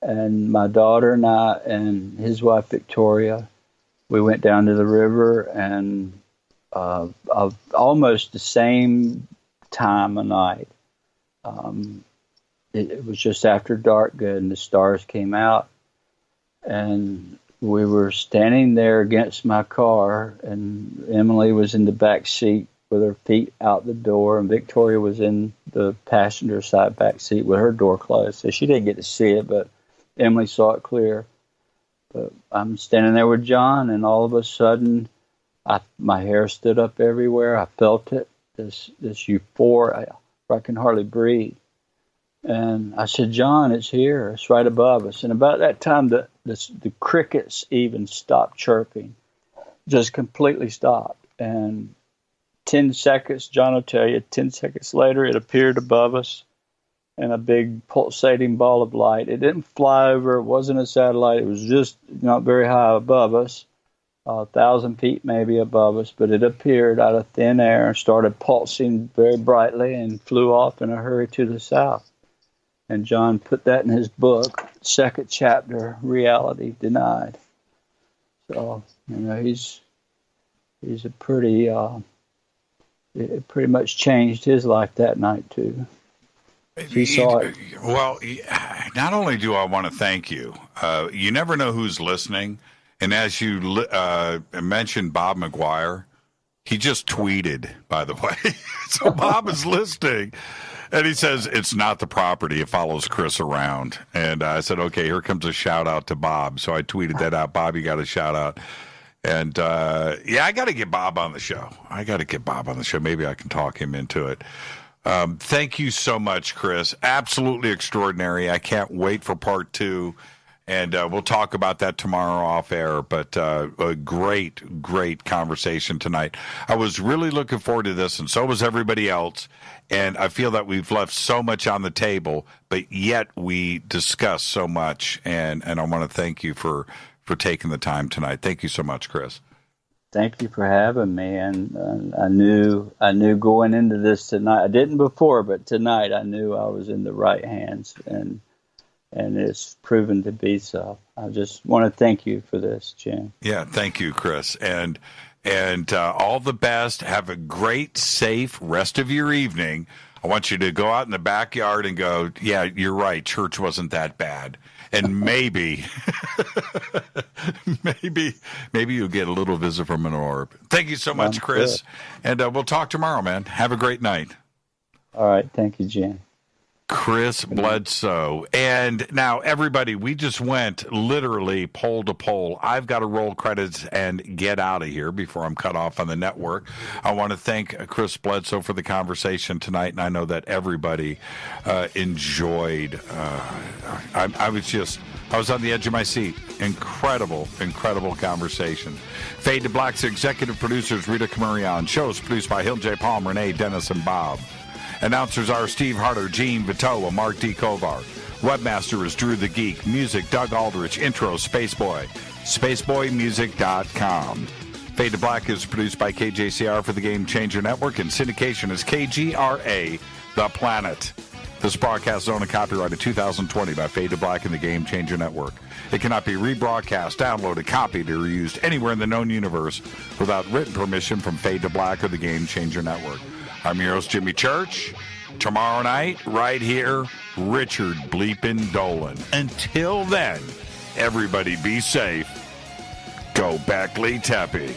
and my daughter and I and his wife, Victoria, we went down to the river, and almost the same time of night. It was just after dark good, and the stars came out, and we were standing there against my car, and Emily was in the back seat with her feet out the door, and Victoria was in the passenger side back seat with her door closed. So she didn't get to see it, but Emily saw it clear. But I'm standing there with John, and all of a sudden, my hair stood up everywhere. I felt it, this euphoria, where I can hardly breathe. And I said, John, it's here. It's right above us. And about that time, the crickets even stopped chirping, just completely stopped. And 10 seconds, John will tell you, 10 seconds later, it appeared above us in a big pulsating ball of light. It didn't fly over. It wasn't a satellite. It was just not very high above us, 1,000 feet maybe above us. But it appeared out of thin air and started pulsing very brightly and flew off in a hurry to the south. And John put that in his book, second chapter, Reality Denied. So, he's a pretty, it pretty much changed his life that night, too. He saw it. Well, not only do I want to thank you, you never know who's listening. And as you mentioned Bob McGuire, he just tweeted, by the way. So Bob is listening. And he says, it's not the property. It follows Chris around. And I said, okay, here comes a shout out to Bob. So I tweeted that out. Bob, you got a shout out. And, I got to get Bob on the show. Maybe I can talk him into it. Thank you so much, Chris. Absolutely extraordinary. I can't wait for part 2. And we'll talk about that tomorrow off air. But a great, great conversation tonight. I was really looking forward to this, and so was everybody else. And I feel that we've left so much on the table, but yet we discussed so much. And I want to thank you for taking the time tonight. Thank you so much, Chris. Thank you for having me. And I knew going into this tonight. I didn't before, but tonight I knew I was in the right hands, and it's proven to be so. I just want to thank you for this, Jim. Yeah, thank you, Chris. And all the best. Have a great, safe rest of your evening. I want you to go out in the backyard and go, yeah, you're right, church wasn't that bad. And maybe you'll get a little visit from an orb. Thank you so much, Chris. Good. And we'll talk tomorrow, man. Have a great night. All right. Thank you, Jim. Chris Bledsoe. And now, everybody, we just went literally pole to pole. I've got to roll credits and get out of here before I'm cut off on the network. I want to thank Chris Bledsoe for the conversation tonight, and I know that everybody enjoyed. I was on the edge of my seat. Incredible conversation. Fade to Black's executive producers, Rita Camarion. Shows produced by Hill J. Palm, Renee, Dennis, and Bob. Announcers are Steve Harder, Gene Vitoa, Mark D. Kovar. Webmaster is Drew the Geek. Music, Doug Aldrich. Intro, Spaceboy. SpaceboyMusic.com. Fade to Black is produced by KJCR for the Game Changer Network, and syndication is KGRA, The Planet. This broadcast is owned and copyrighted 2020 by Fade to Black and the Game Changer Network. It cannot be rebroadcast, downloaded, copied, or used anywhere in the known universe without written permission from Fade to Black or the Game Changer Network. I'm your host, Jimmy Church. Tomorrow night, right here, Richard Bleepin' Dolan. Until then, everybody be safe. Go Beckley Tepe.